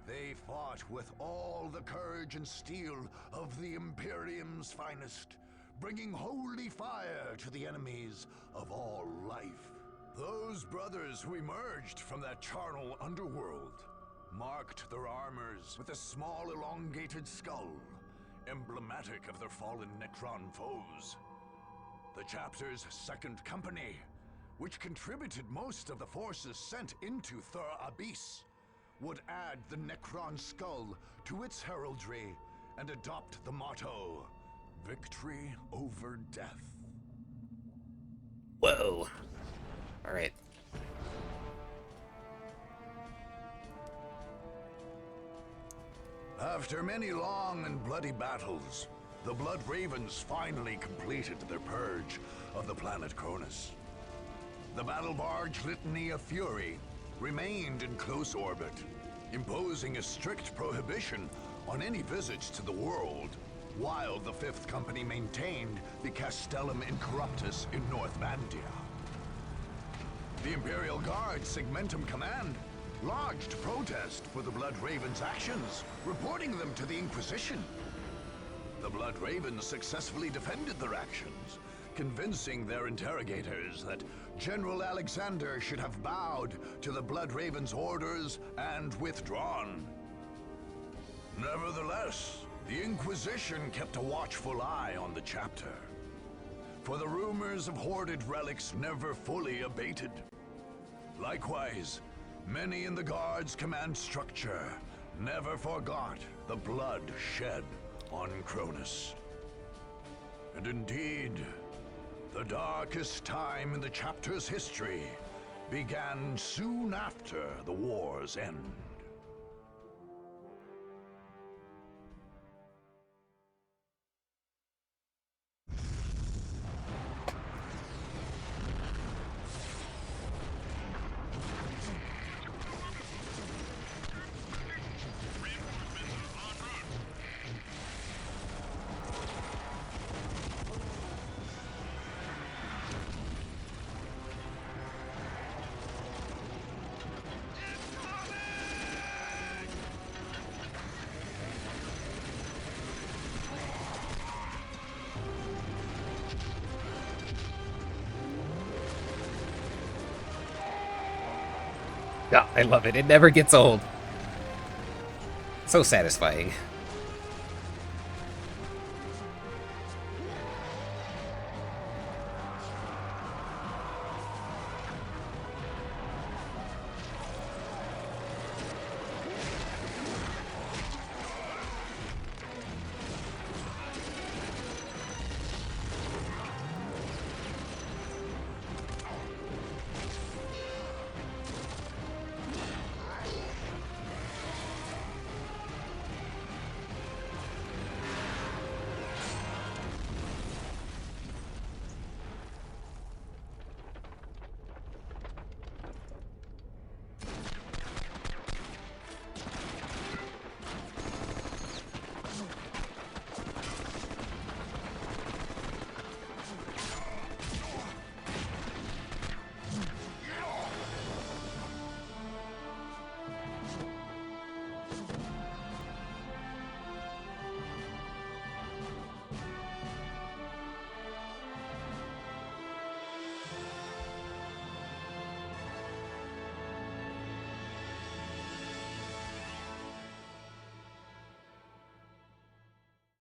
Speaker 2: they fought with all the courage and steel of the Imperium's finest, bringing holy fire to the enemies of all life. Those brothers who emerged from that charnel underworld marked their armors with a small elongated skull, emblematic of their fallen Necron foes. The chapter's second company, which contributed most of the forces sent into Thur Abyss, would add the Necron skull to its heraldry and adopt the motto, "Victory over death."
Speaker 1: Whoa. Alright.
Speaker 2: After many long and bloody battles, the Blood Ravens finally completed their purge of the planet Cronus. The battle barge Litany of Fury remained in close orbit, imposing a strict prohibition on any visits to the world, while the Fifth Company maintained the Castellum Incorruptus in North Vandia. The Imperial Guard Segmentum Command lodged protest for the Blood Ravens' actions, reporting them to the Inquisition. The Blood Ravens successfully defended their actions, convincing their interrogators that General Alexander should have bowed to the Blood Ravens' orders and withdrawn. Nevertheless, the Inquisition kept a watchful eye on the chapter, for the rumors of hoarded relics never fully abated. Likewise, many in the Guard's command structure never forgot the blood shed on Cronus. And indeed, the darkest time in the chapter's history began soon after the war's end.
Speaker 1: Yeah, I love it. It never gets old. So satisfying.